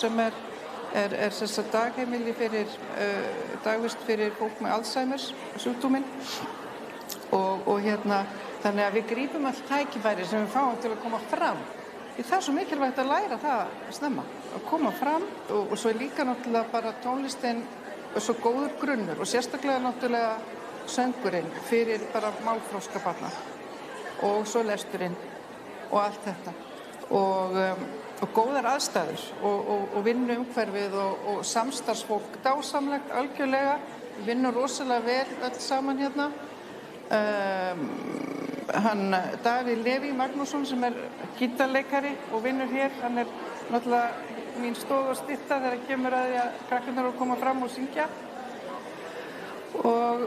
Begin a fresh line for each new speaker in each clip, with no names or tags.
sem er sem sagt dagheimili fyrir dagvist fyrir fólk með Alzheimers sjúkdóminn og þannig að við grípum öll tækifæri sem við fáum til að koma fram. Því það er svo mikilvægt að læra það snemma, að koma fram og svo er líka náttúrulega bara tónlistin svo góður grunnur og sérstaklega náttúrulega söngurinn fyrir bara málþroska barna og svo lesturinn og allt þetta og góðar aðstæður og vinnuumhverfið og samstarfsfólk dásamlegt algjörlega. Við vinnum rosalega vel öll saman hérna. Hann Davíð Leví Magnússon sem er gítarleikari og vinnur hér, hann er náttúrulega mín stoð og stytta þegar kemur að því að krakkarnir eru að koma fram og syngja. Og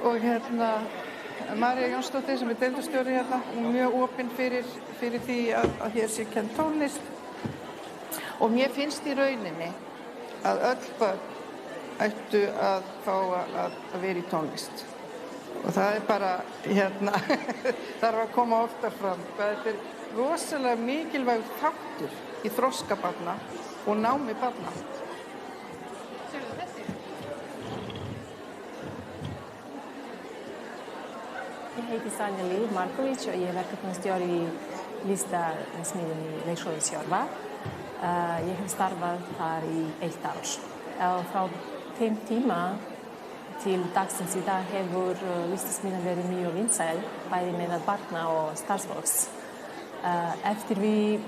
María Jónsdóttir sem er deildarstjóri hérna, hún er mjög opin fyrir því að hér sé kennd tónlist. Og mér finnst í rauninni að öll börn ættu að fá að vera í tónlist. Og það er bara, þarf að koma oftar fram. Þetta er rosalega mikilvægur þáttur í þroska barna og námi barna.
Ég heiti Sanja Líf Marković og ég er verkefnastjóri í listasmiðjunni Leikskólans Hjörvar. Ég hef starfað þar í 1 ár. Frá þeim tíma til dagsins í dag hefur listasmiðjan verið mjög vinsæl, bæði meðal barna og starfsfólks. Eftir við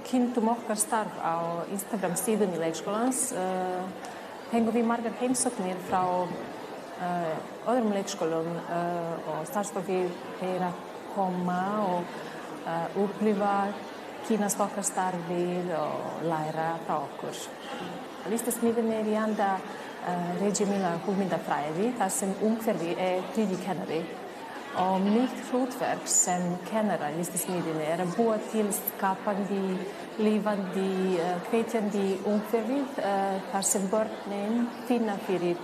kynntum okkar starf á Instagram síðunni Leikskólans, fengum við margar heimsóknir frá öðrum leikskólum og starfsfólki er að koma og upplifa kynnast okkar starfið og læra frá okkur. Listasmiðjan er í anda Regimina hugmyndafræði, þar sem umhverfi er þriðji kennari. Og mitt hlutverk sem kennara í listasmiðjunni er að búa til skapandi, lifandi, hvetjandi umhverfið, þar sem börnin finna fyrir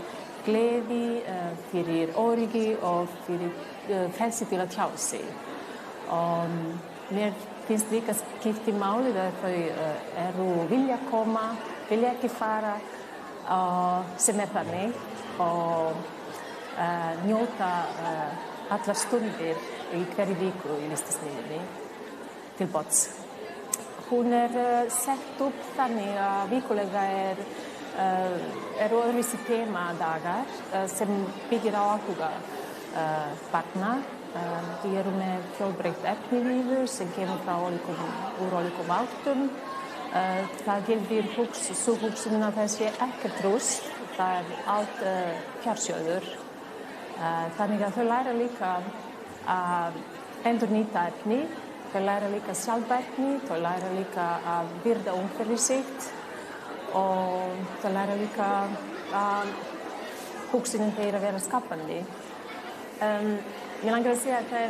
gleði, fyrir öryggi og fyrir frelsi til að tjá sig. Og mér finnst líka skipti máli að þau eru vilja koma, vilja ekki fara, sem er þannig og njóta allar stundir í hverju viku í listasmiðjunni til bots. Hún er sett upp þannig að vikulega eru öðruvísi temadagar sem byggir á áhuga barna. Við erum með fjölbreytt efnivið sem kemur úr ólíkum áttum. Það gildir sú hugsun að það sé ekkert rusl, það er allt fjársjóður. Þannig að þau læra líka að endurnýta efni, þau læra líka sjálfbærni, þau læra líka að virða umhverfi sitt og þau læra líka að hugsunin þeirra vera skapandi. Mér langar að segja að það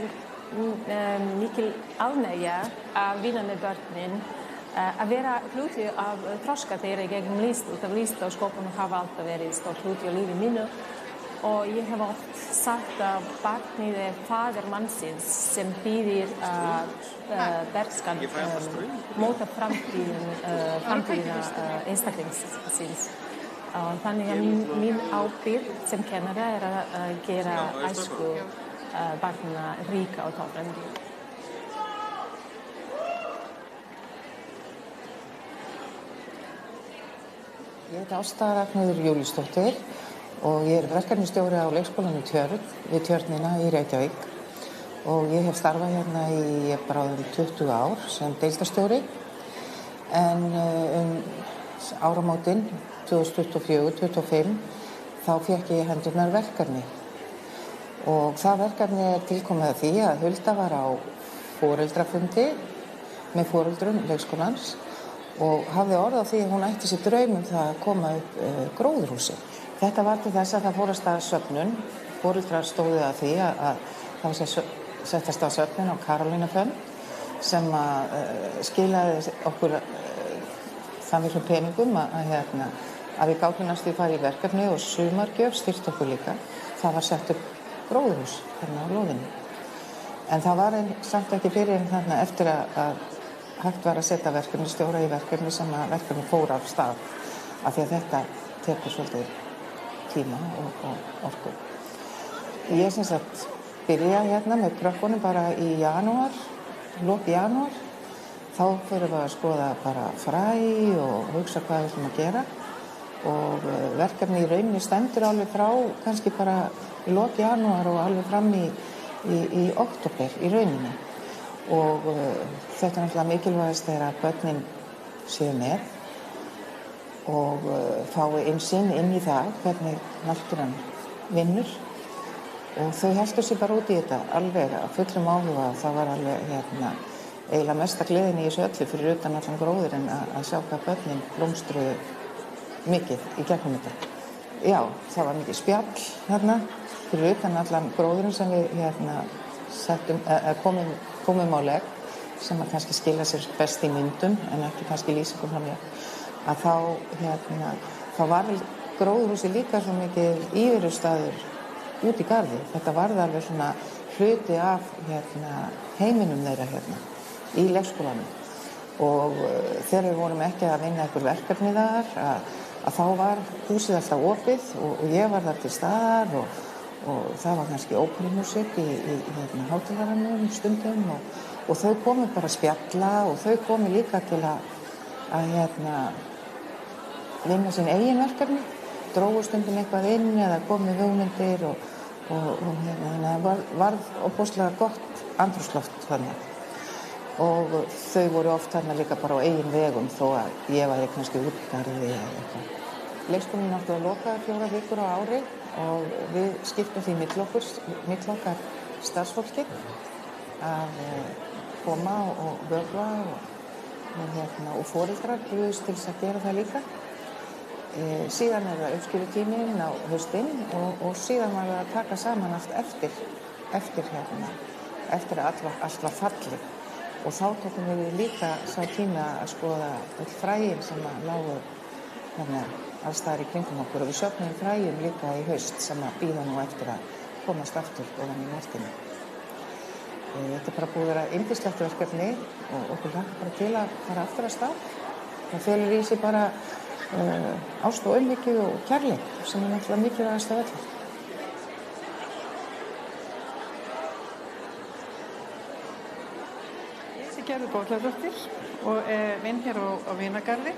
er mikil ánægja að vinna með börnin, að vera hluti af þroska þeirra gegnum list, út af list og sköpun hafa alltaf verið stór hluti á lífi mínu. Og ég hef oft sagt að barnið er faðir mannsins sem býðir að bernskan móta framtíðina einstaklingsins. Þannig að mín ábyrgð sem kennara er að gera æsku barna ríka og tófrandi.
Ég heiti Ásta Ragnheiður Júlíusdóttir og ég er verkefnisstjóri á leikskólanum Tjörn, við Tjörnina í Reykjavík og ég hef starfað hérna í bara 20 ár sem deildarstjóri en áramótin 2024-2025 þá fékk ég í hendurnar verkefni og það verkefni er tilkomið að því að Hulda var á foreldrafundi með foreldrum leikskólans og hafði orð á því að hún ætti sér draum það að koma upp gróðurhúsi. Þetta var til þess að það fór af stað söfnun. Foreldrar stóðu að því að það var settast á söfnun á Karolínufund sem skilaði okkur það miklum peningum að við gátum næstu að fara í verkefni og sumargjöf styrkt okkur líka. Það var sett upp gróðurhús þarna á lóðinni. En það var samt ekki fyrir þarna eftir að hægt var að setja verkefnistjóra í verkefni sem að verkefni fór af stað. af því að þetta tekur svolítið tíma og orku. Ég sem sagt byrja hérna með krökkunum bara í janúar, lok janúar. Þá fyrir við að skoða bara fræ og hugsa hvað við ætlum að gera og verkefni í rauninni stendur alveg frá kannski bara í lok janúar og alveg fram í október í rauninni og þetta er náttúrulega mikilvægast þegar að börnin séu með og fái innsýn inn í það hvernig náttúran vinnur og þau heldur sér bara út í þetta alveg að fullum áhuga og það var alveg eiginlega mesta gleðin í þessu öllu fyrir utan allan gróðurinn að sjá hvað börnin blómstruðu mikið í gegnum þetta. Já, það var mikið spjall hérna fyrir utan allan gróðurinn sem við komum á legg sem að kannski skila sér best í myndum en ekki kannski lýsingum frá mér. Að þá var gróðurhúsi líka svo mikið íverustaður út í garði. Þetta varð alveg svona hluti af heiminum þeirra í leikskólanum og þegar við vorum ekki að vinna einhver verkefni þar að þá var húsið alltaf opið og ég var þar til staðar og það var kannski óperumúsík í hátíðaranum stundum og þau komu bara að spjalla og þau komu líka til að vinna sín eigin verkefni, drógu stundum eitthvað inn eða komu hugmyndir og þannig að það varð óbúslega gott andrúmsloft þannig. Og þau voru oft þarna líka bara á eigin vegum þó að ég væri kannski útgarði eða eitthvað. Leikskólinn er náttúrulega lokaður 4 vikur á ári og við skiptum því mitt okkar starfsfólki að koma og vökva og foreldrar bjóðust til að gera það líka. Síðan er það uppskýrutíminn á haustinn og síðan var það að taka saman allt eftir að allt var fallið. Og þá tókum við líka sá tíma að skoða öll fræin sem lágu alls staðar í kringum okkur og við söfnum fræjum líka í haust sem að bíða nú eftir að komast aftur ofan í martinu. Þetta er bara búið að vera yndislegt verkefni og okkur hlakkar bara til að fara aftur að stað. Það felur í sig bara ást og umhyggju og kærleik sem er náttúrulega mikilvægast af öllu.
Ég er Gerður Bolladóttir og vinn hér á Vinagarði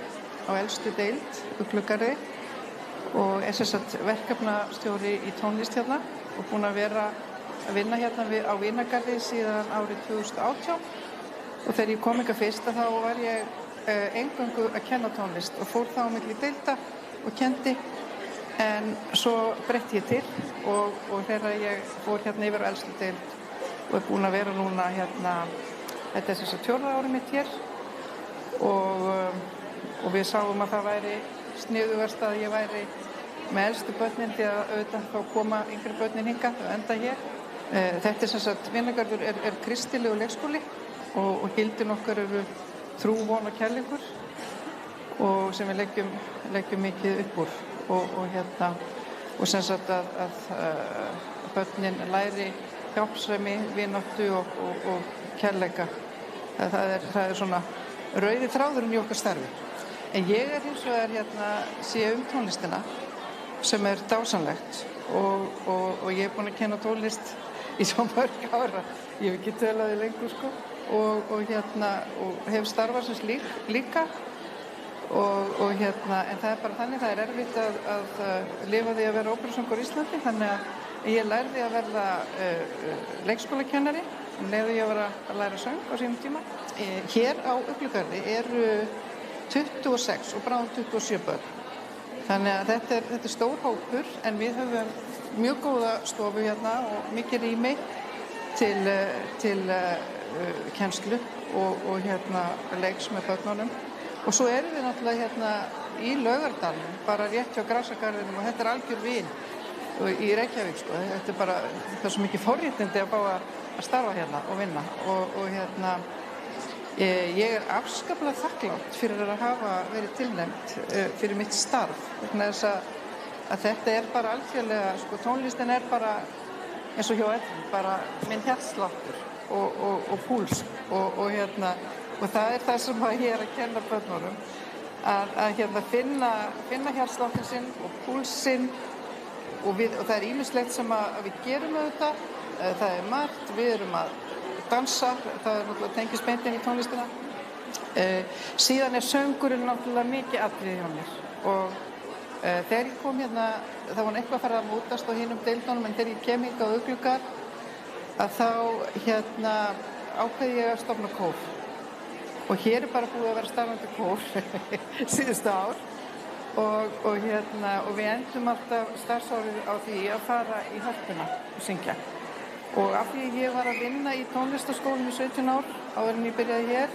á elstu deild, Uglugarði og er sem sagt verkefnastjóri í tónlist hérna og búin að vera að vinna hérna á Vinagarði síðan árið 2018 og þegar ég kom hingað fyrst þá var ég eingöngu að kenna tónlist og fór þá á milli deilda og kenndi en svo breytti ég til og þegar ég fór hérna yfir á elstu deild og er búin að vera núna hérna, þetta er sem sagt 4. árið mitt hér og við sáum að það væri sniðugast að ég væri með elstu börnin því að auðvitað þá koma yngri börnin hingað og enda hér. Þetta er sem sagt, Vinagarður er kristilegur leikskóli og gildin okkar eru trú, von og kærleikur og sem við leggjum mikið upp úr og sem sagt að börnin læri hjálpsemi, vináttu og kærleika. Það er svona rauði þráðurinn í okkar starfi. En ég er hins vegar sé tónlistina sem er dásamlegt og ég er búin að kenna tónlist í svo mörg ára. Ég hef ekki tölaði lengur og hef starfað sem líka en það er bara þannig, það er erfitt að lifa því að vera óperusöngur í Íslandi þannig að ég lærði að verða leikskólakennari en leiði ég að læra söng á sínum tíma. Hér á Uglugarði eru 26 og bráðum 27 börn. Þannig að þetta er stór hópur en við höfum mjög góða stofu hérna og mikið rými til kennslu og leiks með börnunum. Og svo erum við náttúrulega í Laugardalnum, bara rétt hjá Grasagarðinum og þetta er algjör vín í Reykjavík. Þetta er bara, það er svo mikið forréttindi að fá að starfa hérna og vinna og ég er afskaplega þakklátt fyrir að hafa verið tilnefnd fyrir mitt starf vegna þess að þetta er bara algjörlega, tónlistin er bara eins og hjá öllum, bara minn hjartsláttur og púls og það er það sem ég er að kenna börnunum að finna hjartsláttin sinn og púlsinn og það ýmislegt sem að við gerum auðvitað. Það margt, við erum að dansa, það náttúrulega tengist beint inn í tónlistina. Síðan söngurinn náttúrulega mikið atriði hjá mér og þegar ég kom hérna, það var eitthvað að fara að mótast á hinum deildunum, en þegar ég kem hingað á Uglugar að þá ákveði ég að stofna kór. Og hér bara búið að vera starfandi kór síðustu ár og við endum alltaf starfsárið á því að fara í Hörpuna og syngja. Og af því ég var að vinna í tónlistarskólum í 17 ár áður en ég byrjaði hér,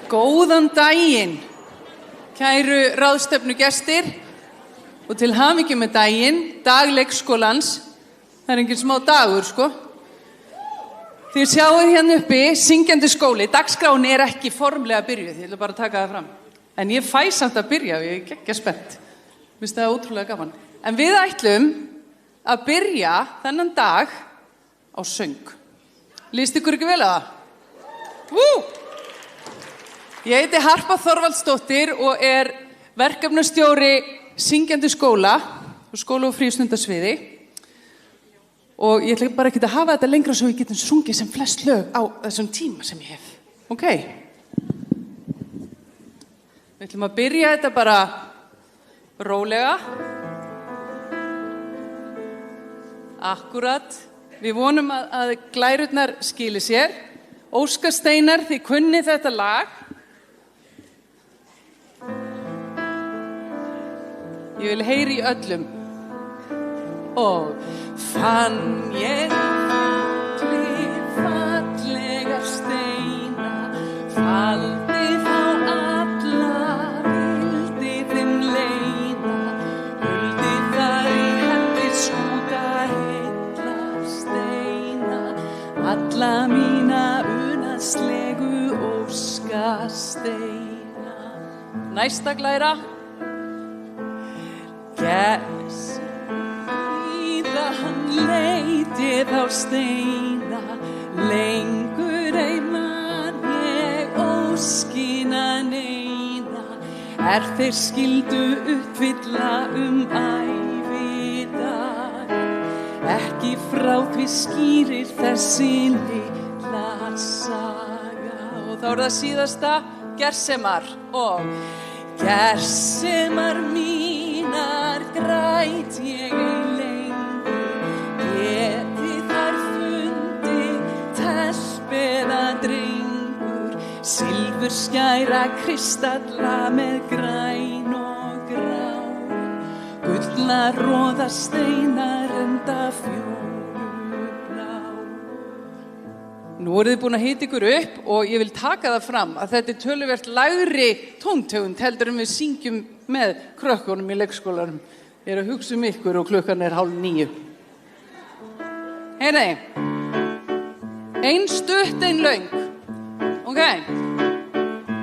Góðan daginn, kæru ráðstefnugestir og til hamingju með daginn, dag leikskólans. Það engin smá dagur, sko. Þið sjáið hérna uppi, syngjandi skóli. Dagskráin ekki formlega byrjuð, ég ætla bara að taka það fram. En ég fæ samt að byrja og ég geggja spennt. Mér finnst það ótrúlega gaman. En við ætlum að byrja þennan dag á söng. Líst ykkur ekki vel á það? Ég heiti Harpa Þorvaldsdóttir og verkefnastjóri syngjandi skóla og skóla- og frístundasviði. Og ég ætla bara ekki að hafa þetta lengra svo við getum sungið sem flest lög á þessum tíma sem ég hef. Ok? Við ætlum að byrja þetta bara rólega. Akkúrat. Við vonum að glærurnar skili sér. Óskar Steinar, þið kunnið þetta lag. Ég vil heyri í öllum. Og fann ég fallega steina, faldi þá alla, vildi þeim leina, huldi þar í hendi skúta heilla steina, alla mína unaðslegu óskasteina. Næsta glæra. Hann leitið á steina, lengur ei man ég óskina neina, þeir skildu uppfylla ævidag, ekki frá því skýrir þessi litla saga. Og þá það síðasta, gersemar og gersemar mínar græt ég ei silfur skæra kristalla með græn og grá, gullna roða steinar enda fjólublá. Nú þið búin að hita ykkur upp og ég vil taka það fram að þetta töluvert lægri tóntegund heldur en við syngjum með krökkunum í leikskólanum. Ég að hugsa ykkur og klukkan 8:30. Heyrðu, ein stutt, ein löng. Ok,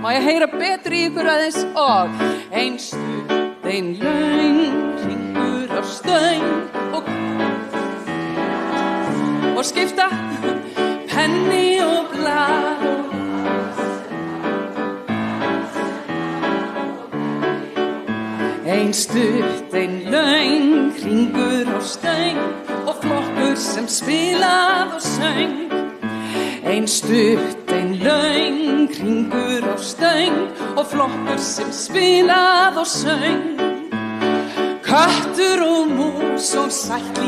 má ég heyra betur í ykkur aðeins og ein stutt, ein löng, hringur á stöng og skipta penni og blá. Ein stutt, ein löng, hringur á stöng og flokkur sem spilað og söng. Ein stutt, ein löng, hringur á stöng og flokkur sem spilað og söng. Köttur og mús og sætt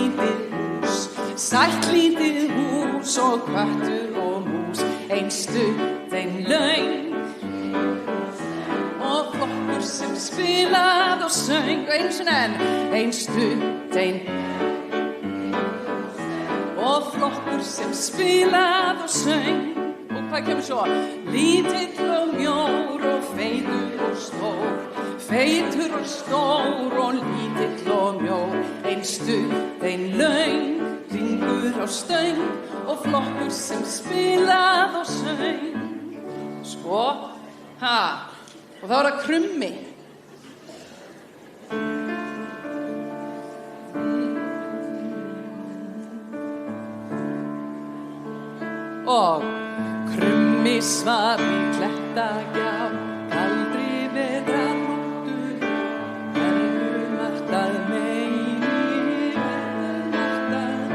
lítið hús og köttur og mús. Ein stutt, ein löng og flokkur sem spilað og söng einu sinni enn, ein stund, ein og flokkur sem spilað og söng. Og hvað kemur svo? Lítill og mjór og feitur og stór, feitur og stór og lítill og mjór, ein stund, ein löng, hringur á stöng og flokkur sem spilað og söng. Sko, og þá það krummi. Og krummi svaf í klettagjá, kaldri vetrar nóttu, verður margt að meini, verður margt að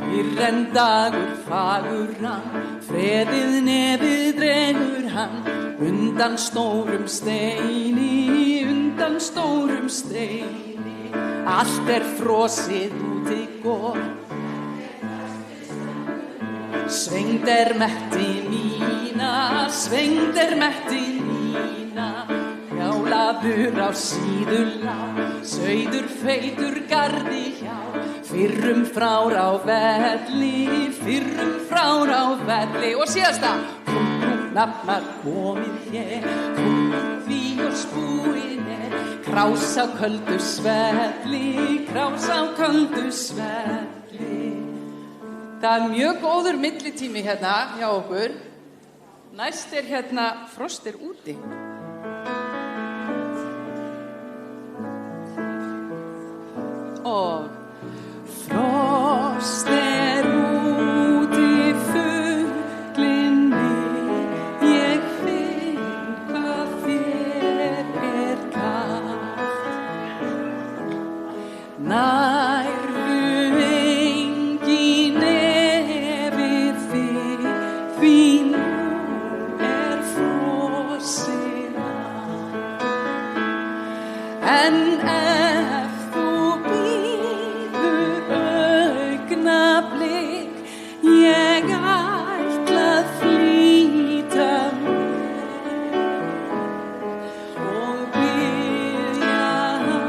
fyrr en dagur fagur hann, freðið nefið dregur hann, undan stórum steini, undan stórum steini. Allt frosið úti gór, svengd metti mína, svengd metti mína, hjálaður á síðulá, sauður feitur gardi hjá, fyrrum frár á velli, fyrrum frár á velli. Og síðasta, nafnar komið hér, því og spúin krás á köldu svelli, krás á köldu svelli. Það mjög góður millitími hérna hjá okkur. Næst hérna frost úti. Og frost úti, fuglinni, ég finn hvað þér kalt. Nærðu engin yfir þig, því nú frosið allt. En ef þú bíður augnablik, ég ætla að flýta mér og biðja hana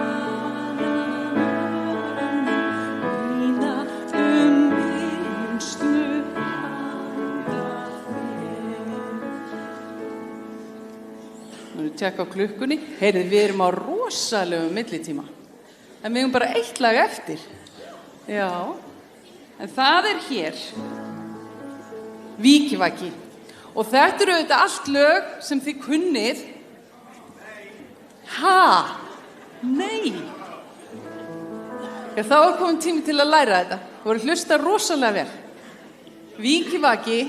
mína minnstu handa þér. Nú erum við tjekka á klukkunni. Heyrðu, við erum á rosalegum millitíma. En við erum bara eitt lag eftir. Já, en það hér, Vikivaki. Og þetta auðvitað allt lög sem þið kunnið. Nei. Já, þá komin tími til að læra þetta. Þú voru hlusta rosalega vel. Vikivaki,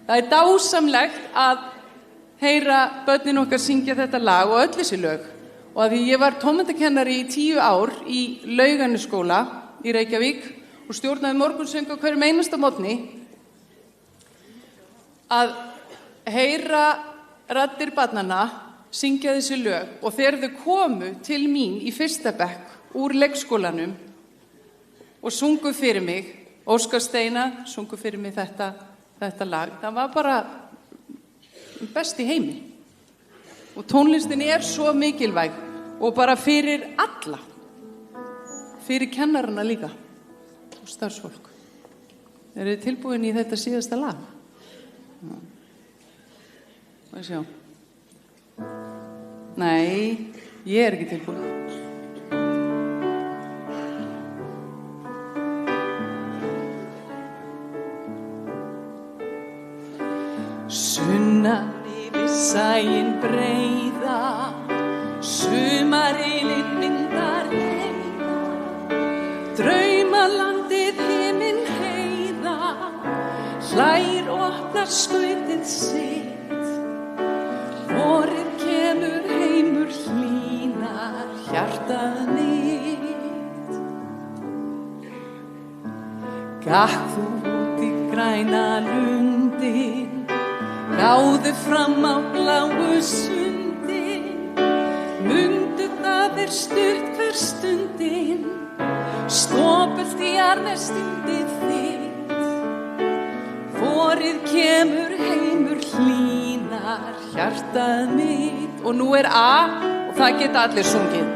það dásamlegt að heyra börnin okkar syngja þetta lag og öll þessi lög. Og að því ég var tónmenntakennari í 10 ár í Laugarnesskóla í Reykjavík og stjórnaði morgunsöng á hverjum einasta morgni, að heyra raddir barnanna syngja þessi lög. Og þegar þau komu til mín í 1. bekk úr leikskólanum og sungu fyrir mig, Óskar Steina sungu fyrir mig þetta lag, það var bara best í heimi. Og tónlistin svo mikilvæg og bara fyrir alla, fyrir kennarana líka og starfsfólk. Eru þið tilbúin í þetta síðasta lag? Já. Hvað sjá? Nei, ég ekki tilbúin. Sunnan yfir sæinn breiða, sumarilinn vindar leiða, draumalandið himinn heiða, hlær og opnar skautið sitt, vorið kemur heimur hlýnar hjartað mitt. Gakk þú út í græna lundin, gáðu fram á bláu sundin, mundu það stutt hver stundin, stopult hlýnar hjartað mitt. Og nú A og það geta allir sungið.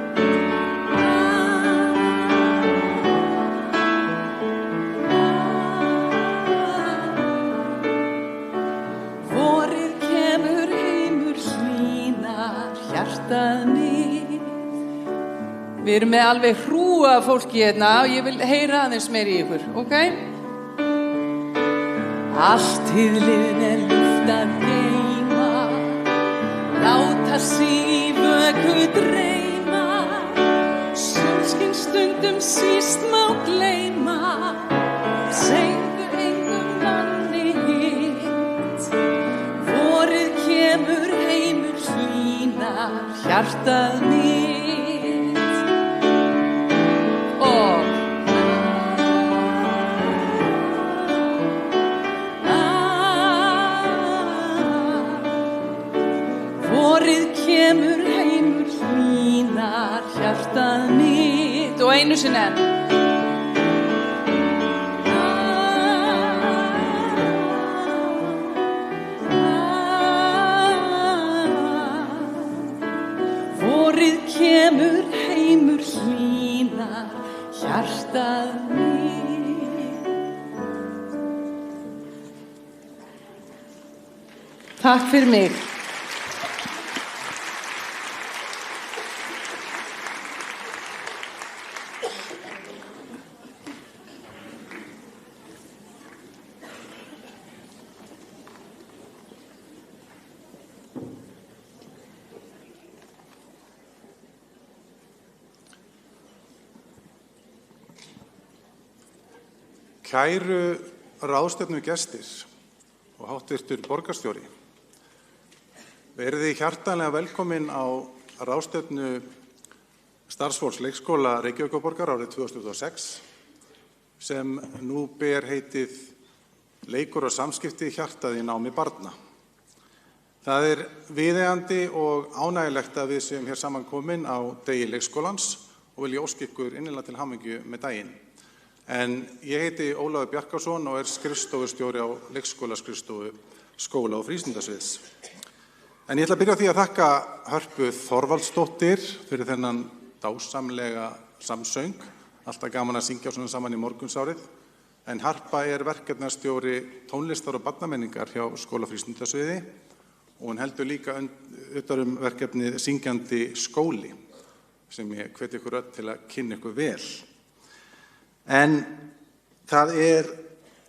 Vorið kemur heimur hlýnar hjartað mitt. Við erum með alveg hrúa fólki hérna og ég vil heyra aðeins meir í ykkur, ok? Allt hið liðin luft að geyma, láta sig í vöku dreyma, sólskin stundum síst má gleyma, segðu engum manni hitt. Vorið kemur heimur hlýnar hjartað mitt. Vorið kemur heimur hlýnar hjartað mitt. Og einu sinni enn. Vorið kemur heimur hlýnar hjartað mitt. Takk fyrir mig.
Kæru ráðstefnugestir og háttvirtur borgarstjóri, verið þið hjartanlega velkomin á ráðstefnu starfsfólks leikskóla Reykjavíkurborgar árið 2026 sem nú ber heitið Leikur og samskipti hjartað í námi barna. Það er viðeigandi og ánægjulegt að við séum hér saman komin á degi leikskólans og vil ég óska ykkur innilega til hamingju með daginn. En ég heiti Ólafur Bjarkason og skrifstofustjóri á leikskólaskrifstofu skóla- og frístundasviðs. En ég ætla að byrja á því að þakka Hörpu Þorvaldsdóttur fyrir þennan dásamlega samsöng. Alltaf gaman að syngja svona saman í morgunsárið. En Harpa er verkefnastjóri tónlistar og barnamenningar hjá skóla- og frístundasviði og hún heldur líka utan verkefnið Syngjandi skóli sem ég hvet ykkur öll til að kynna ykkur vel. En það er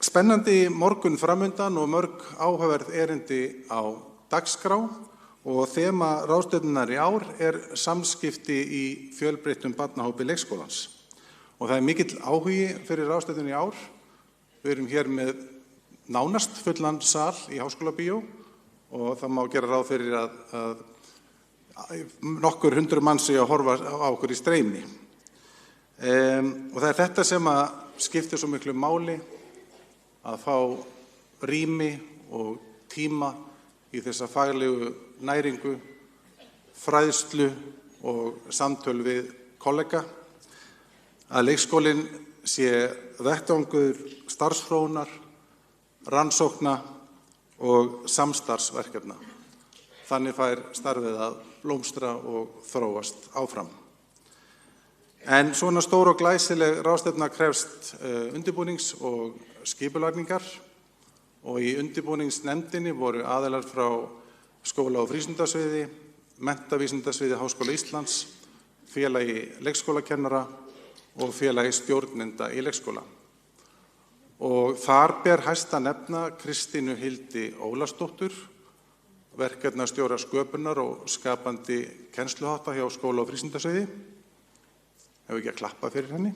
spennandi morgun framundan og mörg áhugaverð erindi á dagskrá og þema ráðstefnunnar í ár er samskipti í fjölbreyttum barnahópi leikskólans. Og það er mikill áhugi fyrir ráðstefnunni í ár. Við erum hér með nánast fullan sal í Háskólabíó og það má gera ráð fyrir að nokkur 100 manns séu að horfa á okkur í streymi. Og það er þetta sem að skiptir svo miklu máli að fá rými og tíma í þessa faglegu næringu, fræðslu og samtöl við kollega, að leikskólinn sé vettvangur starfsþróunar, rannsókna og samstarfsverkefna. Þannig fær starfið að blómstra og þróast áfram. En svona stór og glæsileg ráðstefna krefst undirbúnings og skipulagningar og í undirbúningsnefndinni voru aðilar frá skóla- og frístundasviði, menntavísindasviði Háskóla Íslands, félagi leikskólakennara og félagi stjórnenda í leikskóla. Og þar ber hæst að nefna Kristínu Hildi Ólafsdóttur, verkefnastjóra sköpunar og skapandi kennsluhátta hjá skóla- og frístundasviði. Hefur ekki að klappa fyrir henni.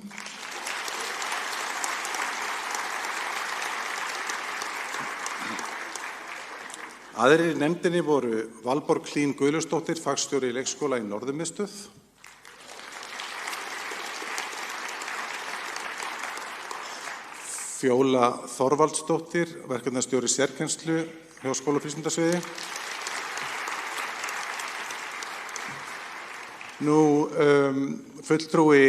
Aðrir í nefndinni voru Valborg Hlín Guðlaugsdóttir, fagstjóri í leikskóla í Norðurmiðstöð. Fjóla Þorvaldsdóttir, verkefnastjóri sérkennslu hjá skóla- og frístundasviði. Fulltrúi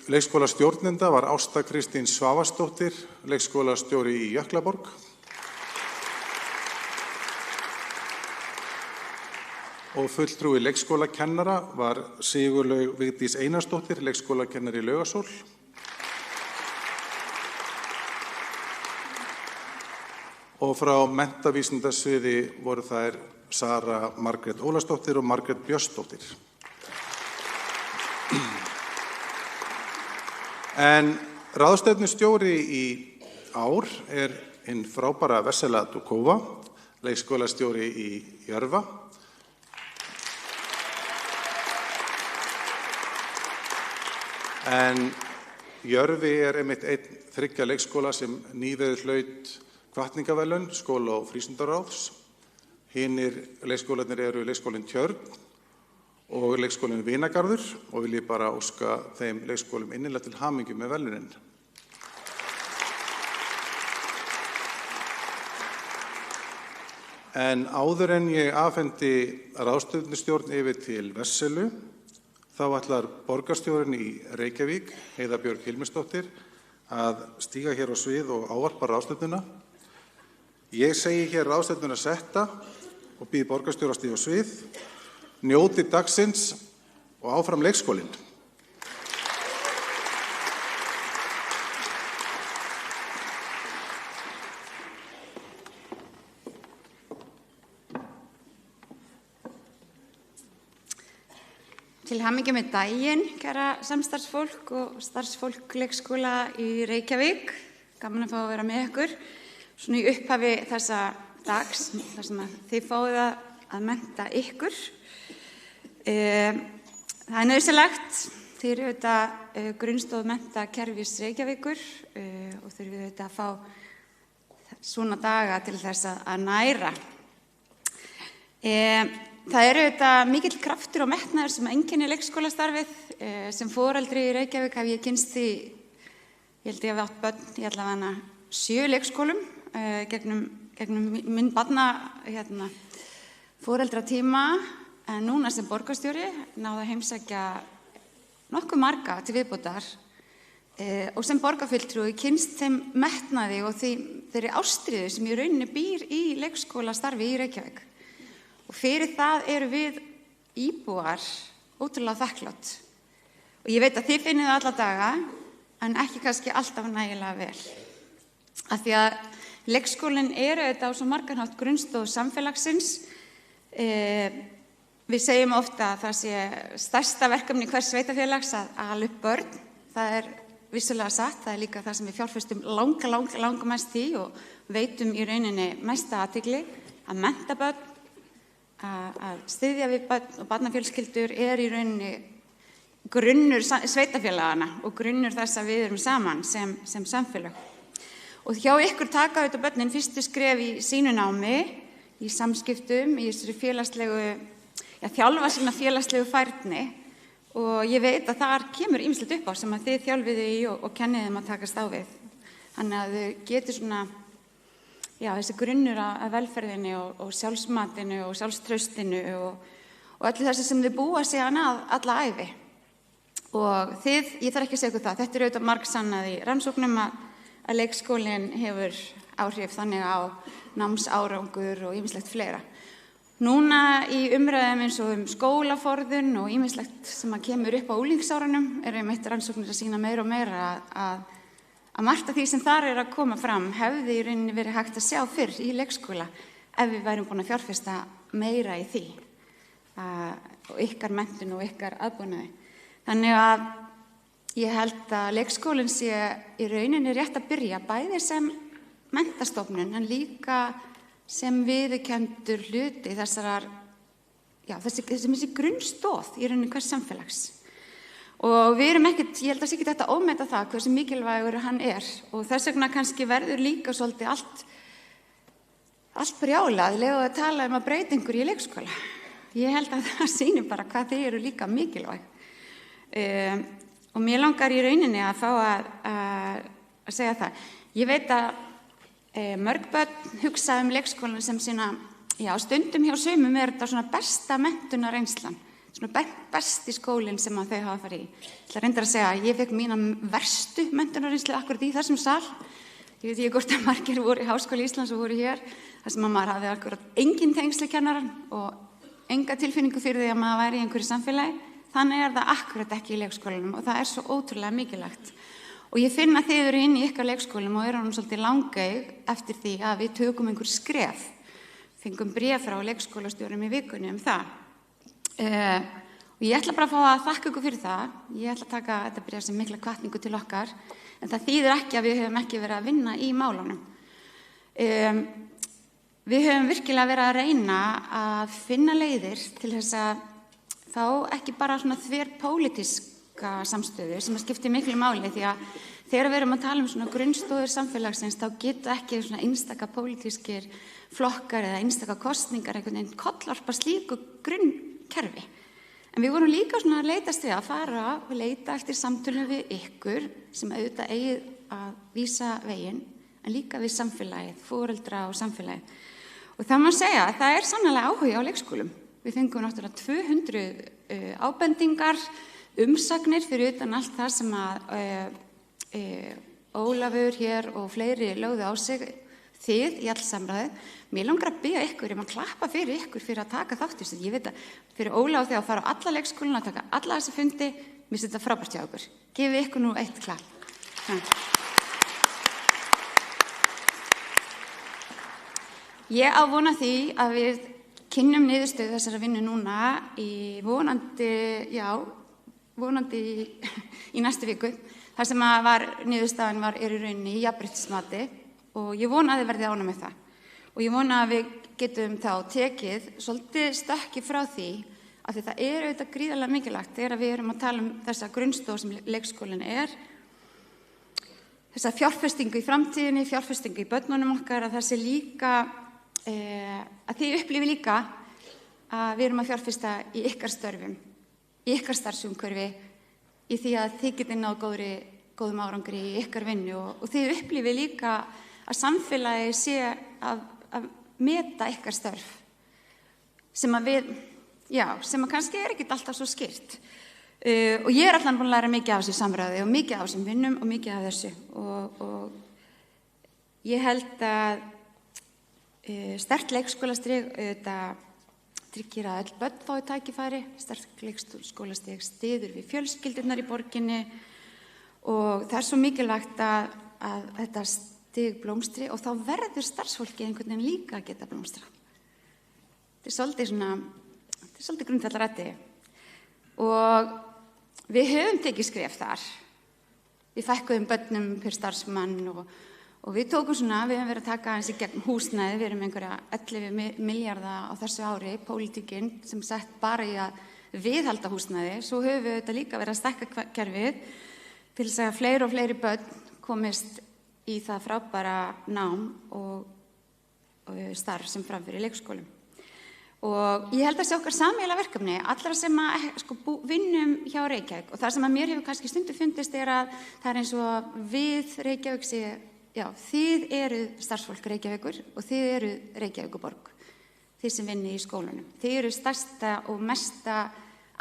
leikskólastjórnenda var Ásta Kristín Svavarsdóttir, leikskólastjóri í Jöklaborg. og fulltrúi leikskólakennara var Sigurlaug Vigdís Einarsdóttir, leikskólakennari í Laugardal. Og frá menntavísindasviði voru þær Sara Margrét Ólafsdóttir og Margrét Björnsdóttir. En ráðstefnustjóri í ár hinn frábæra Vesela Dukova, leikskólastjóri í Jörfa. En Jörfi einmitt einn 3 leikskóla sem nýverið hlaut hvatningaverðlaun skóla- og frístundaráðs. Hinir leikskólarnir eru leikskólinn Tjörn og leikskólinn Vinagarður og vil ég bara óska þeim leikskólum innilega til hamingju með verðlaunin. En áður en ég afhendi ráðstefnustjórn yfir til Veselu, þá ætlar borgarstjórinn í Reykjavík, Heiða Björg Hilmisdóttir, að stíga hér á svið og ávarpa ráðstefnuna. Ég segi hér ráðstefnuna setta og býð borgarstjóra að stíga á svið, njóti dagsins og áfram leikskólinn.
Til hamingju með daginn, kæra samstarfsfólk og starfsfólk leikskóla í Reykjavík. Gaman að fá að vera með ykkur. Svona í upphafi þessa dags, þar sem þið fáið að mennta ykkur. Það er nauðsynlegt. Þið eru auðvitað grunnstoð menntakerfis Reykjavíkur og þið eru auðvitað að fá svona daga til þess að næra. Það eru auðvitað mikill kraftur og metnaður sem einkennir leikskólastarfið. Sem foreldri í Reykjavík hef ég kynnst því, ég held ég hafi átt börn í allavega 7 leikskólum gegnum minn barna foreldratíma, en núna sem borgarstjóri náði að heimsækja nokkuð marga til viðbótar og sem borgarfulltrúi kynnst þeim metnaði og þeirri ástríðu sem í rauninni býr í leikskólastarfi í Reykjavík. Og fyrir það eru við íbúar ótrúlega þakklát. Og ég veit að þið finnið það alla daga, en ekki kannski alltaf nægilega vel. Af því að leikskólinn eru auðvitað á svo margan hátt grunnstoð samfélagsins. Við segjum ofta að það sé stærsta verkefni hvers sveitarfélags að ala upp börn. Það er vissulega satt, það er líka það sem við fjárfestum langa mest í og veitum í rauninni mesta athygli, að mennta börn, að styðja við börn og barnafjölskyldur er í rauninni grunnur sveitarfélagana og grunnur þess að við erum saman sem samfélag. Og hjá ykkur taka auðvitað börnin fyrstu skref í sínu námi, í samskiptum, í þessari félagslegu, þjálfa sína félagslegu færni og ég veit að þar kemur ýmislegt upp á sem að þið þjálfiði í og kennið þeim að takast á við. Þannig að þau getur svona þessi grunnur að velferðinni og sjálfsmatinu og sjálfstraustinu og öllu þessu sem þau búa sig að alla ævi. Og ég þarf ekki að segja ykkur það, þetta er auðvitað margsannað í rannsóknum að leikskólinn hefur áhrif þannig á námsárangur og ýmislegt fleira. Núna í umræðum eins og skólaforðun og ýmislegt sem að kemur upp á unglingsárunum einmitt rannsóknir að sýna meira og meira að margt af því sem þar að koma fram hefði í rauninni verið hægt að sjá fyrr í leikskóla ef við værum búin að fjárfesta meira í því og ykkar menntun og ykkar aðbúnaði. Þannig að ég held að leikskólinn sé í rauninni rétt að byrja bæði sem menntastofnun en líka sem viðurkenndur hluti þessi grunnstoð í rauninni hvers samfélags. Og við erum ekkert, ég held að sé ekki þetta ómeta það hversu mikilvægur hann er og þess vegna kannski verður líka svolítið allt brjálað leið að tala að breyta einhverju í leikskóla. Ég held að það sýnir bara hvað þið eru líka mikilvæg. Og mér langar í rauninni að fá að segja það. Ég veit að mörg börn hugsa leikskólan sem sína, stundum hjá sumum er þetta svona besta menntunarreynslan. Svona besti skólinn sem að þau hafa farið í. Ég ætla reyndar að segja að ég fekk mína verstu menntunarreynslu akkurat í þessum sal. Ég veit ekki hvort að margir voru í Háskóla Íslands og voru hér, þar sem að maður hafði akkurat engin tengsl við kennarann og enga tilfinningu fyrir því að maður væri í einhverju samfélagi, þannig það akkurat ekki í leikskólanum og það svo ótrúlega mikilvægt. Og ég finn að þið eru inn í ykkar leikskólum og eru hann svolítið langeig eftir því að við tökum einhver skref. Fengum bréf frá leikskólastjórum í vikunni það. Og ég ætla bara að fá að þakka ykkur fyrir það. Ég ætla að taka þetta bréf sem mikla hvatningu til okkar, en það þýðir ekki að við höfum ekki verið að vinna í málunum. Við höfum virkilega verið að reyna að finna leiðir til þess að fá ekki bara svona þverpólitíska samstöðu sem skiptir miklu máli, því að þegar við erum að tala svona grunnstoðir samfélagsins þá geta ekki svona einstaka pólitískir flokkar eða einstaka kosningar einhvern veginn kollvarpa slíku grunnkerfi. En við vorum líka svona að leitast við að fara og leita eftir samtölum við ykkur sem auðvitað eigið að vísa veginn, en líka við samfélagið, foreldra og samfélagið. Og það má segja að það sannarlega áhugi á leikskólum. Við fengum náttúrulega 200 ábendingar, umsagnir fyrir utan allt það sem að Ólafur hér og fleiri lögðu á sig, þið í all samræði. Mér langar að biðja ykkur að klappa fyrir ykkur fyrir að taka þátt í þessu. Ég veit að fyrir Ólaf þegar að fara á alla leikskóluna að taka alla þessi fundi, mér finnst þetta frábært hjá ykkur. Gefið ykkur nú eitt klapp. Ég á vona því að við kynnum niðurstöðu þessara vinnu núna í vonandi í næstu viku. Það sem niðurstaðan í rauninni í jafnréttismati og ég vona að þið verðið ánægð með það. Og ég vona að við getum þá tekið svolítið stökki frá því að það auðvitað gríðarlega mikilvægt þegar við erum að tala þessa grunnstoð sem leikskólinn þessa fjárfestingu í framtíðinni, fjárfestingu í börnunum okkar, að það sé líka að þið upplifi líka að við erum að fjárfesta í ykkar störfum, í ykkar starfsumhverfi, í því að þið getið náð góðum árangri í ykkar vinnu og þið upplifi líka að samfélagi sé að meta ykkar störf sem að kannski ekki alltaf svo skýrt. Og ég allan búin að læra mikið af þessu samræði og mikið af þessum vinnum og mikið af þessu og ég held að sterkt leikskólastig tryggir að öll börn fái tækifæri, sterkt leikskólastig styður við fjölskyldurnar í borginni og það svo mikilvægt að þetta stig blómstri og þá verður starfsfólki einhvern veginn líka að geta blómstra. Þetta svolítið grundvallarætti og við höfum tekið skref þar. Við fækkuðum börnum per starfsmann og við tókum við höfum verið að taka eins í gegn húsnæði, við erum einhverja 11 milljarða á þessu ári, pólitíkin sem sett bara í að viðhalda húsnæði, svo höfum við þetta líka verið að stækka kerfið til þess að fleiri og fleiri börn komist í það frábæra nám og starf sem framfyrir í leikskólum. Og ég held að sé okkar sameiginlega verkefni, allra sem vinnum hjá Reykjavík og það sem að mér hefur kannski stundum fundist að það eins og við Reykjavík þið eru starfsfólk Reykjavíkur og þið eru Reykjavíkurborg, þið sem vinni í skólanum. Þið eru stærsta og mesta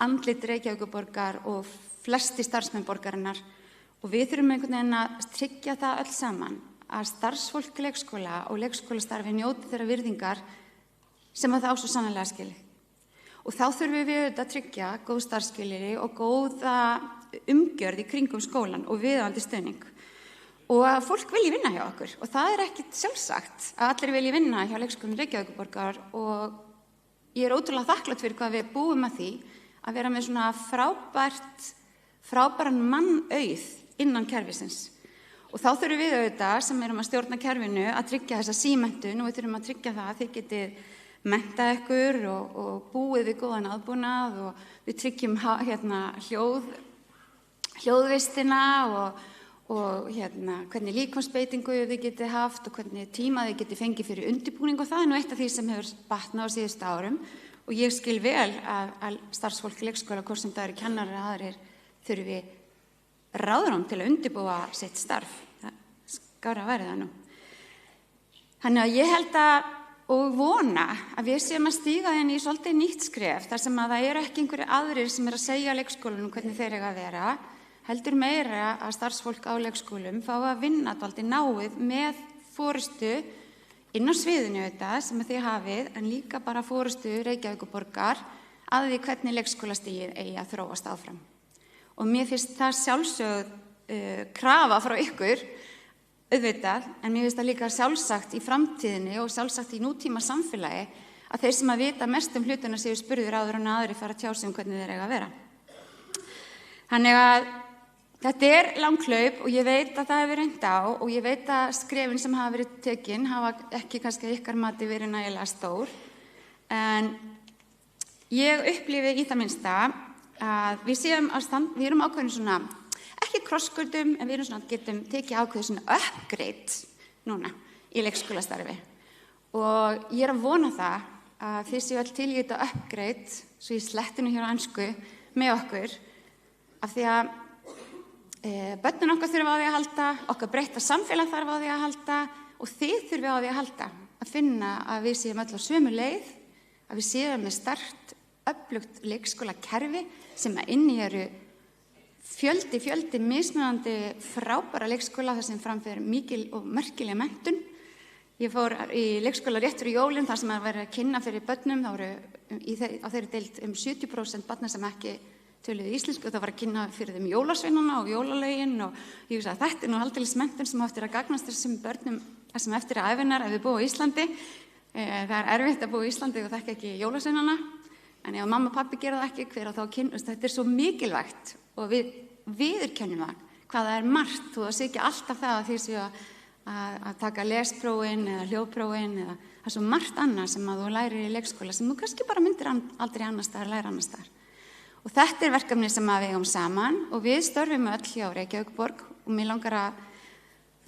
andlit Reykjavíkurborgar og flesti starfsmenn borgarinnar og við þurfum einhvern veginn að tryggja það öll saman að starfsfólk leikskóla og leikskólastarfi njóti þeirra virðingar sem að það svo sannarlega skilji. Og þá þurfum við að tryggja góð starfsskilyrði og góða umgjörð í kringum skólan og viðeigandi stuðning. Og að fólk vilji vinna hjá okkur og það ekkert sjálfsagt að allir vilji vinna hjá leikskólum Reykjavíkurborgar og ég ótrúlega þakklát fyrir hvað við búum að því að vera með svona frábæran mannauð innan kerfisins. Og þá þurfum við auðvitað sem erum að stjórna kerfinu að tryggja þessa símenntun og við þurfum að tryggja það að þið getið menntað ykkur og búið við góðan aðbúnað og við tryggjum hljóðvistina og hvernig líkamsbeitingu þið getið haft og hvernig tíma þið getið fengið fyrir undirbúning og það nú eitt af því sem hefur batnað á síðustu árum og ég skil vel að starfsfólk leikskóla, hvort sem það eru kennarar eða aðrir, þurfi ráðrúm til að undirbúa sitt starf. Það skárra væri það nú. Þannig að ég held og vona að við séum að stíga inn í svolítið nýtt skref þar sem að það eru ekki einhverjir aðrir sem að segja leikskólanum hvernig þeir eiga að vera, heldur meira að starfsfólk á leikskólum fá að vinna dálítið náið með forystu inn á sviðinu þetta sem þið hafið, en líka bara forystu Reykjavíkurborgar að því hvernig leikskólastigið eigi að þróast áfram. Og mér finnst það sjálfsögð krafa frá ykkur, auðvitað, en mér finnst það líka sjálfsagt í framtíðinni og sjálfsagt í nútíma samfélagi að þeir sem að vita mest hlutina séu spurður áður en aðrir fara að tjá sig hvernig þeir eiga að vera. Þannig að þetta langhlaup og ég veit að það hefur reynt á og ég veit að skrefin sem hafa verið tekin hafa ekki kannski ykkar mati verið nægilega stór, en ég upplifi í það minnsta að við erum ákveðin svona, ekki krossgötum, en við erum svona, getum tekið ákveðin svona upgrade núna í leikskólastarfi. Og ég að vona það að þið séu all til í þetta upgrade, svo ég slettinu hér á ensku, með okkur, af því að börnin okkar þurfa á því að halda, okkar breytta samfélag þarf á því að halda og þið þurfi á því að halda, að finna að við séum öll á sömu leið, að við séum með sterkt, öflugt leikskólakerfi sem að inni eru fjöldi mismunandi frábæra leikskóla þar sem framfyrir mikil og merkileg menntun. Ég fór í leikskóla rétt fyrir jólin þar sem að vera að kynna fyrir börnum, þá voru á þeirri deild 70% barna sem ekki töluðu íslensku og það var að kynna fyrir þeim jólasveinana og jólalögin og ég veist að þetta nú aldeilis menntun sem eftir að gagnast þessum börnum sem eftir að æfinar ef við búum á Íslandi. Það erfitt að búa á Íslandi og þekka ekki jólasveinana, en ef mamma og pappi gera það ekki, hver á þá að kynna, þetta svo mikilvægt og við viðurkennum það, hvað það margt og það sé ekki alltaf það að því séu að taka lesprófin eða hljóðprófin eða það svo margt annað sem að þú lærir í leikskóla sem þú kannski bara myndir aldrei annars staðar læra annars staðar. Og þetta verkefni sem við eigum saman og við störfum öll hjá Reykjavíkurborg og mér langar að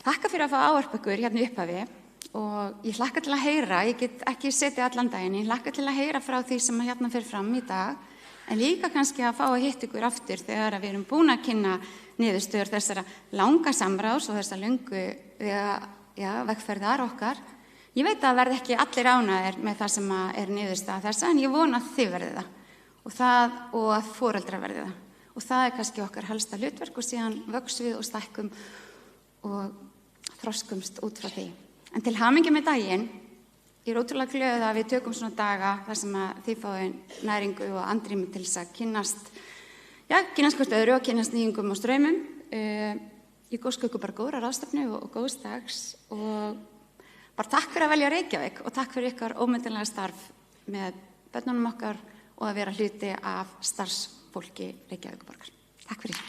þakka fyrir að fá ávarpa ykkur hérna í upphafi og ég hlakka til að heyra, ég get ekki setið allan daginn, ég hlakka til að heyra frá því sem hérna fer fram í dag, en líka kannski að fá að hitta ykkur aftur þegar við erum búin að kynna niðurstöður þessara langa samráðs og þessar löngu vegferðar okkar. Ég veit að verði ekki allir ánægðir með það sem niðurstaða þessa, en ég vona að þið verði það og að foreldrar verði það. Og það kannski okkar helsta hlutverk og síðan vöxum við og stækkum og þroskumst út frá því. En til hamingju með daginn, ég ótrúlega glöð að við tökum svona daga þar sem að þið fáið næringu og andrými til þess að kynnast hvort öðru og kynnast nýjungum og straumum. Ég óska ykkur bara góðra ráðstefnu og góðs dags og bara takk fyrir að velja Reykjavík og takk fyrir ykkar ómetanlega starf með börnunum okkar og að vera hluti af starfsfólki Reykjavíkurborgar. Takk fyrir.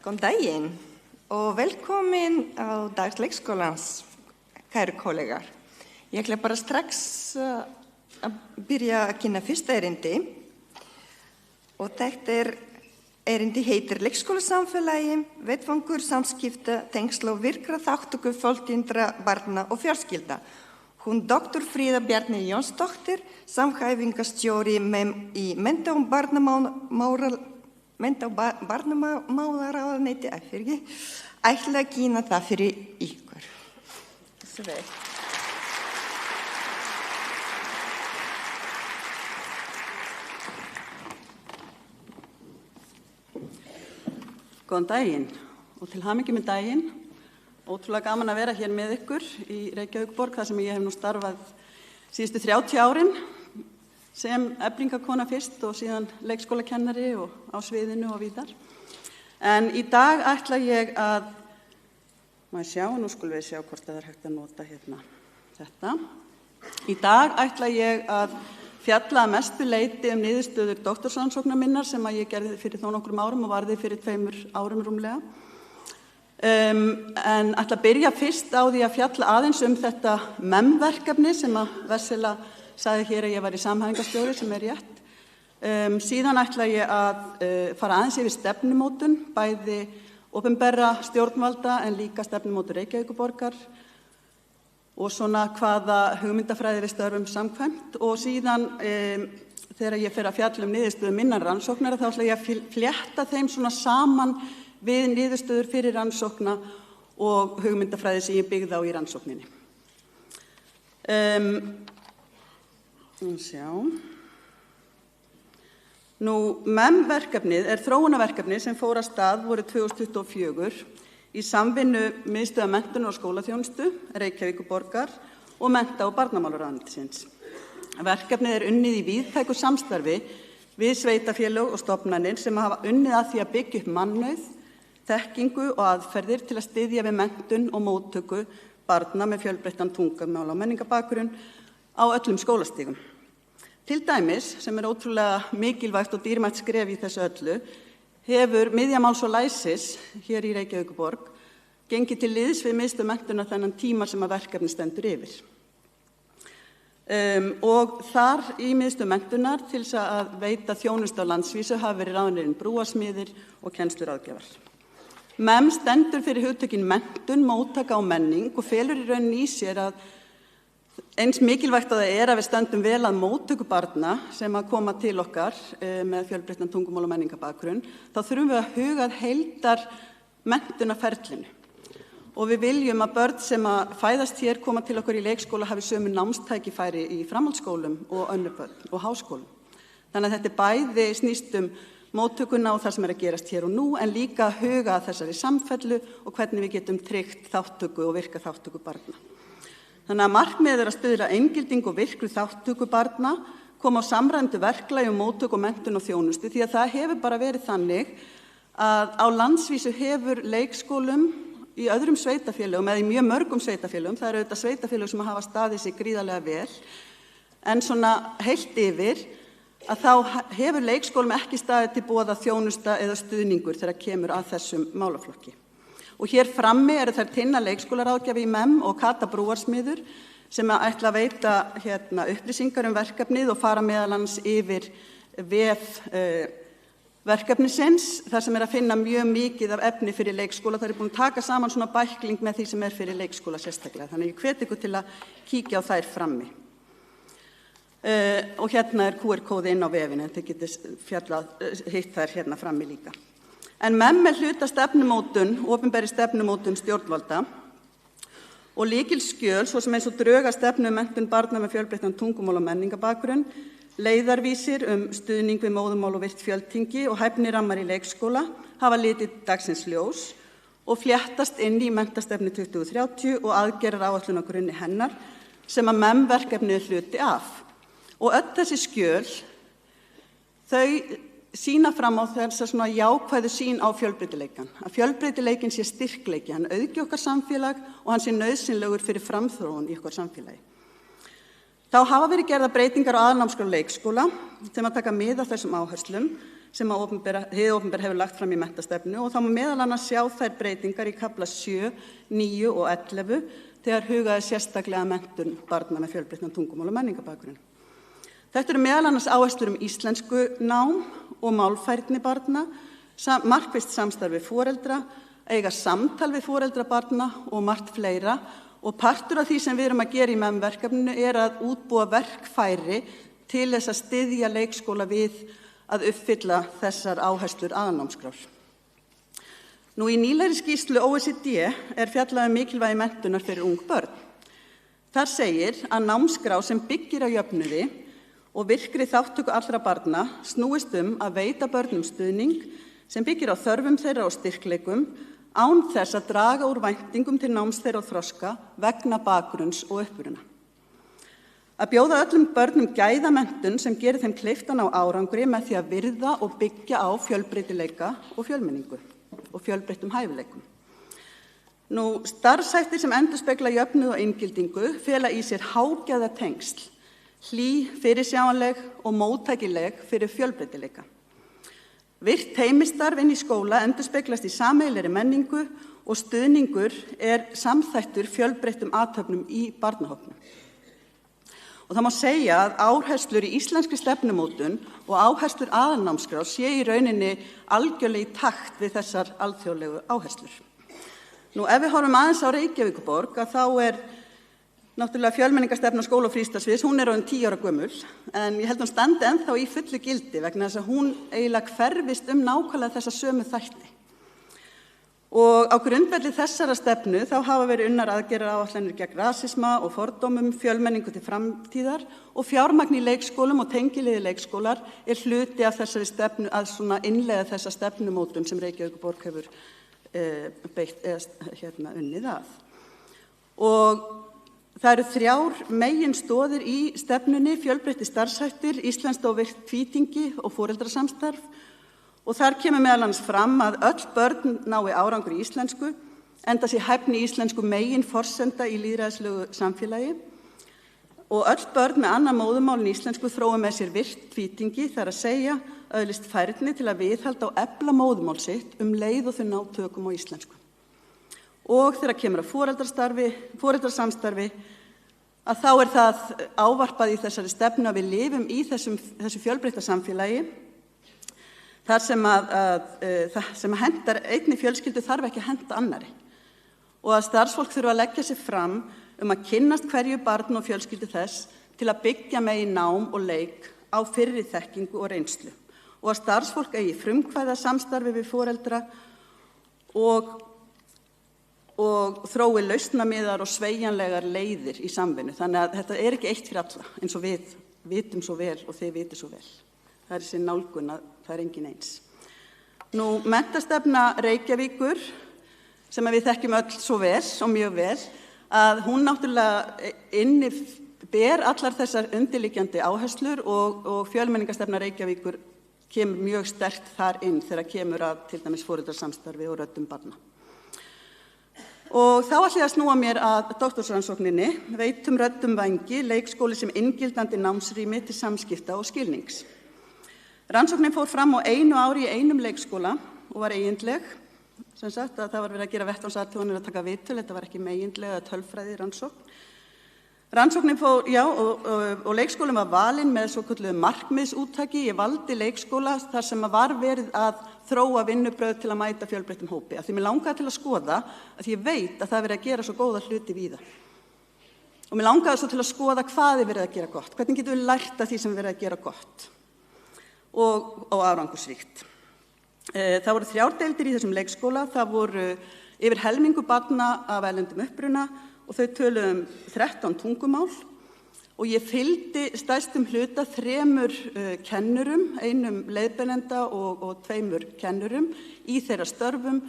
Góðan daginn og velkomin á Dag leikskólans, kæru kollegar. Ég ætla bara strax að byrja að kynna fyrsta erindi og þetta erindi heitir Leikskólasamfélagi, vettvangur samskipta, tengsl og virkra þátttöku foreldra, barna og fjölskylda. Hún Dr. Fríða Bjarni Jónsdóttir, samhæfingarstjóri í mennta- og barnamálaráðuneyti, ætla að kynna það fyrir ykkur.
Góðan daginn og til hamingju með daginn. Ótrúlega gaman að vera hér með ykkur í Reykjavíkurborg þar sem ég hef nú starfað síðustu 30 árin sem eflingakona fyrst og síðan leikskólakennari og á sviðinu og víðar. En í dag ætla ég að, nú skulum við sjá hvort það hægt að nota hérna þetta. Í dag ætla ég að fjalla að mestu leyti niðurstöður doktorsrannsóknar minnar sem að ég gerði fyrir þó nokkrum árum og varði fyrir 2 árum rúmlega. En ætla að byrja fyrst á því að fjalla aðeins þetta MEM-verkefni sem að Vessela sagði hér að ég var í samhæfingarstjóri sem rétt. Síðan ætla ég að fara aðeins yfir stefnumótun, bæði opinberra stjórnvalda en líka stefnumótun Reykjavíkurborgar og svona hvaða hugmyndafræði við störfum samkvæmt og síðan þegar ég fer að fjalla niðurstöður minnar rannsóknar þá ætla ég að flétta þeim svona saman við niðurstöður fyrir rannsókna og hugmyndafræði sem ég byggði á í rannsókninni. MEM-verkefnið er þróunarverkefni sem fór af stað vorið 2024 í samvinnu Miðstöðvar menntunar og skólaþjónustu, Reykjavíkurborgar og mennta- og barnamálaráðuneytisins. Verkefnið er unnið í víðtæku samstarfi við sveitarfélög og stofnanir sem hafa unnið að því að byggja upp mannauð, þekkingu og aðferðir til að styðja við menntun og móttöku barna með fjölbreyttan tungumála- og menningarbakgrunn á öllum skólastigum. Til dæmis, sem er ótrúlega mikilvægt og dýrmætt skref í þessu öllu, hefur Miðja máls og læsis hér í Reykjavíkurborg gengið til liðs við Miðstöð menntunar þennan tíma sem að verkefni stendur yfir. Og þar í Miðstöð menntunar til þess að veita þjónustu á landsvísu hafa verið ráðnir brúarsmiðir og kennsluráðgjafar. MEM stendur fyrir hugtökin menntun, móttaka og menning og felur í rauninni í sér að eins mikilvægt að það að við stöndum vel að móttöku barna sem að koma til okkar með fjölbreyttan tungumál- og menningarbakgrunn, þá þurfum við að huga að heildar menntunarferlinu. Og við viljum að börn sem að fæðast hér koma til okkar í leikskóla hafi sömu námstækifæri í framhaldsskólum og önnur börn og háskólum. Þannig að þetta bæði snýst móttökuna og það sem að gerast hér og nú, en líka að huga að þessari samfellu og hvernig við getum tryggt þátttöku og virka þátttöku barna. Þannig að markmiðið að stuðla inngildingu og virkri þátttöku barna, koma á samræmdu verklagi móttöku og menntun og þjónustu, því að það hefur bara verið þannig að á landsvísu hefur leikskólum í öðrum sveitarfélögum eða í mjög mörgum sveitarfélögum, það eru auðvitað sveitarfélög sem hafa staðið sig gríðarlega vel, en svona heilt yfir að þá hefur leikskólum ekki staðið til boða þjónusta eða stuðningur þegar kemur að þessum málaflokki. Og hér frammi eru þær Tinna leikskólaráðgjafi í MEM og Kata brúarsmiður sem ætla að veita upplýsingar verkefnið og fara meðal annars yfir vef verkefnisins, þar sem að finna mjög mikið af efni fyrir leikskóla. Það búin að taka saman svona bækling með því sem fyrir leikskóla sérstaklega. Þannig ég hvet ykkur til að kíkja á þær frammi. Og hérna QR-kóði inn á vefinu, þið getið hitt þær frammi líka. En MEM hluta stefnumótun, opinberri stefnumótun stjórnvalda og lykilskjöl, svo sem eins og drög að stefnu menntun barna með fjölbreyttan tungumál- og menningarbakgrunn, leiðarvísir stuðning við móðurmál og virkt fjöltyngi og hæfnirammar í leikskóla hafa litið dagsins ljós og fléttast inn í menntastefnu 2030 og aðgerðaráætlun á grunni hennar sem að MEM-verkefnið hluti af. Og öll þessi skjöl, þau sýna fram á þessa svona jákvæðu sýn á fjölbreytileikann. Að fjölbreytileikinn sé styrkleiki, hann auðgi okkar samfélag og hann sé nauðsynlegur fyrir framþróun í okkar samfélagi. Þá hafa verið gerðar breytingar á aðalnámskrá leikskóla sem að taka mið af þessum áherslum sem að hið opinbera hefur lagt fram í menntastefnu og þá má meðal annars sjá þær breytingar í kafla 7, 9 og 11 þegar hugaði sérstaklega menntun barna með fjölbreyttan tungumál- og menningarbakgrunn. Þetta eru meðal annars áherslur íslensku nám og málfærni barna, markvisst samstarf við foreldra, eiga samtal við foreldra barna og margt fleira og partur af því sem við erum að gera í MEM-verkefninu að útbúa verkfæri til þess að styðja leikskóla við að uppfylla þessar áherslur aðalnámskrár. Nú í nýlegri skýrslu OECD fjallað mikilvægi menntunar fyrir ung börn. Þar segir að námskrá sem byggir á jöfnuði og virkri þátttöku allra barna snúist að veita börnum stuðning sem byggir á þörfum þeirra og styrkleikum án þess að draga úr væntingum til náms þeirra og þroska vegna bakgrunns og uppruna. Að bjóða öllum börnum gæðamenntun sem gerir þeim kleift að ná árangri með því að virða og byggja á fjölbreytileika og fjölmenningu og fjölbreyttum hæfileikum. Nú, starfshættir sem endurspegla jöfnuð og inngildingu fela í sér hágæða tengsl, hlý, fyrirsjáanleg og móttækileg fyrir fjölbreytileika. Virkt teymistarf inn í skóla endurspeglast í sameiginlegri menningu og stuðningur samþættur fjölbreyttum athöfnum í barnahópnum. Og það má segja að áherslur í íslenskri stefnumótun og áherslur aðalnámskrár sé í rauninni algjörlega í takt við þessar alþjóðlegu áherslur. Nú ef við horfum aðeins á Reykjavíkurborg þá náttúrulega fjölmenningarstefna skóla- og frístarfsviðs, hún orðin 10 ára gömul, en ég held hún standi ennþá í fullu gildi vegna þess að hún eiginlega hverfist nákvæmlega þessa sömu þætti. Og á grundvelli þessara stefnu þá hafa verið unnar aðgerðaáætlanir gegn rasisma og fordómum, fjölmenningu til framtíðar og fjármagn í leikskólum og tengiliði leikskólar hluti af þessari stefnu að svona innleiða þessa stefnumótun sem Reykjavíkurborg hefur unnið að. Og það eru 3 meginstoðir í stefnunni: fjölbreyttir starfshættir, íslenskt og virkt tvítingi og foreldrasamstarf. Og þar kemur meðal annars fram að öll börn nái árangri í íslensku, enda sé hæfni íslensku megin forsenda í lýðræðislegu samfélagi. Og öll börn með annað móðurmál en íslensku þrói með sér virkt tvítingi, þar að segja öðlist færni til að viðhalda og efla móðurmál sitt leið og þau ná tökum á íslensku. Og þegar kemur að foreldrasamstarfi, að þá það ávarpað í þessari stefnu að við lifum í þessu fjölbreytta samfélagi, þar sem hendar einni fjölskyldu þarf ekki að henda annari, og að starfsfólk þurfa að leggja sig fram að kynnast hverju barn og fjölskyldu þess til að byggja megi nám og leik á fyrri þekkingu og reynslu, og að starfsfólk eigi frumkvæða samstarfi við foreldra og þrói lausnamiðar og sveigjanlegar leiðir í samvinnu. Þannig að þetta ekki eitt fyrir alla, eins og við vitum svo vel og þið vitið svo vel. Það þessi nálgun að það engin eins. Menntastefna Reykjavíkur, sem við þekkjum öll svo vel og mjög vel, að hún náttúrulega ber allar þessar undirliggjandi áherslur og fjölmenningastefna Reykjavíkur kemur mjög sterkt þar inn þegar kemur að til dæmis foreldrasamstarfi og röddum barna. Og þá ætla ég að snúa mér að doktorsrannsókninni, Veitum röddum vængi, leikskóli sem inngildandi námsrými til samskipta og skilnings. Rannsóknin fór fram á 1 ári í einum leikskóla og var eigindleg, sem sagt að það var verið að gera vettvangsathuganir að taka viðtöl, þetta var ekki megindleg eða tölfræði rannsókn. Rannsóknin fór, og leikskólinn var valinn með svokölluðu markmiðsúttaki. Ég valdi leikskóla þar sem var verið að þróa vinnubrögð til að mæta fjölbreyttum hópi. Af því mér langaði til að skoða, af því ég veit að það er verið að gera svo góða hluti víða. Og mér langaði svo til að skoða hvað er verið að gera gott, hvernig getum við lært af því sem er verið að gera gott og árangursríkt. Það voru 3 deildir í þessum leikskóla, það voru yfir helmingur barna af erlendum uppruna og þau töluðu 13 tungumál og ég fylgdi stærstum hluta 3 kennurum, 1 leiðbeinanda og 2 kennurum í þeirra störfum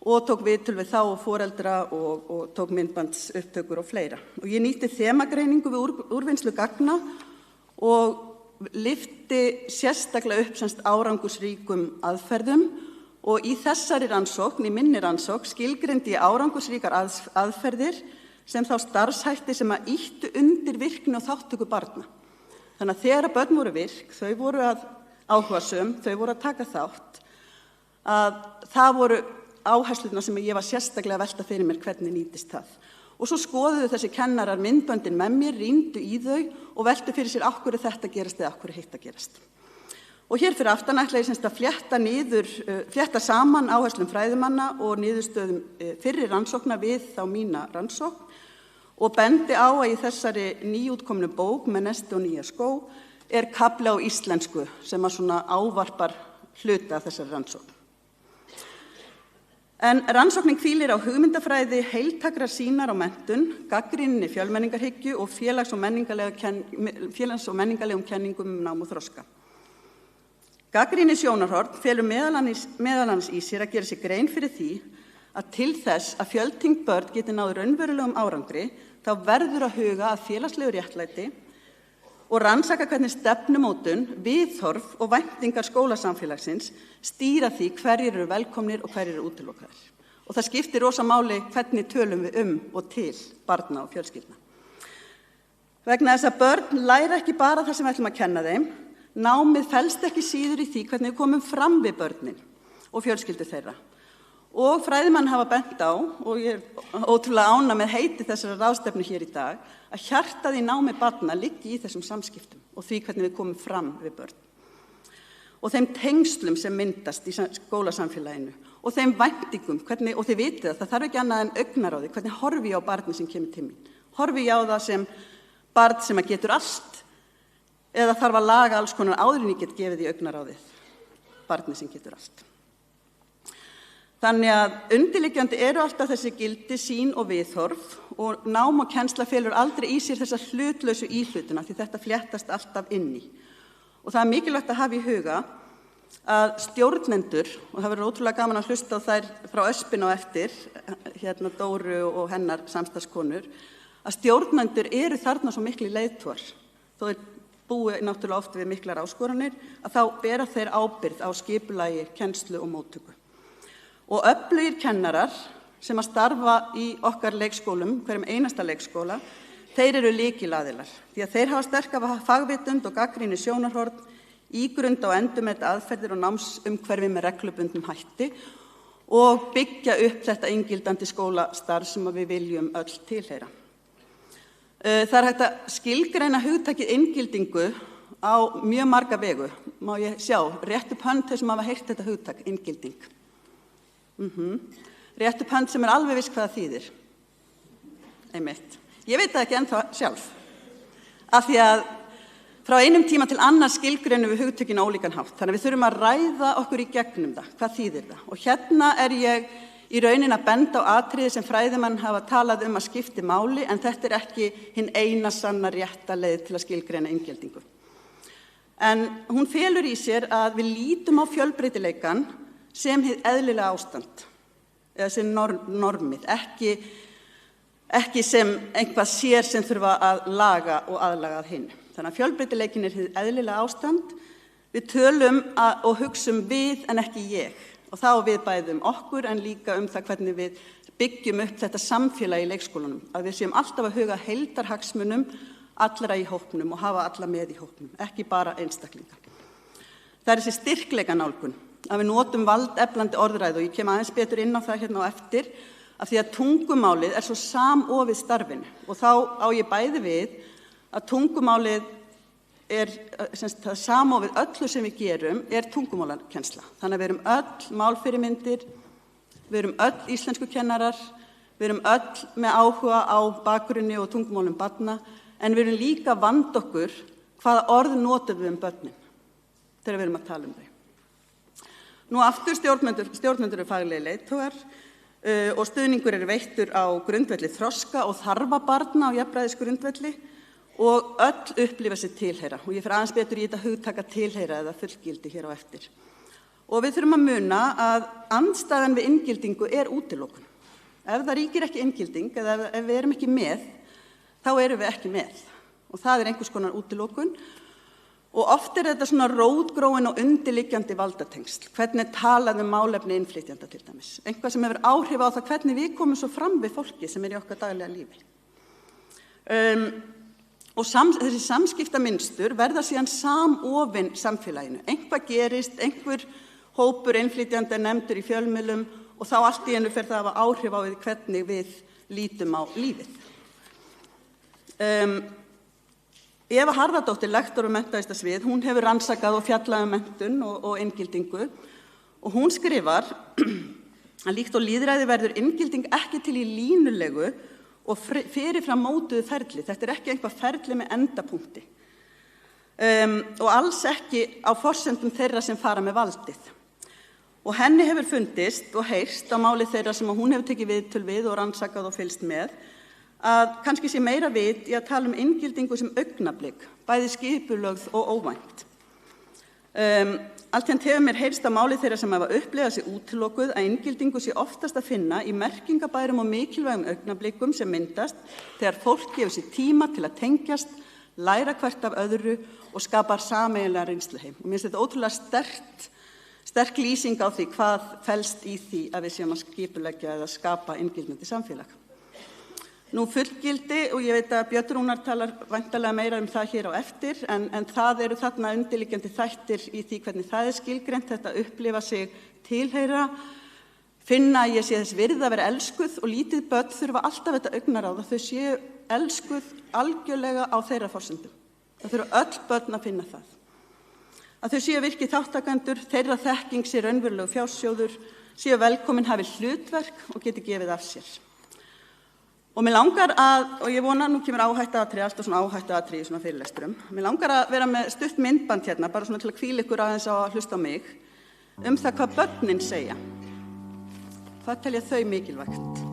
og tók viðtöl við þá og foreldra og tók myndbandsupptökur og fleira. Og ég nýtti þemagreiningu við úrvinnslu gagna og lyfti sérstaklega upp árangursríkum aðferðum og í þessari rannsókn, í minni rannsókn, skilgreindi ég árangursríkar aðferðir sem þá starfshætti sem að ýttu undir virkni og þátttöku barna. Þannig að þegar börn voru virk, þau voru áhugasöm, þau voru að taka þátt, að það voru áherslurnar sem ég var sérstaklega að velta fyrir mér hvernig nýtist það. Og svo skoðuðu þessi kennarar myndböndin með mér, rýndu í þau og veltu fyrir sér af hverju þetta gerast eða af hverju hitt að gerast. Og hér fyrir aftan ætla ég að flétta saman áherslum fræðimanna og niðurstöðum fyrri rannsókna við þá mína rannsókn og bendi á að í þessari nýútkomnu bók með nesti og nýja skó kafli á íslensku sem að svona ávarpar hluta af þessari rannsókn. En rannsóknin hvílir á hugmyndafræði heiltakrar sýnar á menntun, gagnrýninni fjölmenningarhyggju og félags- og menningarlegum kenningum nám og þroska. Gagnrýni sjónarhorn felur meðal annars í sér að gera sér grein fyrir því að til þess að fjöltengd börn geti náð raunverulegum árangri, þá verður að huga að félagslegu réttlæti og rannsaka hvernig stefnumótun, viðhorf og væntingar skólasamfélagsins stýra því hverjir eru velkomnir og hverjir eru útilokaðir. Og það skiptir rosa máli hvernig tölum við og til barna og fjölskyldna. Vegna þess að börn læra ekki bara það sem við ætlum að kenna þeim, námið felst ekki síður í því hvernig við komum fram við börnin og fjölskyldur þeirra. Og fræðimenn hafa bent á, og ég ótrúlega ánægð með heiti þessara ráðstefnu hér í dag, að hjartað í námi barna liggi í þessum samskiptum og því hvernig við komum fram við börn. Og þeim tengslum sem myndast í skólasamfélaginu og þeim væntingum, og þið vitið að það þarf ekki annað en augnaráði, hvernig horfi ég á barni sem kemur til mín. Horfi ég á það sem barn sem að getur allt eða þarf að laga alls konar áður en ég get gefið í augnaráðið barni sem getur allt. Þannig að undirliggjandi eru alltaf þessi gildi, sýn og viðhorf og nám og kennsla felur aldrei í sér þessa hlutlausu íhlutuna því þetta fléttast alltaf inn í. Og það er mikilvægt að hafa í huga að stjórnendur, og það verður ótrúlega gaman að hlusta á þær frá Öspin og eftir, Dóru og hennar samstarfskonur, að stjórnendur eru þarna svo miklu leiðtogar. Þó þeir búi náttúrulega oft við miklar áskoranir, að þá bera þeir ábyrgð á skipulagi, kennslu og móttöku. Og öflugir kennarar sem að starfa í okkar leikskólum, hverjum einasta leikskóla, þeir eru lykilaðilar. Því að þeir hafa sterka fagvitund og gagnrýni sjónarhorn, ígrunda og endurmeta aðferðir og námsumhverfi með reglubundnum hætti og byggja upp þetta inngildandi skólastarf sem við viljum öll tilheyra. Það er hægt að skilgreina hugtakið inngildingu á mjög marga vegu. Má ég sjá, rétt upp hönd þeir sem hafa heyrt þetta hugtak, inngilding. Rétt upp hönd sem alveg viss hvað það þýðir. Einmitt. Ég veit það ekki ennþá sjálf. Af því að frá einum tíma til annars skilgreinum við hugtökin á ólíkan hátt. Þannig að við þurfum að ræða okkur í gegnum það. Hvað þýðir það? Og hérna er ég í raunin að benda á atriði sem fræðimenn hafa talað að skipti máli, en þetta er ekki hinn eina sanna rétta leið til að skilgreina inngildingu. En hún felur í sér að við lítum á fjölbreytileikann sem hið eðlilega ástand, eða sem normið, ekki sem einhvað sér sem þurfa að laga og aðlaga að hinn. Þannig að fjölbreytileikin er hið eðlilega ástand, við tölum og hugsum við en ekki ég. Og þá við bæðum okkur en líka það hvernig við byggjum upp þetta samfélag í leikskólanum, að við séum alltaf að huga heildarhagsmunum allra í hópnum og hafa alla með í hópnum, ekki bara einstaklinga. Það er þessi styrkleikanálgun, að við notum valdeflandi orðræðu og ég kem aðeins betur inn á það hérna á eftir, af því að tungumálið er svo samofið starfinu og þá á ég bæði við að tungumálið er það samofið öllu sem við gerum er tungumálakennsla. Þannig að við erum öll málfyrirmyndir, við erum öll íslenskukennarar, við erum öll með áhuga á bakgrunni og tungumálum barna, en við erum líka að vanda okkur hvaða orð notum við börnin þegar við erum að tala þau. Nú aftur stjórnendur eru faglegir leiðtogar og stuðningur er veittur á grundvelli þroska og þarfa barna á jafnræðisgrundvelli og öll upplifa sig tilheyra. Og ég fer aðeins betur í þetta hugtaka tilheyra eða fullgildi hér á eftir. Og við þurfum að muna að andstæðan við inngildingu er útilokun. Ef það ríkir ekki inngilding eða ef við erum ekki með, þá erum við ekki með. Og það er einhvers konar útilokun. Og oft er þetta svona rótgróin og undirliggjandi valdatengsl. Hvernig talað málefni innflytjenda til dæmis. Eitthvað sem hefur áhrif á það hvernig við komum svo fram við fólki sem er í okkar daglega lífi. Og þessi samskiptamynstur verða síðan samofin samfélaginu. Eitthvað gerist, einhver hópur innflytjanda nefndur í fjölmiðlum og þá allt í einu fer það að hafa áhrif á því hvernig við lítum á lífið. Eva Harðardóttir, lektor menntavísindasvið, hún hefur rannsakað og fjallað menntun og inngildingu og hún skrifar að líkt og lýðræði verður inngilding ekki til í línulegu og fyrirfram mótuðu ferli. Þetta er ekki einhvað ferli með endapunkti og alls ekki á forsendum þeirra sem fara með valdið. Og henni hefur fundist og heyrst á máli þeirra sem hún hefur tekið viðtöl við og rannsakað og fylgst með að kannski sé meira vit í að tala inngildingu sem augnablik, bæði skipulögð og óvænt. Alltént hefur mér heyrst á máli þeirra sem hafa upplifað sig útilokuð að inngildingu sé oftast að finna í merkingabærum og mikilvægum augnablikum sem myndast þegar fólk gefur sér tíma til að tengjast, læra hvert af öðru og skapar sameiginlega reynsluheim. Og mér finnst þetta ótrúlega sterk lýsing á því hvað felst í því að við séum að skipuleggja eða skapa inngildandi samfélag. Nú fullgildi, og ég veit að Björn Rúnar talar væntanlega meira það hér á eftir, en það eru þarna undirliggjandi þættir í því hvernig það er skilgreint, þetta upplifa sig tilheyra, finna að ég sé þess virði að vera elskuð og lítið börn þurfa alltaf þetta augnaráð að þau séu elskuð algjörlega á þeirra forsendum. Það þurfa öll börn að finna það. Að þau séu virkir þáttakendur, þeirra þekking sé raunverulegu fjársjóður, séu velkomin hafi hlutverk og geti gefið af sér. Og mér langar og ég vona, nú kemur áhættuatriði, alltaf svona áhættuatriði í svona fyrirlesturum. Mér langar að vera með stutt myndband hérna, bara svona til að hvíla ykkur aðeins á að hlusta á mig, það hvað börnin segja. Hvað telja þau mikilvægt?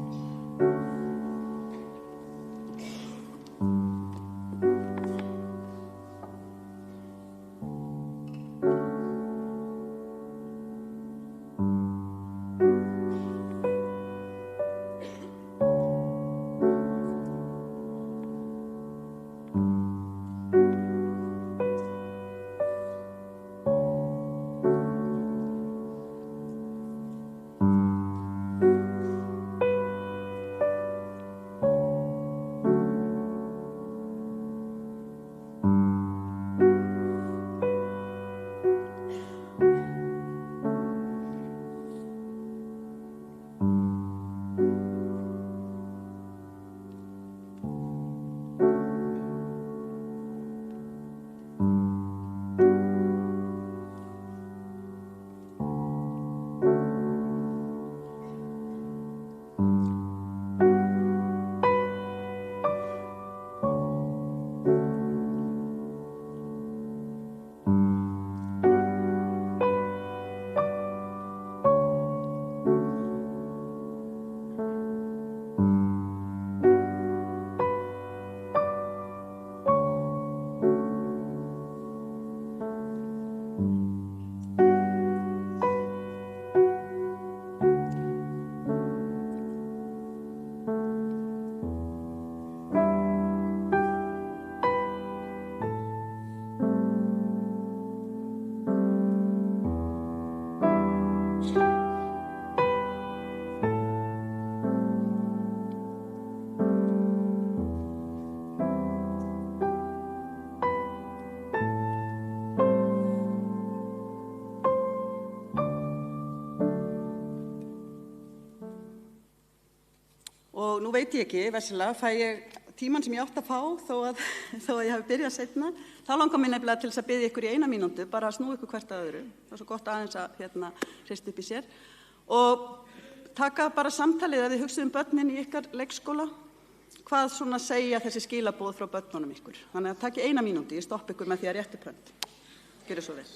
Og nú veit ég ekki, Vessela, fæ ég tímann sem ég átt að fá þó að ég hafi byrjað seinna. Þá langar mér nefnilega til þess að biðja ykkur í 1 mínútu, bara að snúa ykkur hvert að öðru. Það er svo gott aðeins að hrista upp í sér. Og taka bara samtalið ef þið hugsið börnin í ykkar leikskóla. Hvað svona segja þessi skilaboð frá börnunum ykkur? Þannig að taki 1 mínútu, ég stopp ykkur með því að rétti prönd. Gjörið svo vel.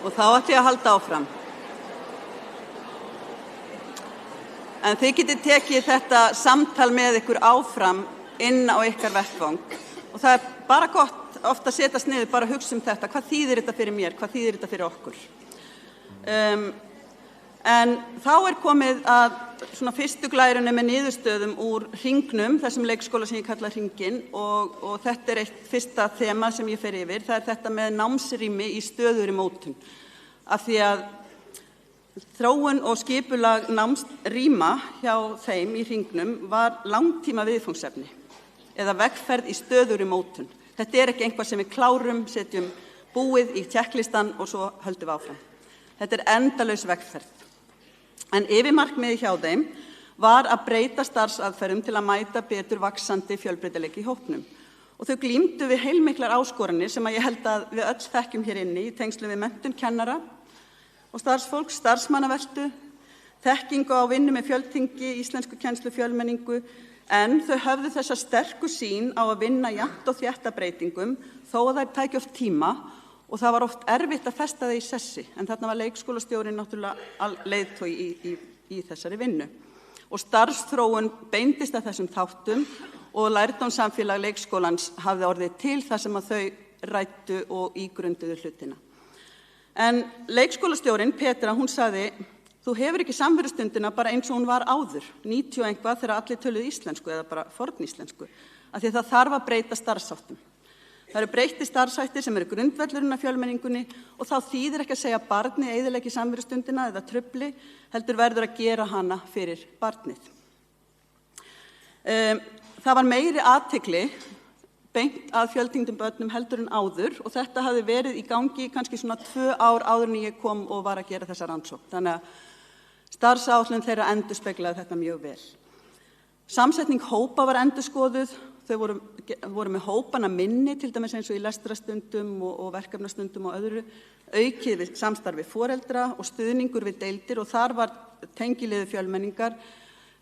Og þá ætla ég að halda áfram. En þið getið tekið þetta samtal með ykkur áfram inn á ykkar vettvang. Og það bara gott ofta að setjast niður, bara hugsa þetta. Hvað þýðir þetta fyrir mér? Hvað þýðir þetta fyrir okkur? En þá komið að svona fyrstu glærunni með niðurstöðum úr hringnum, þessum leikskóla sem ég kalla hringinn, og þetta eitt fyrsta þema sem ég fer yfir. Það þetta með námsrými í stöðugri mótun. Af því að þróun og skipulag námsrýma hjá þeim í hringnum var langtíma viðfangsefni eða vegferð í stöðugri mótun. Þetta ekki eitthvað sem við klárum, setjum búið í tékklistan og svo höldum við áfram. Þetta endalaus vegferð. En yfirmarkmiðið hjá þeim var að breyta starfsaðferðum til að mæta betur vaxandi fjölbreytileika í hópnum. Og þau glímdu við heilmiklar áskoranir sem ég held að við öll þekkjum hér inni í tengslum við menntun kennara og starfsfólk, starfsmannaveltu, þekkingu á vinnu með fjölþingi, íslenskukennslu, fjölmenningu, en þau höfðu þessa sterku sýn á að vinna jafnt og þétta breytingum þó að þær tæki oft tíma og það var oft erfitt að festa það í sessi, en þarna var leikskólastjórinn náttúrulega leiðtogi í þessari vinnu. Og starfsþróun beindist að þessum þáttum og lærdómssamfélag leikskólans hafði orðið til þar sem að þau ræddu og ígrunduðu hlutina. En leikskólastjórinn, Petra, hún sagði Þú hefur ekki samverustundina bara eins og hún var áður, 90 eitthvað þegar allir töluðu íslensku eða bara forníslensku, af því það þarf að breyta starfsháttum. Það eru breytti starfshættir sem eru grundvöllurinn af fjölmenningunni og þá þýðir ekki að segja barni eyðileggi samverustundina eða trufli, heldur verður að gera hana fyrir barnið. Það var meiri athygli beint að fjöltengdum börnum heldur en áður og þetta hafði verið í gangi kannski svona 2 ár áður en ég kom og var að gera þessa rannsókn. Þannig að starfsáætlun þeirra endurspeglaði þetta mjög vel. Samsetning hópa var endurskoðuð, þau voru með hópana minni, til dæmis eins og í lestrastundum og verkefnastundum og öðru, aukið við samstarfi foreldra og stuðningur við deildir og þar var tengiliðu fjölmenningar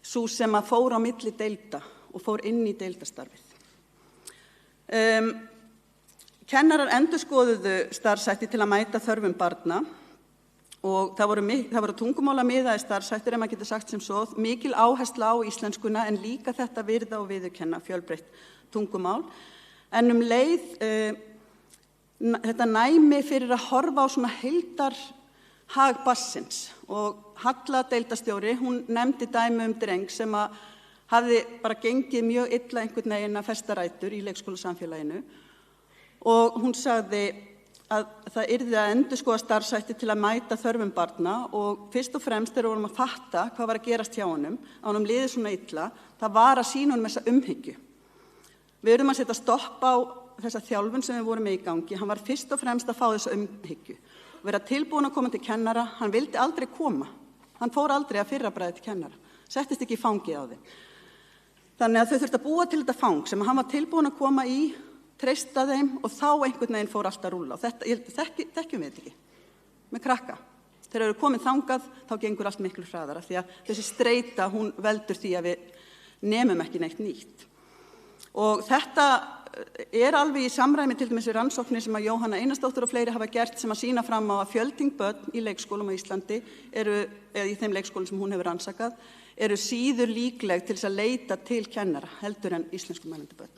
sú sem að fór á milli deilda og fór inn í deildastarfið. Kennarar endurskoðuðu starfshætti til að mæta þörfum barna og það voru tungumálamiðaðir starfshættir, ef maður getur sagt sem svo, mikil áhersla á íslenskuna en líka þetta virða og viðurkenna fjölbreytt tungumál. En leið þetta næmi fyrir að horfa á svona heildarhag barnsins og Halla deildastjóri, hún nefndi dæmi dreng sem að hafði bara gengið mjög illa einhvern veginn að festa rætur í leikskólasamfélaginu og hún sagði að það yrði að endurskoða starfshætti til að mæta þörfum barna og fyrst og fremst þegar við vorum að fatta hvað var að gerast hjá honum, að honum liði svona illa, það var að sýna honum þessa umhyggju. Við erum að setja stopp á þessa þjálfun sem við vorum með í gangi, hann var fyrst og fremst að fá þessa umhyggju. Vera tilbúin að koma til kennara, hann vildi aldrei koma, hann fór aldrei að fyrrabræði til kennara, settist ekki í fangið á þeim. Þannig að þau þurftu að búa til þetta fang sem hann var tilbúin að koma í, treysta þeim og þá einhvern veginn fór allt að rúlla. Og þetta þekkjum við ekki með krakka. Þegar eru komin þangað, þá gengur allt miklu hraðara því að þessi streita, hún veldur því að við nemum ekki neitt nýtt. Og þetta alveg í samræmi til dæmis við rannsóknir sem að Jóhanna Einarsdóttir og fleiri hafa gert sem að sýna fram á að fjöltengd börn í leikskólum á Íslandi eða í þeim leikskólum sem hún hefur rannsakað, eru síður líkleg til þess að leita til kennara heldur en íslenskumælandi börn.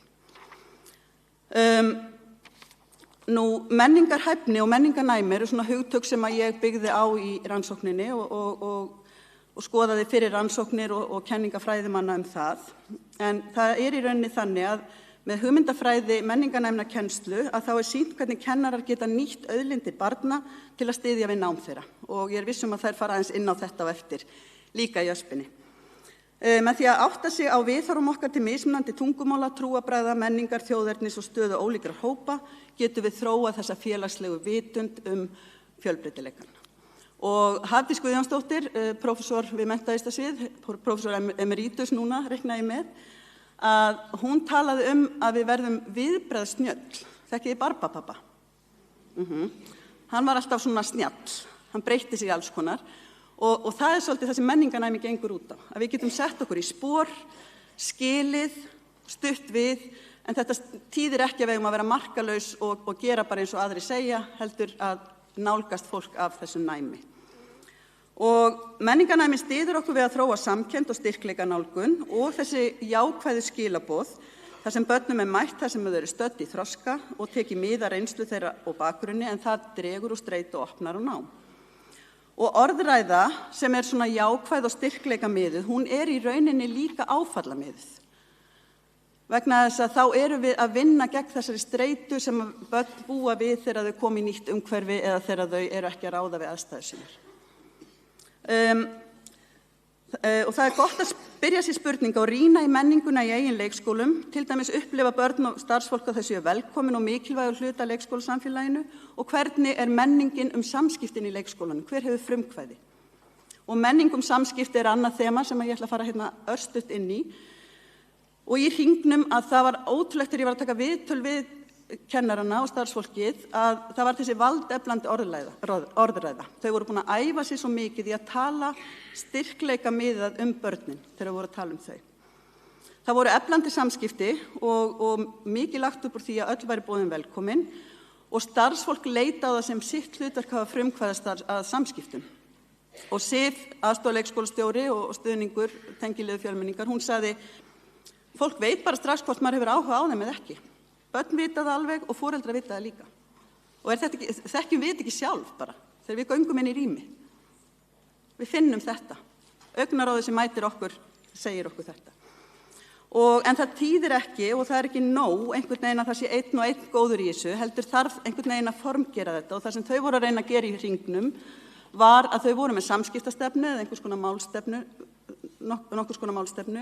Menningarhæfni og menningarnæmi eru svona hugtök sem að ég byggði á í rannsókninni og skoðaði fyrir rannsóknir og kenningafræðimanna það. En það í rauninni þannig að með hugmyndafræði menningarnæmna kennslu að þá sýnt hvernig kennarar geta nýtt auðlindir barna til að styðja við nám þeirra og ég viss að þær fara aðeins inn á þetta á eftir líka í öspinni. Með því að átta sig á viðhorfum okkar til mismunandi tungumála, trúarbragða, menningar, þjóðernis og stöðu ólíkra hópa getum við þróað þessa félagslegu vitund fjölbreytileikann. Og Hafdís Guðjónsdóttir, prófessor við menntavísindasvið, prófessor emeritus núna, reiknaði með, að hún talaði að við verðum viðbragðsnjöll, þekkið Barbapapa. Hann var alltaf svona snjall, hann breytti sig alls konar og það svolítið það sem menningarnæmi gengur út á, að við getum sett okkur í spor, skilið, stutt við, en þetta þýðir ekki að við eigum að vera markalaus og gera bara eins og aðrir segja, heldur að nálgast fólk af þessu næmi. Og menningarnæmi styður okkur við að þróa samkennd og styrkleika nálgun og þessi jákvæðu skilaboð þar sem börnum mætt þar sem þau eru stödd í þroska og tekið mið af reynslu þeirra og bakgrunni en það dregur úr streitu og opnar á nám. Og orðræða sem svona jákvæð og styrkleika miðuð, hún í rauninni líka áfallamiðuð. Vegna þess að þá erum við að vinna gegn þessari streitu sem börn búa við þegar þau koma í nýtt umhverfi eða þegar þau eru ekki að ráða við aðstæður sínar. Og það gott að spyrja sér spurninga og rýna í menninguna í eigin leikskólum, til dæmis upplifa börn og starfsfólk að þessu velkomin og mikilvægur hluta leikskólasamfélaginu og hvernig menningin samskiptin í leikskólanum, hver hefur frumkvæði. Og menning samskipti annað þema sem ég ætla að fara örstutt inn í. Og í hringnum að það var ótrúlegt þegar ég var að taka viðtöl við kennarana og starfsfólkið að það var þessi valdeflandi orðræða. Þau voru búin að æfa sig svo mikið í að tala styrkleika miðað börnin þegar þau voru að tala þau. Það voru eflandi samskipti og mikið lagt upp úr því að öll væri boðin velkomin og starfsfólk leita á það sem sitt hlutverk hafa frumkvæðast að samskiptum. Og Sif, aðstoðarleikskólastjóri og stuðningur, tengiliðu fjölmenningar, hún sagði, fólk veit bara strax hvort maður hefur áhuga á þeim eða ekki. Börn vita það alveg og foreldrar vita það líka. Og þekkjum við ekki sjálf bara, þegar við göngum inn í rými. Við finnum þetta. Augnaráðið sem mætir okkur segir okkur þetta. En það þýðir ekki, og það ekki nóg einhvern veginn að það sé einn og einn góður í þessu, heldur þarf einhvern veginn að formgera þetta, og það sem þau voru að reyna að gera í hringnum var að þau voru með samskiptastefnu eða nokkurs konar málstefnu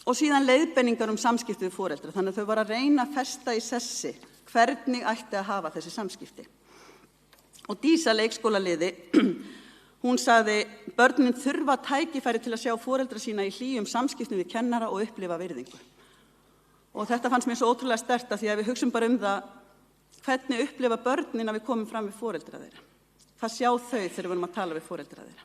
og síðan leiðbeiningar samskipti við foreldra. Þannig að þau voru að reyna að festa í sessi hvernig ætti að hafa þessi samskipti. Og Dísa leikskólaliði, hún sagði, börnin þurfa tækifæri til að sjá foreldra sína í hlýjum samskiptum við kennara og upplifa virðingu. Og þetta fannst mér svo ótrúlega sterkt því að við hugsum bara það, hvernig upplifa börnin að við komum fram við foreldra þeirra. Hvað sjá þau þegar við erum að tala við foreldra þeirra.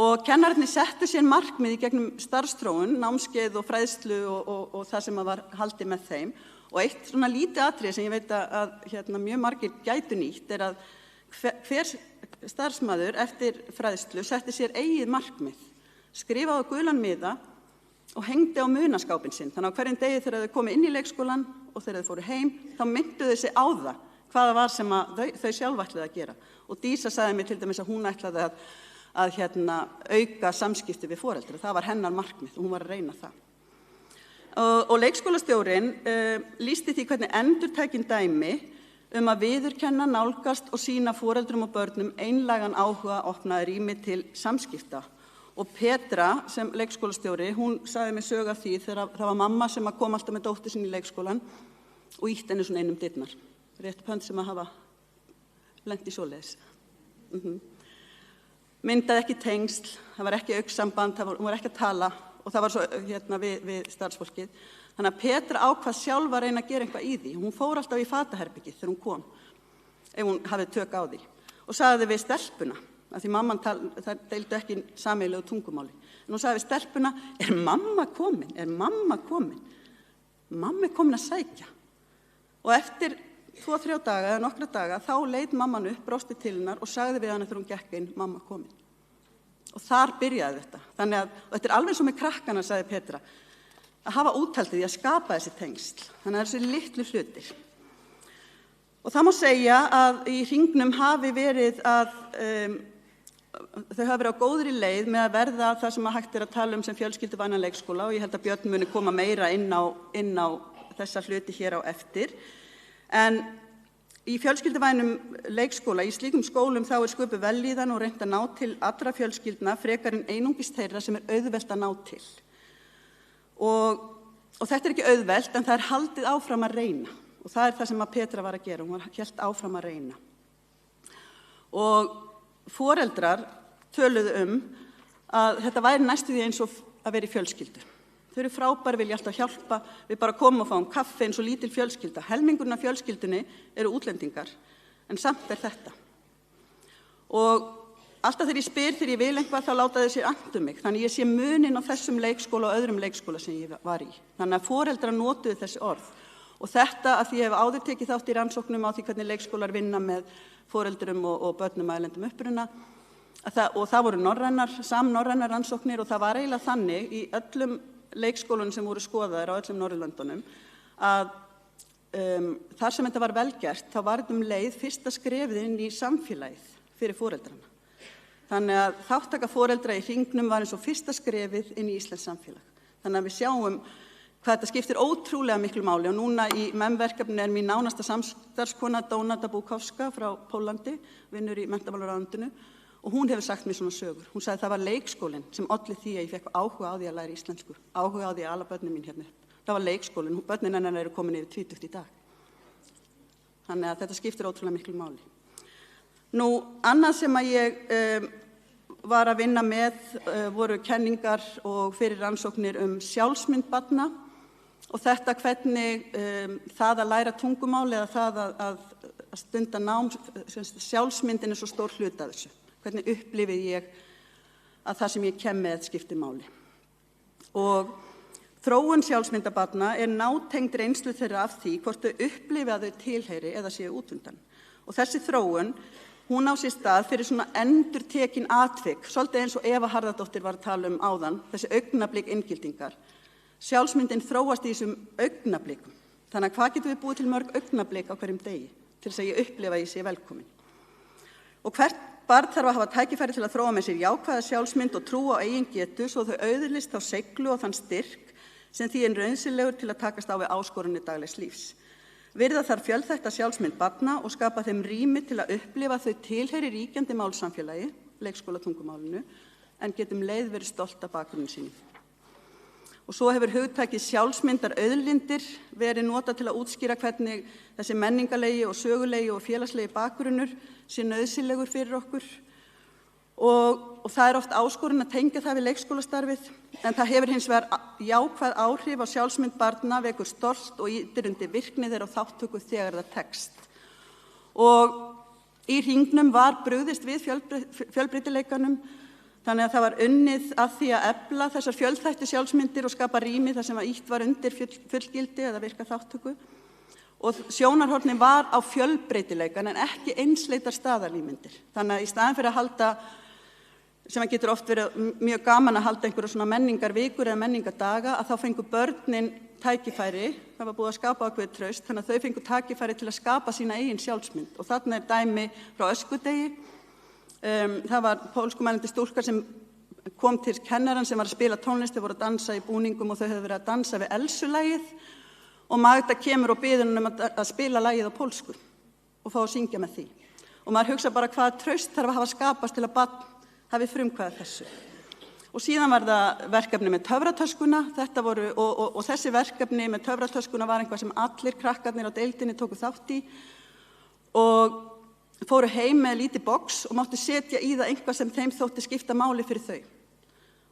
Og kennararnir settu sér markmið í gegnum starfsþróun, námskeið og fræðslu og það sem var haldið með þeim. Og eitt svona lítið atriði sem ég veit að mjög margir gætu nýtt að hver starfsmaður eftir fræðslu setti sér eigið markmið, skrifaði á gulan miða og hengdi á munaskápinn sinn. Þannig að hverjum degi þegar þau komu inn í leikskólan og þegar þau fóru heim, þá myndu þau sig á það hvaða var sem þau sjálf ætlaði að gera. Og Dísa sagði mér til dæmis að hún ætlaði að auka samskipti við foreldra. Það var hennar markmið og hún var að reyna það. Og leikskólastjórinn lýsti því hvernig endurtækin dæmi að viðurkenna, nálgast og sýna foreldrum og börnum einlægan áhuga opnaði rými til samskipta. Og Petra sem leikskólastjóri, hún sagði mér sögu af því þegar það var mamma sem kom alltaf með dóttur sinni í leikskólan og ýtti henni svona einum dyrnar. Rétt pönd sem að hafa lent í svoleiðis. Myndaði ekki tengsl, það var ekki augnsamband, hún var ekki að tala og það var svo við starfsfólkið. Þannig að Petra ákvað sjálf að reyna að gera eitthvað í því. Hún fór alltaf í fataherbergið þegar hún kom, ef hún hafði tök á því. Og sagði við stelpuna, af því mamman það deildu ekki sameiginlegu tungumáli. En hún sagði við stelpuna, er mamma komin? Mamma er komin að sækja. Og eftir 2-3 daga eða nokkra daga, þá leit mamman upp, brosti til hennar og sagði við hana þegar hún gekk inn, mamma komin. Og þar byrjaði þetta. Þannig að, og þetta alveg svo með krakkana, sagði Petra, að hafa úthaldið í að skapa þessi tengsl. Þannig að þessi litlu hlutir. Og það má segja að í hringnum hafi verið þau hafi verið á góðri leið með að verða það sem hægt að tala sem fjölskylduvænan leikskóla og ég held að Björn muni koma meira inn á þessa hluti hér á eftir. En í fjölskylduvænum leikskóla, í slíkum skólum þá sköpuð vellíðan og reynt að ná til allra fjölskyldna frekar en einungis þeirra sem auðvelt að ná til. Og þetta ekki auðvelt en það haldið áfram að reyna og það það sem að Petra var að gera, hún hélt áfram að reyna. Og foreldrar töluðu að þetta væri næstu því eins og að vera í fjölskyldu. Þau eru frábæri, vilja alltaf hjálpa, við bara komum og fáum kaffi eins og lítil fjölskylda. Helmingurinn af fjölskyldunni eru útlendingar, en samt þetta. Og alltaf þegar ég spyr, þegar ég vil eitthvað, þá láta þau sér annt mig. Þannig ég sé muninn á þessum leikskóla og öðrum leikskóla sem ég var í. Þannig að foreldrar notuðu þessi orð. Og þetta að því ég hef áður tekið þátt í rannsóknum á því hvernig leikskólar vinna með foreldrum og börnum að erlendum uppruna. Og það voru samnorrænar rannsóknir og það var eiginlega þannig í öllum leikskólunum sem voru skoðaðir á öllum Norðurlöndunum að þar sem þetta var velgert þá var þetta leið fyrsta skrefið inn í samfélagið fyrir foreldrana. Þannig að þáttaka foreldra í hringnum var eins og fyrsta skrefið inn í íslenskt samfélag. Þannig að við sjáum hvað þetta skiptir ótrúlega miklu máli og núna í MEM-verkefni mín nánasta samstarfskona Donata Bukowska frá Pólandi, vinnur í menntamálaráðuneytinu og hún hefur sagt mér svona sögur. Hún sagði það var leikskólinn sem olli því að ég fekk áhuga á því að læra íslensku, áhuga á því að ala börnin mín hérna upp. Það var leikskólinn, börnin hennar eru komin yfir 20 í dag. Þannig að þetta skiptir ótrúlega miklu máli. Nú, annað sem að ég var að vinna með voru kenningar og fyrir rannsóknir sjálfsmynd barna og þetta hvernig það að læra tungumál eða það að stunda nám, sjálfsmyndin svo stór hluti af þessu. Hvernig upplifið ég að það sem ég kem með skiptir máli. Og þróun sjálfsmyndabarna nátengd reynslu þeirra af því hvort þau upplifi að þau tilheyri eða séu útundan. Og þessi þróun, hún á sér stað fyrir svona endurtekin atvik, svolítið eins og Eva Harðardóttir var að tala áðan, þessi augnablik inngildingar. Sjálfsmyndin þróast í þessum augnablikum. Þannig að hvað getum við búið til mörg augnablik á hverjum degi til þess að ég upplifa að ég sé velkomin. Og hvert barn þarf að hafa tækifæri til að þróa með sér jákvæða sjálfsmynd og trú á eigin getu svo þau auðlist þá seiglu og þann styrk sem því er nauðsynlegur til að takast á við áskorunir daglegs lífs. Virða þarf fjölþætta sjálfsmynd barna og skapa þeim rými til að upplifa þau tilheyri ríkjandi málsamfélagi, leikskólatungumálinu, en getum leið verið stolt af bakgrunni sínum. Og svo hefur hugtakið sjálfsmyndar auðlindir verið notað til að útskýra hvernig þessi menningarlegi og sögulegi og félagslegi bakgrunnur sé nauðsynlegur fyrir okkur. Og það er oft áskorun að tengja það við leikskólastarfið, en það hefur hins vegar jákvæð áhrif á sjálfsmynd barna, vekur stolt og ýtir undir virkni þeirra og þátttöku þegar það tekst. Og í hringnum var brugðist við fjölbreytileikanum, þannig að það var unnið að því að efla þessar fjölþættu sjálfsmyndir og skapa rými þar sem að ýtt var undir fullgildi eða virka þátttöku. Og sjónarhornin var á fjölbreytileikan en ekki einsleitar staðarlímyndir. Þannig að í staðinn fyrir að halda, sem að getur oft verið mjög gaman að halda einhverja svona menningarvikur eða menningardaga, að þá fengu börnin tækifæri, það var búið að skapa ákveðið traust, þannig að þau fengu tækifæri til að skapa sína eigin sjálfsmynd. Og þarna er dæmi frá öskudegi. Það var pólskumælandi stúlkar sem kom til kennaran sem var að spila tónlist, þau voru að dansa í búningum og þau höfðu verið að dansa við Elsu-lagið og Magda kemur og biður hann að spila lagið á pólsku og fá að syngja með því. Og maður hugsa bara hvaða traust þarf að hafa skapast til að barn hafi frumkvæðið þessu. Og síðan var það verkefni með töfratöskuna, og þessi verkefni með töfratöskuna var eitthvað sem allir krakkarnir á deildinni tóku þátt í og fóru heim með lítið box og máttu setja í það einhvað sem þeim þótti skipta máli fyrir þau.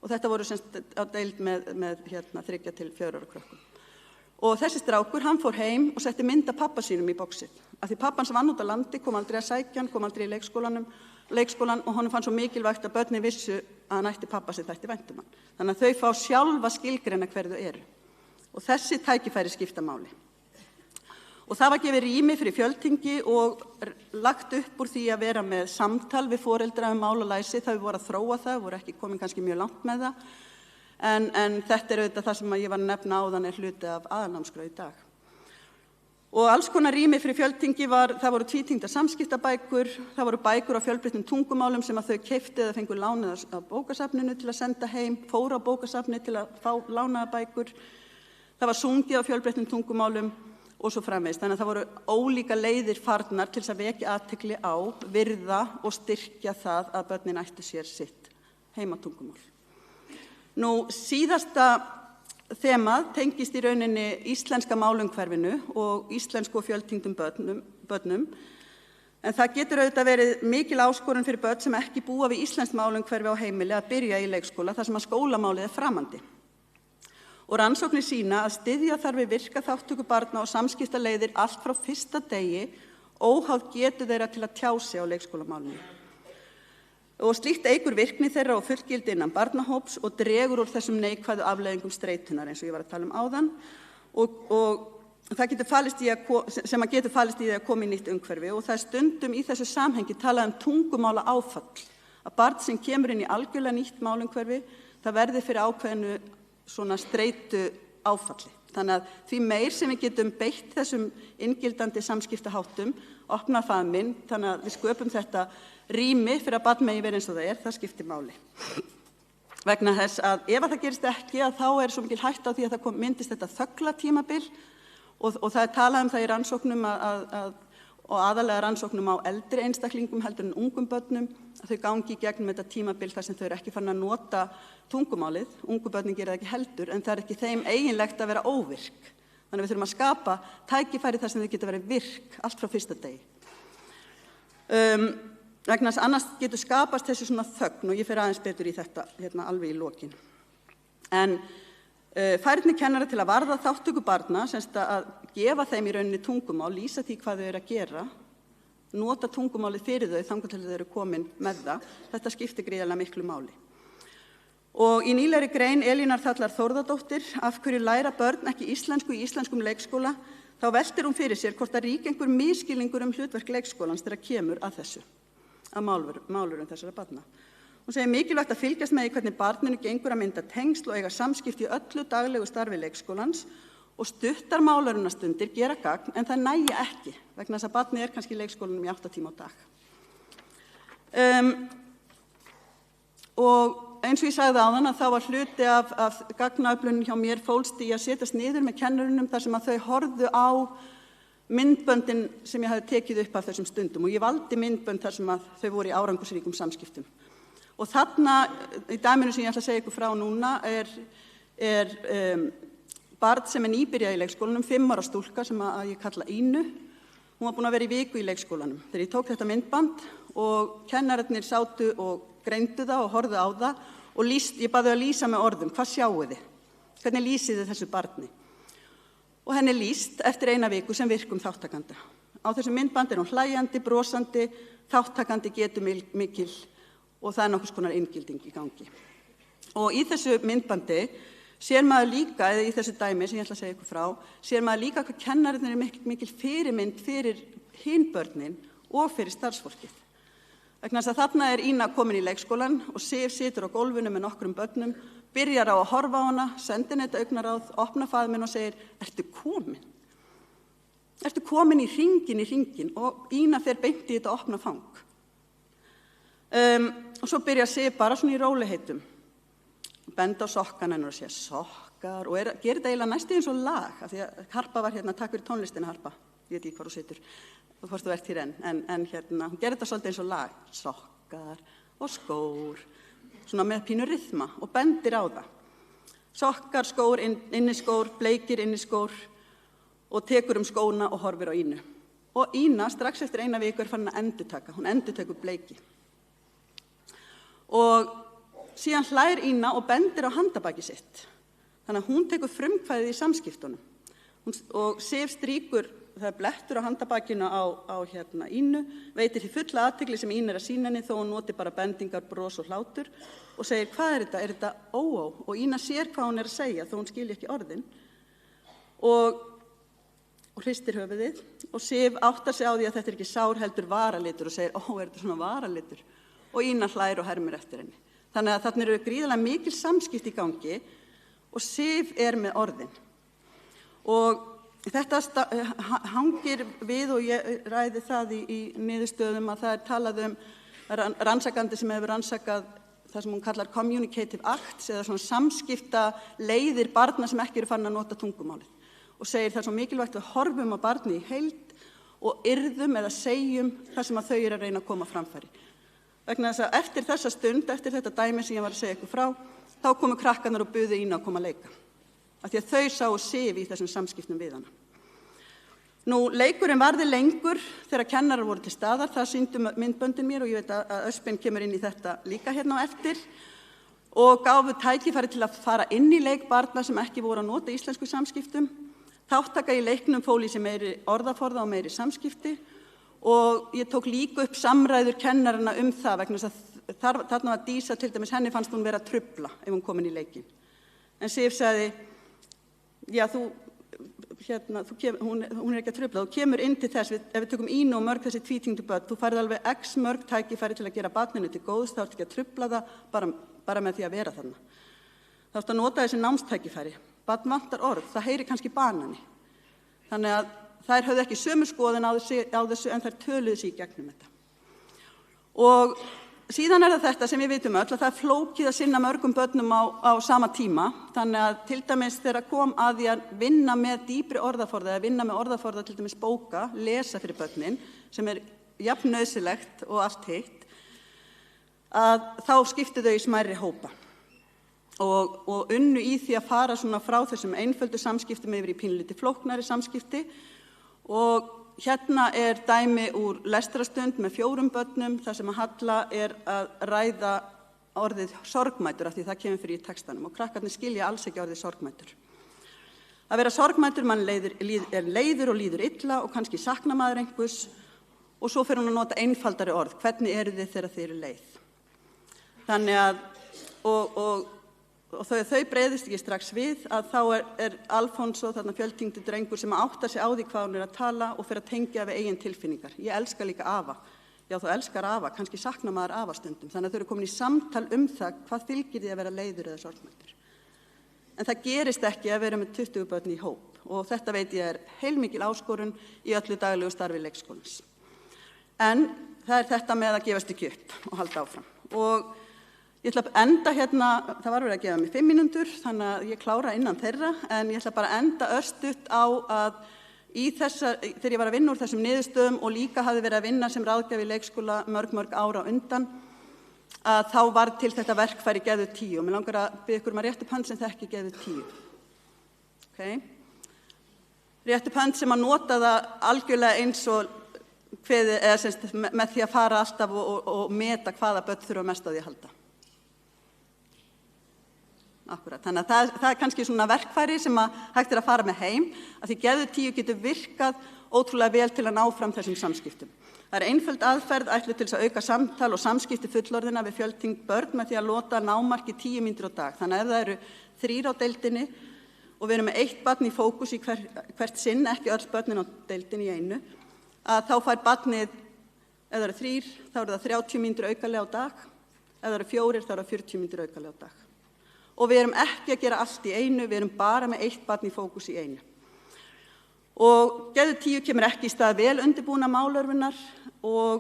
Og þetta voru semst á deild með 3 til 4 ára krökkum. Og þessi strákur, hann fór heim og setti mynd af pappa sínum í boxið. Af því pappans vann út á landi, kom aldrei að sækja hann, kom aldrei í leikskólan og honum fann svo mikilvægt að börnin vissu að hann ætti pappa sem þætti vænt um hann. Þannig að þau fá sjálfa skilgreina hver þau eru. Og þessi tækifæri skipta máli. Og það var gefið rými fyrir fjöltingi og lagt upp úr því að vera með samtal við foreldra mál og læsi. Það voru að þróa það, voru ekki komin kannski mjög langt með það. En þetta er auðvitað það sem ég var að nefna áðan er hluti af aðalnámskrá í dag. Og alls konar rými fyrir fjöltingi það voru tvítengdar samskiptabækur, það voru bækur á fjölbreyttum tungumálum sem að þau keyptu eða fengu lánaðar á bókasafninu til að senda heim, fóru á bókasafni til að fá lánaðar bækur. Það var sungið á fjölbreyttum tungumálum og svo framvegis. Þannig að það voru ólíka leiðir farnar til að vekja athygli á, virða og styrkja það að börnin ættu sér sitt heimatungumál. Síðasta þemað tengist í rauninni íslenska málumhverfinu og íslensku og fjöltengdum börnum. En það getur auðvitað verið mikil áskorun fyrir börn sem ekki búa við íslenskt málumhverfi á heimili að byrja í leikskóla þar sem að skólamálið er framandi. Og rannsóknir sýna að styðja þarf við virka þátttöku barna og samskiptaleiðir allt frá fyrsta degi óháð getu þeirra til að tjá sig á leikskólamálinu. Og slíkt eykur virkni þeirra og fullgildi innan barnahóps og dregur úr þessum neikvæðu afleiðingum streitunar eins og ég var að tala áðan og það getur falist í að koma í nýtt umhverfi og það er stundum í þessu samhengi talað tungumála áfall. Að barn sem kemur inn í algjörlega nýtt málumhverfi það verði fyrir ákveðinu svona streitu áfalli. Þannig að því meir sem við getum beitt þessum inngildandi samskiptaháttum, opna faðminn, þannig að við sköpum þetta rými fyrir að barn megi verið eins og það skiptir máli. Vegna þess að ef það gerist ekki að þá er svo mikil hætta á því að það myndist þetta þöglatímabil og það er talað um það í rannsóknum og aðalega rannsóknum á eldri einstaklingum heldur en ungum börnum að þau gangi í gegnum þetta tímabil þar sem þau eru ekki farin að nota tungumálið, ungu börnin gera það ekki heldur en það er ekki þeim eiginlegt að vera óvirk. Þannig að við þurfum að skapa tækifæri þar sem þau geta verið virk allt frá fyrsta degi. Vegna þess að annars getur skapast þessi svona þögn og ég fer aðeins betur í þetta alveg í lokin. En færni kennara til að varða þátttöku barna, semst að gefa þeim í rauninni tungumál, lýsa því hvað þau eru að gera, nota tungumálið fyrir þau þangað til þau eru komin með það, þetta skiptir gríðarlega miklu máli. Og í nýlegri grein Elínar Þallar Þórðardóttir, af hverju læra börn ekki íslensku í íslenskum leikskóla, þá veltir hún fyrir sér hvort að ríki einhver misskilningur hlutverk leikskólans þegar kemur að þessu, að málurum þessara barna. Hún segir mikilvægt að fylgjast með í hvernig barninu gengur að mynda tengsl og eiga samskipti í öllu daglegu starfi leikskólans og stuttar málurunastundir gera gagn en það nægja ekki vegna þess að barnið kannski í leikskólanum í 8 tíma á dag. Og eins og ég sagði áðan að þá var hluti af gagnaöflunin hjá mér fólst í að setjast niður með kennurunum þar sem að þau horfðu á myndböndin sem ég hafði tekið upp af þessum stundum og ég valdi myndbönd þar sem að þau voru í árangursríkum samskiptum. Og þarna, í dæminu sem ég ætla að segja ykkur frá núna, er barn sem er nýbyrjað í leikskólanum, 5 ára stúlka sem að ég kalla Ínu. Hún var búin að vera í viku í leikskólanum. Þegar ég tók þetta myndband og kennararnir sátu og greindu það og horfðu á það og ég bað þau að lýsa með orðum. Hvað sjáu þið? Hvernig lýsið þið þessu barni? Og henni lýst eftir 1 viku sem virkum þáttakanda. Á þessu myndbandi er hún hlæjandi, brosandi, þáttakandi getu mikil og það er nokkurs konar inngilding í gangi. Og í þessu myndbandi sér maður líka, eða í þessu dæmi sem ég ætla að segja ykkur frá, sér maður líka hvað kennararnir er mikil fyrirmynd fyrir hin börnin og fyrir starfsfólkið. Vegna þess að þarna er Ína komin í leikskólan og Sif situr á gólfinu með nokkrum börnum, byrjar á að horfa á hana, sendir henni þetta augnaráð, opna faðminn og segir, ertu komin? Ertu komin í hringinn? Og Ína fer beint í þetta opna fang. Og svo byrjar Sif bara svona í rólegheitum, benda á sokkana hennar og segja sokkar og gerir þetta eiginlega næstu eins og lag, af því að Harpa var hérna, takk fyrir tónlistina Harpa, ég veit ekki hvar þú situr, hvort þú ert hér en hérna, hún gerir þetta svolítið eins og lag, sokkar og skór, svona með pínu ryþma og bendir á það. Sokkar, skór, inniskór, bleikir inniskór og tekur skóna og horfir á Ínu. Og Ína strax eftir 1 viku er farin að endurtaka, hún endurtekur bleiki. Og síðan hlær Ína og bendir á handabaki sitt. Þannig að hún tekur frumkvæðið í samskiptunum. Og Sif strýkur, það er blettur á handabakinu á Ínu, veitir því fulla athygli sem Ína er að sýna henni þó hún noti bara bendingar, bros og hlátur og segir, hvað er þetta? Er þetta ó-ó? Og Ína sér hvað hún er að segja þó hún skilji ekki orðin. Og hristir höfuðið og Sif áttar sig á því að þetta er ekki sár heldur varalitur og segir, er þetta svona varalitur? Og Ína hlær og hermir eftir henni. Þannig að þarna eru gríðarlega mikil samskipti í gangi og Sif er með orðin. Og þetta hangir við og ég ræði það í niðurstöðum að það er talað rannsakandi sem hefur rannsakað það sem hún kallar communicative acts eða svona samskipta leiðir barna sem ekki eru farin að nota tungumálið. Og segir það er svo mikilvægt að við horfum á barni í heild og yrðum eða segjum það sem að þau eru að reyna að koma framfæri. Vegna þess að eftir þessa stund, eftir þetta dæmi sem ég var að segja ykkur frá, þá komu krakkarnir og buðu Ínu að koma að leika. Af því að þau sáu Sif í þessum samskiptum við hana. Nú, leikurinn varði lengur þegar kennarar voru til staðar, það sýndu myndböndin mér og ég veit að Öspin kemur inn í þetta líka hérna á eftir og gáfu tækifæri til að fara inn í leik barna sem ekki voru að nota íslensku samskiptum. Þáttaka í leiknum fól í sig meiri orðaforða og meiri samskipti og ég tók líka upp samræður kennarana það vegna þess að þarna var Dísa til dæmis, henni fannst hún vera að trufla ef hún komin í leikin. En Sif sagði, já hún er ekki að trufla, þú kemur inn til þess, ef við tökum Ínu og mörg þessi tvítyngdu börn, þú færð alveg x mörg tækifæri til að gera barninu til góðs, þá ert ekki að trufla það bara með því að vera þarna. Þá ert að nota þessi námstækifæri. Barn vantar orð, það heyri kannski banani. Þannig að þær höfðu ekki sömu skoðun á þessu en þær töluðu sig í gegnum þetta. Og síðan er það þetta sem við vitum öll að það er flókið að sinna mörgum börnum á sama tíma. Þannig að til dæmis þegar kom að því að vinna með dýpri orðaforða eða vinna með orðaforða til dæmis bóka, lesa fyrir börnin sem er jafn nauðsynlegt og allt hitt, að þá skiptu þau í smærri hópa. Og unnu í því að fara svona frá þessum einföldu samskiptum yfir í pínlítið flóknari samskipti og hérna er dæmi úr lestrarstund með 4 börnum þar sem að Halla er að ræða orðið sorgmætur af því það kemur fyrir í textanum og krakkarnir skilja alls ekki orðið sorgmætur. Að vera sorgmætur, mann er leiður og líður illa og kannski saknar maður einhvers og svo fer hún að nota einfaldari orð, hvernig eru þið þegar þið eru leið. Þannig að, og þau breiðist ekki strax við að þá er Alfonso þarna fjöltyngdur drengur sem áttar sig á því hvað hún er að tala og fer að tengja við eigin tilfinningar. Ég elska líka afa. Já, þú elskar afa, kannski saknar maður afa stundum. Þannig að þau eru komin í samtal það hvað fylgir því að vera leiður eða sorgmætur. En það gerist ekki að vera með 20 börn í hóp og þetta veit ég er heilmikil áskorun í öllu daglegu starfi leikskólans. En það þetta með að gefast ekki upp og halda áfram. Og ég ætla að enda hérna, það var verið að gefa mig 5 mínútur, þannig að ég klára innan þeirra, en ég ætla bara að enda örstutt á að þegar ég var að vinna úr þessum niðurstöðum og líka hafði verið að vinna sem ráðgjafi í leikskóla mörg ára undan, að þá var til þetta verkfæri Geðveikt 10 og mér langar að biðja ykkur að rétta upp hönd sem þekki Geðveikt 10. Okay. Rétta upp hönd sem að nota það algjörlega eins og með því að fara alltaf og meta hvaða börn þurfa mest á því að halda. Akkurat, þannig að það kannski svona verkfæri sem að hægt að fara með heim, að því Geðveikt 10 getur virkað ótrúlega vel til að ná fram þessum samskiptum. Það einföld aðferð ætluð til að auka samtal og samskipti fullorðina við fjöltengd börn með því að lota námarki 10 mínútur á dag. Þannig að ef það eru 3 á deildinni og við erum með 1 barn í fókus í hvert sinn, ekki öll börnin á deildinni í einu, að þá fær barnið, ef það eru 3, þá eru það 30 mínútur aukalega á dag, ef það eru 4, þá eru það 40 mínútur aukalega á dag. Og við erum ekki að gera allt í einu, við erum bara með 1 barn í fókus í einu. Og Geðveikt 10 kemur ekki í stað vel undirbúna málörfunar og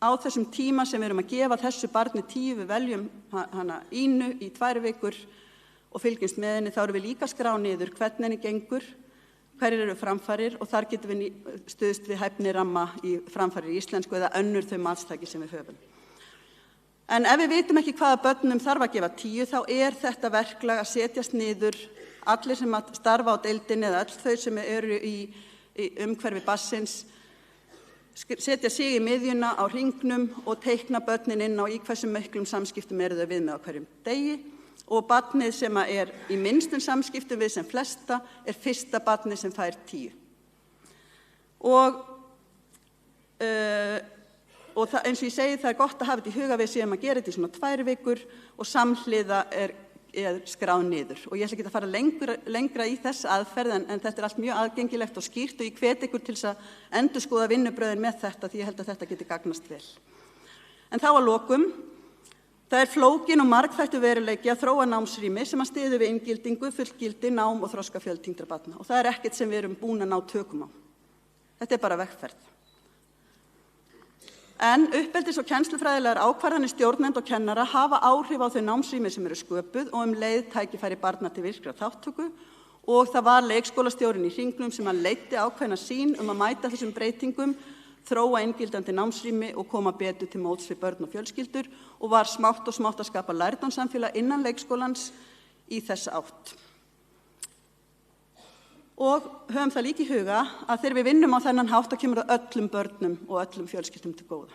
á þessum tíma sem við erum að gefa þessu barni 10, við veljum hana Ínu í 2 vikur og fylgjumst með henni, þá erum við líka að skrá niður hvernig henni gengur, hverjir eru framfarir og þar getum við stuðst við hæfniramma í framfarir í íslensku eða önnur þau matstæki sem við höfum. En ef við vitum ekki hvaða börnum þarf að gefa 10, þá er þetta verklag að setjast niður, allir sem að starfa á deildinni eða öll þau sem eru í umhverfi barnsins, setja sig í miðjuna á hringnum og teikna börnin inn á í hversu miklum samskiptum eru þau við með á hverjum degi og barnið sem er í minnstum samskiptum við sem flesta er fyrsta barnið sem fær 10. Og það, eins og ég segi, það er gott að hafa þetta í huga við séum að gera þetta í svona 2 vikur og samhliða er skráð niður. Og ég ætla ekki að fara lengra í þessa aðferð en þetta er allt mjög aðgengilegt og skýrt og ég hvet ykkur til þess að endurskoða vinnubröðin með þetta því ég held að þetta geti gagnast vel. En þá að lokum, það er flókin og margþættur veruleiki að þróa námsrými sem að styður við inngildingu, fullgildi, nám og þroska fjöltengdra barna og það er ekkert sem við erum búin að ná tökum á. Þetta er bara vegferð. En uppeldis- og kennslufræðilegar ákvarðanir stjórnenda og kennara hafa áhrif á þau námsrými sem eru sköpuð og leið tækifæri barna til virkrar þátttöku og það var leikskólastjórinn í hringnum sem að leiddi ákveðna sýn að mæta þessum breytingum, þróa inngildandi námsrými og koma betur til móts við börn og fjölskyldur og var smátt og smátt að skapa lærdómssamfélag innan leikskólans í þessa átt. Og höfum það líka í huga að þegar við vinnum á þennan hátt þá kemur það öllum börnum og öllum fjölskyldum til góða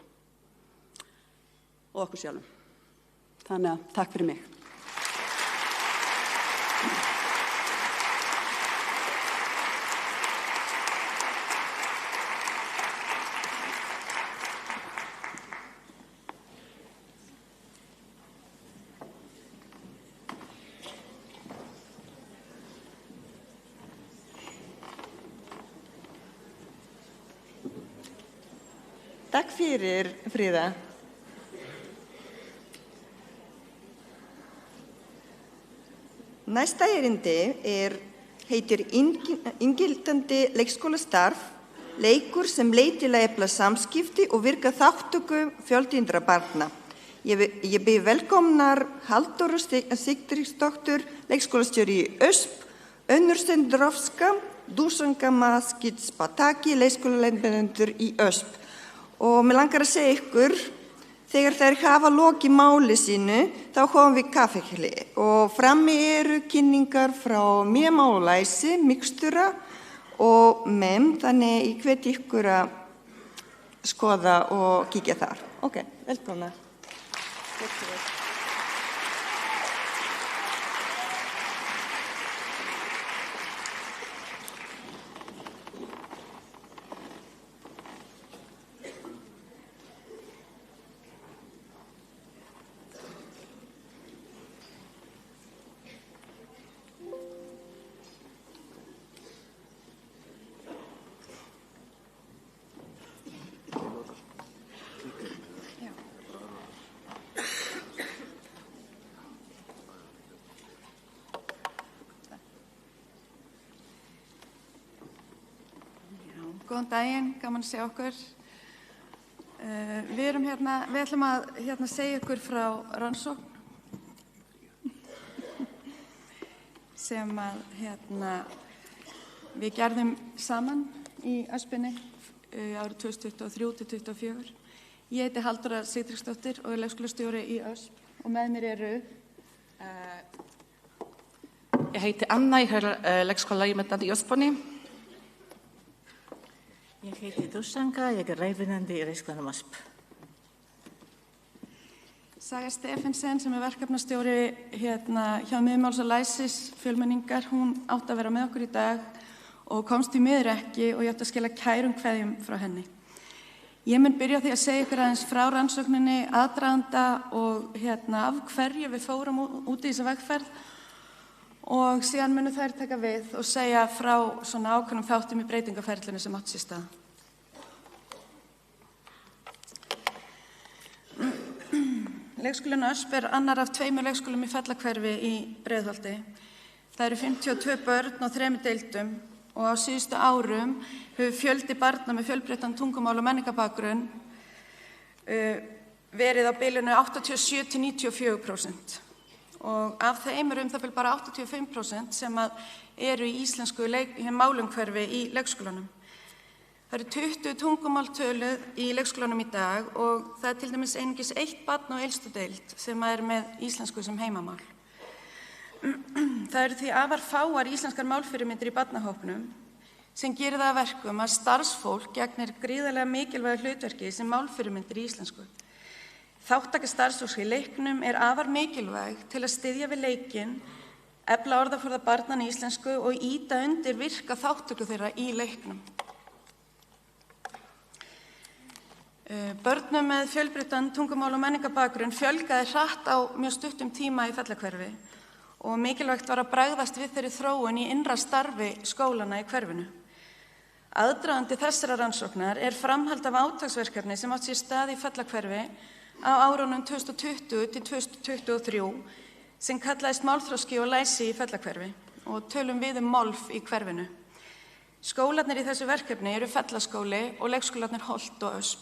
og okkur sjálfum. Þannig að takk fyrir mig.
Takk fyrir, Fríða. Næsta erindi heitir inngildandi leikskólastarf, leikur sem leið til að efla samskipti og virka þátttöku fjöltengdra barna. Ég býð velkomnar Halldóru Sigtryggsdóttur, leikskólastjóri í ÖSP, Önnur Stendrovska, Dušanka Maskic-Pataki, leikskólaleiðbeinendur í ÖSP. Og mér langar að segja ykkur, þegar þær hafa lokið máli sínu, þá hófum við kaffihli og frammi eru kynningar frá Mía Málalæsi, Mixtura og MEM, þannig ég hveti ykkur að skoða og kíkja þar. Ok, velkomna.
Góðan daginn, gaman að sjá okkur. Við ætlum að segja ykkur frá rannsókn sem að við gerðum saman í Öspinni árið 2023-2024. Ég heiti Halldóra Sigtryggsdóttir og er leikskólastjóri í Ösp og með mér eru
Ég heiti Anna, ég er leikskólaímyndandi í Öspunni.
Ég heiti Dusanka, ég er ræðvinandi í leikskólanum Ösp.
Saga Stephensen sem er verkefnastjóri hjá Miðmáls og læsis fjölmenningar, hún átti að vera með okkur í dag og komst í miður ekki og ég átti að skila kærum kveðjum frá henni. Ég mun byrja því að segja ykkur aðeins frá rannsókninni, aðdraganda og af hverju við fórum út í þessa vegferð og síðan munu þær taka við og segja frá svona ákveðnum þáttum í breytingaferlinu sem átt sér stað. Leikskólinn Ösp er annar af 2 leikskólum í Fellahverfi í Breiðholti. Það eru 52 börn á 3 deildum og á síðustu árum hefur fjöldi barna með fjölbreyttan tungumál og menningabakgrunn verið á bilinu 87–94%. Og af þeim eru það bara 85% sem eru í íslensku málumhverfi í leikskólanum. Það eru 20 tungumál töluð í leikskólanum í dag og það er til dæmis einungis 1 barn á elstu deild sem er með íslensku sem heimamál. Það eru því afar fáar íslenskar málfyrirmyndir í barnahópnum sem gerir það að verkum að starfsfólk gegnir gríðarlega mikilvægu hlutverki sem málfyrirmyndir í íslensku. Þátttaka starfsfólks í leiknum er afar mikilvæg til að styðja við leikinn, efla orðaforða barnanna í íslensku og ýta undir virka þátttöku þeirra í leiknum. Börnum með fjölbreyttan tungumál og menningabakgrunn fjölgaði hratt á mjög stuttum tíma í Fellahverfi og mikilvægt var að bregðast við þeirri þróun í innra starfi skólana í hverfinu. Aðdragandi þessara rannsóknar er framhald af átaksverkefni sem átt sér stað í Fellahverfi á árunum 2020–2023 sem kallaðist Málþroski og læsi í Fellahverfi og tölum við málf í hverfinu. Skólarnir í þessu verkefni eru Fellaskóli og leikskólarnir Holt og Ösp.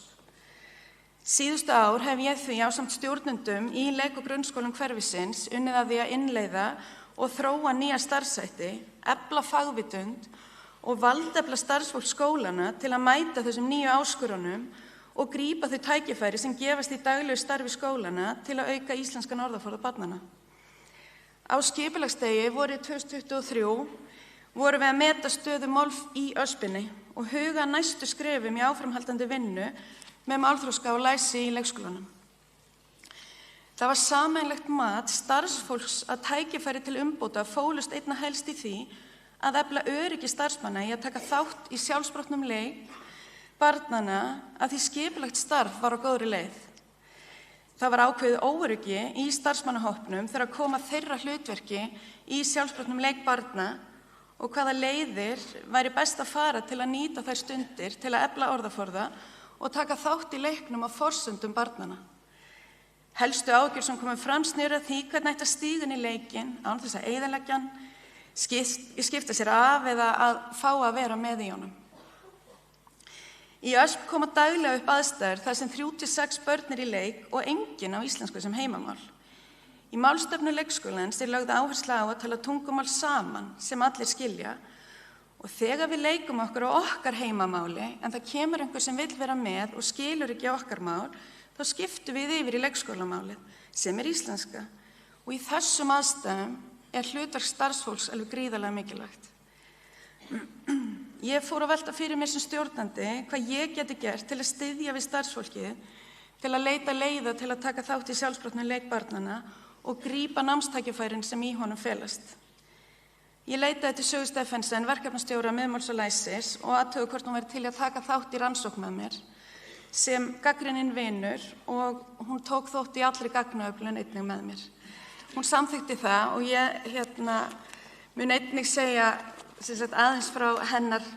Síðustu ár hef ég því ásamt stjórnendum í leik- og grunnskólum hverfisins unnið að því að innleiða og þróa nýja starfshætti, efla fagvitund og valdefla starfsfólk skólana til að mæta þessum nýju áskorunum og grípa þau tækifæri sem gefast í daglegu starfi skólana til að auka íslenskan orðaforða barnanna. Á skipulagsdegi vorið 2023 vorum við að meta stöðu málf í Öspinni og huga næstu skrefum í áframhaldandi vinnu með málþroska og læsi í leikskólanum. Það var sameiginlegt mat starfsfólks að tækifæri til umbóta fólust einna helst í því að efla öryggi starfsmanna í að taka þátt í sjálfsprottnum leik barnanna að því skipulagt starf var á góðri leið. Það var ákveðið óöryggi í starfsmannahópnum þegar koma þeirra hlutverki í sjálfsprottnum leik barna og hvaða leiðir væri best að fara til að nýta þær stundir til að efla orðaforða og taka þátt í leiknum á forsendum barnanna. Helstu ágjör sem komu fram sneru að því hvernig ætti að stíga inn í leikinn án þess að eyðileggja hann, skipta sér af eða að fá að vera með í honum. Í Ösp koma daglega upp aðstæður þar sem 3–6 börn í leik og enginn á íslensku sem heimamál. Í málstefnu leikskólans er lögð áhersla á að tala tungumál saman sem allir skilja og þegar við leikum okkur á okkar heimamáli en það kemur einhver sem vill vera með og skilur ekki okkar mál, þá skiptum við yfir í leikskólamálið sem er íslenska og í þessum aðstæðum er hlutverk starfsfólks alveg gríðarlega mikilvægt. Ég fór að velta fyrir mér sem stjórnandi hvað ég geti gert til að styðja við starfsfólkið, til að leita leiða til að taka þátt í sjálfsprottnum leik barnanna og grípa námstækifærin sem í honum felast. Ég leitaði til Sögu Stephensen, verkefnastjóra Miðmáls og læsis og athuga hvort hún væri til að taka þátt í rannsókn með mér sem gagnrýninn vinur og hún tók þátt í allri gagnaöflun einnig með mér. Hún samþykkti það og ég mun einnig segja aðeins frá hennar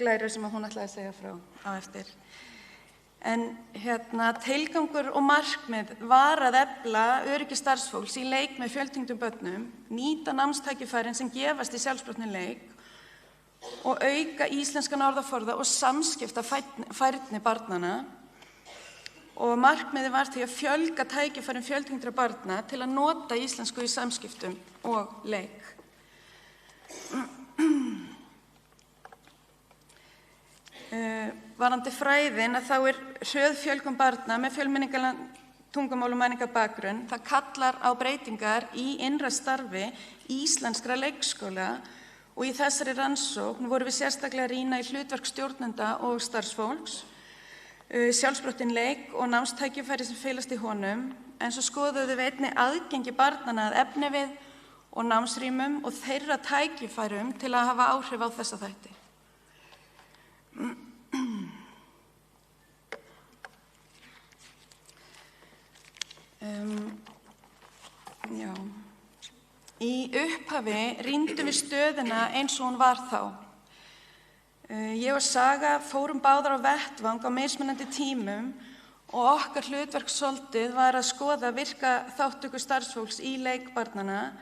glæru sem hún ætlaði að segja frá á eftir. En tilgangur og markmið var að efla öryggi starfsfólks í leik með fjöltengdum börnum, nýta námstækifærin sem gefast í sjálfsprottnum leik og auka íslenskan orðaforða og samskipta færni barnanna og markmiðið var því að fjölga tækifærum fjöltengdra barna til að nota íslensku í samskiptum og leik. Varðandi fræðin að þá hröð fjölgun barna með fjölmenningarlegan tungumál og menningarbakgrunn. Það kallar á breytingar í innra starfi íslenskra leikskóla og í þessari rannsókn vorum við sérstaklega að rýna í hlutverk stjórnenda og starfsfólks, sjálfsprottin leik og námstækifæri sem felast í honum, en svo skoðuðu við einnig aðgengi barnanna að efnivið og námsrýmum og þeirra tækifærum til að hafa áhrif á þessa þætti. Í upphafi rýndum við stöðuna eins og hún var þá. Ég og Saga fórum báðar á vettvang á mismunandi tímum og okkar hlutverk svolítið var að skoða virka þátttöku starfsfólks í leik barnanna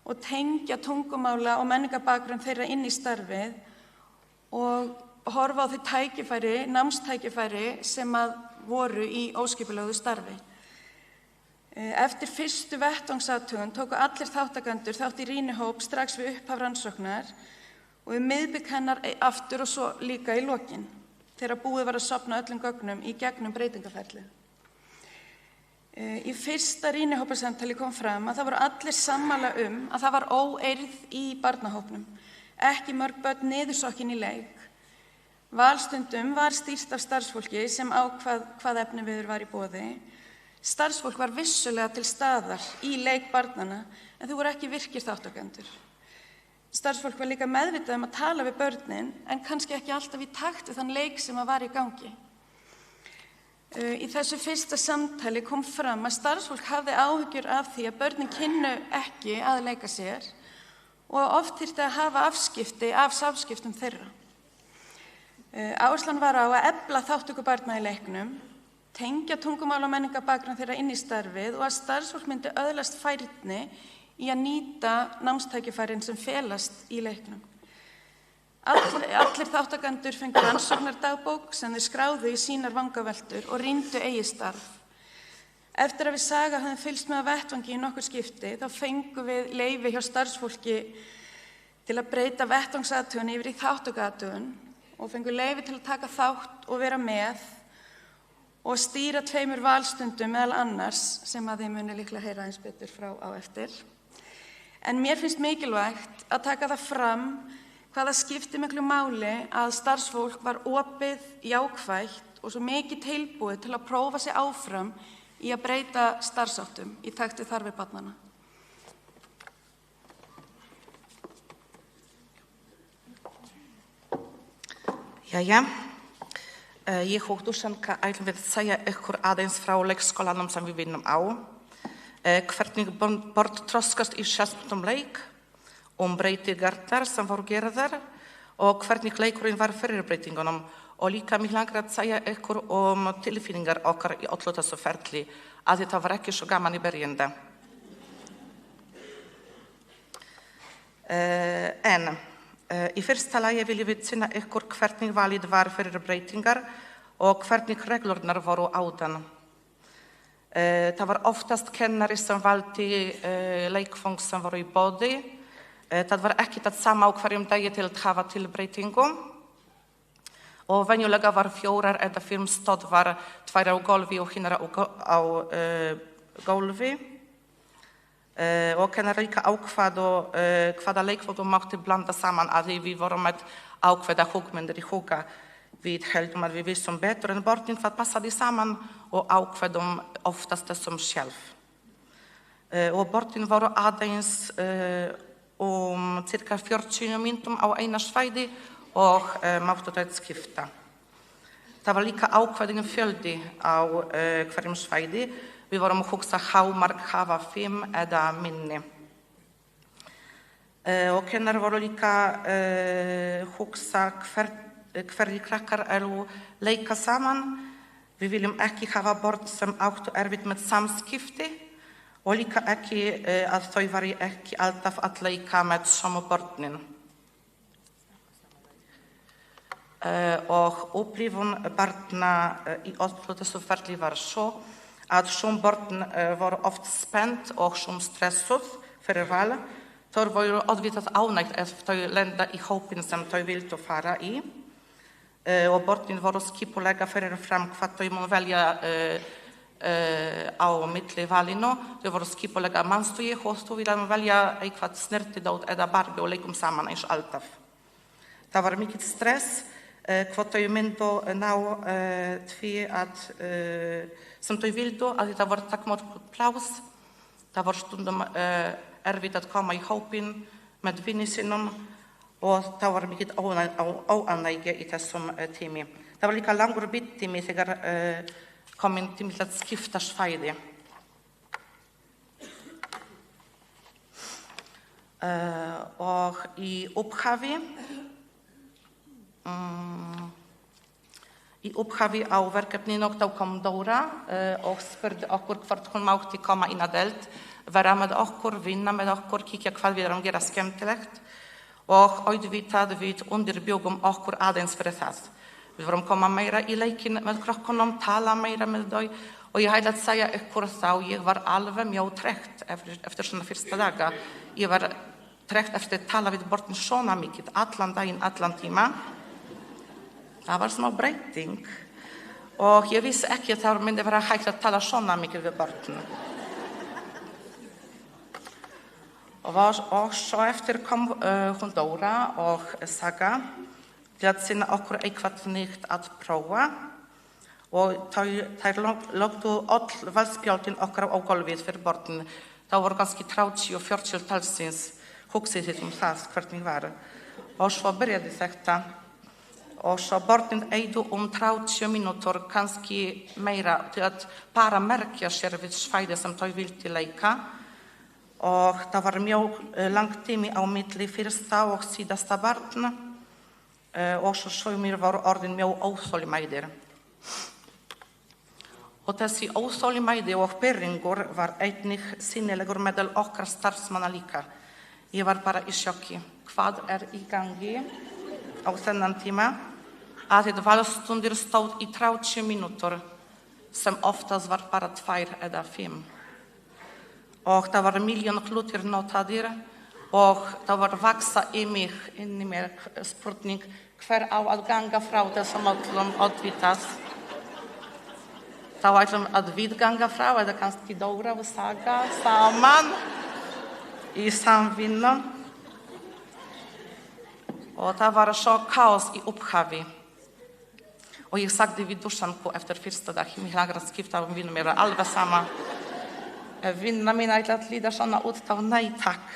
og tengja tungumála og menningarbakgrunn þeirra inn í starfið og horfa á þau tækifæri, námstækifæri sem að voru í óskipulögðu starfi. Eftir fyrstu vettvangsathugun tóku allir þáttakendur þátt í rýnihóp strax við upphaf rannsóknar og við miðbik hennar aftur og svo líka í lokin, þegar búið var að safna öllum gögnum í gegnum breytingaferli. Í fyrsta rýnihópasamtali kom fram að það voru allir sammála að það var óeirð í barnahópnum, ekki mörg börn niðursokkin í leik. Valstundum var stýrt af starfsfólki sem ákvað hvað efniviður var í boði. Starfsfólk var vissulega til staðar í leik barnanna en þau voru ekki virkir þáttakendur. Starfsfólk var líka meðvitað að tala við börnin en kannski ekki alltaf í takt við þann leik sem var í gangi. Í þessu fyrsta samtali kom fram að starfsfólk hafði áhyggjur af því að börnin kynnu ekki að leika sér og oft þyrfti að hafa afskipti af samskiptum þeirra. Áherslan var á að efla þátttöku barna í leiknum, tengja tungumál og menningarbakgrunn þeirra inn í starfið og að starfsfólk myndi öðlast færni í að nýta námstækifærin sem felast í leiknum. Allir þáttakendur fengu rannsóknardagbók sem þeir skráðu í sínar vangaveltur og rýndu eigið starf. Eftir að við Saga höfum fylgst með að vettvangi í nokkur skipti, þá fengum við leyfi hjá starfsfólki til að breyta vettvangsathugun yfir í þátttökuathugun og fengum leyfi til að taka þátt og vera með og stýra 2 valstundum meðal annars sem að þið muni líklega heyra eins betur frá á eftir. En mér finnst mikilvægt að taka það fram hvað það skipti miklu máli að starfsfólk var opið, jákvætt og svo mikið tilbúið til að prófa sig áfram í að breyta starfsháttum í takt við þarfir barnanna.
Jæja. Ég og Dušanka ætlum við að segja ykkur aðeins frá leikskólanum sem við vinnum á. Hvernig börn þroskast í sjálfsprottum leik, breytingarnar sem voru gerðar og hvernig leikurinn var fyrir breytingunum. Og líka mig langar að segja ykkur tilfinningar okkar í öllu þessu ferli, að þetta var ekki svo gaman í byrjunni. Í fyrsta lagi viljum við sýna ykkur hvernig valið var fyrir breytingar og hvernig reglurnar voru áðan. Það var oftast kennari sem valdi leikfang sem voru í boði. Það var ekki það sama á hverjum dagi til að hafa til breytingu. Og venjulega var 4 eða 5 stöðvar, 2 á gólfi og hinar á gólfi. Og kennari líka ákváðu hvaða leikföngum mátti blanda saman að við vorum með ákveða hugmyndir í huga. Við heldum að við vissum betur en börnin hvað passaði saman og ákveðum oftast þessum sjálf. Og börnin voru aðeins cirka 40 mínútum á eina svæði og máttu það skipta. Það var líka ákveðin fjöldi á hverjum svæði. Við vorum að hugsa hámark hafa 5 eða minni. Og kennari voru líka hugsa hverjir krakkar eru leika saman. Við viljum ekki hafa börn sem áttu erfitt með samskipti og líka ekki að þau væri ekki alltaf að leika með sömu börnin. og upplifun barna í uppeldisferli var svo að sum börn voru oft spennt og sum stressuð fyrir val. Þau voru auðvitað ánægð ef þau lenda í hópin sem þau vildu fara í. Og börnin voru skipulega fyrir fram hvað þau mun velja á milli valinu. Þau voru skipulega manstu ég og þú viljum velja eitthvað snertidót eða Barbie og leikum saman eins alltaf. Það var mikið stress hvað þau myndu ná því að sem þau vildu að það var takmörkuð pláss. Það var stundum erfitt að koma í hópin með vini sínum og það var mikið óánægja í þessum tími. Það var líka langur biðtími þegar komin tími til að skipta svæði. Og í upphafi á verkefninu þá kom Dóra og spurði okkur hvort hún mátti koma inn að deild, vera með okkur, vinna með okkur, kíkja hvað við erum gera skemmtilegt og auðvitað við undirbjugum okkur aðeins fyrir það. Við vorum koma meira í leikin með krökkunum, tala meira með þau og ég hætti að segja ykkur þá ég var alveg mjög tregt eftir svona fyrsta daga. Ég var tregt eftir að tala við börnin svona mikið, allan daginn, allan tíma. Það var smá breyting og ég vissi ekki að það myndi vera hægt að tala svona mikið við börnin. Og svo eftir kom hún Dóra og Saga til að sýna okkur eitthvað nýtt að prófa og þær lögðu öll valspjöldin okkar á gólfið fyrir börnin. Það voru kannski 30-40 talsins, hugsið þið það hvernig var. Og svo byrjaði þetta og svo börnin eyðu 30 mínútur, kannski meira, til að bara merkja sér við svæði sem þau vildi leika. Og það var mjög langt tími á milli fyrsta og síðasta barn og svo sumir voru orðin mjög óþolinmæðir. Og þessi óþolinmæði og pirringur var einnig sýnilegur meðal okkar starfsmanna líka. Ég var bara í sjokki. Hvað í gangi á þennan tíma? Að valstundir stóð í 30 mínútur sem oftast var bara 2 eða 5. Og það var miljón hlutir notaðir og það var vaksa í mig, inn í mér spurning hver á að ganga frá þessum öllum auðvitað. Þá ætlum að við ganga frá eða kannski Dóra og Saga saman í samvinnu. Og það var svo kaos í upphafi. Og ég sagði við Dušanku eftir fyrsta dag, ég langar að skipta vinnu mér alveg sama. Vinna mín ætla að líða svona út þá nei takk.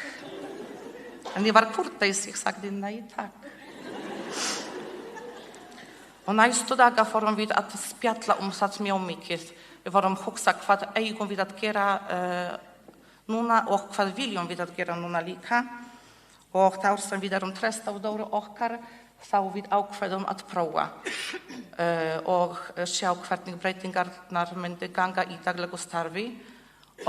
En ég var kurteis, ég sagði nei takk. Og næstu daga fórum við að spjalla það mjög mikið. Við vorum hugsa hvað eigum við að gera núna og hvað viljum við að gera núna líka. Og þá sem við erum treyst á Dóru okkar, þá við ákveðum að prófa og sjá hvernig breytingarnar myndi ganga í daglegu starfi.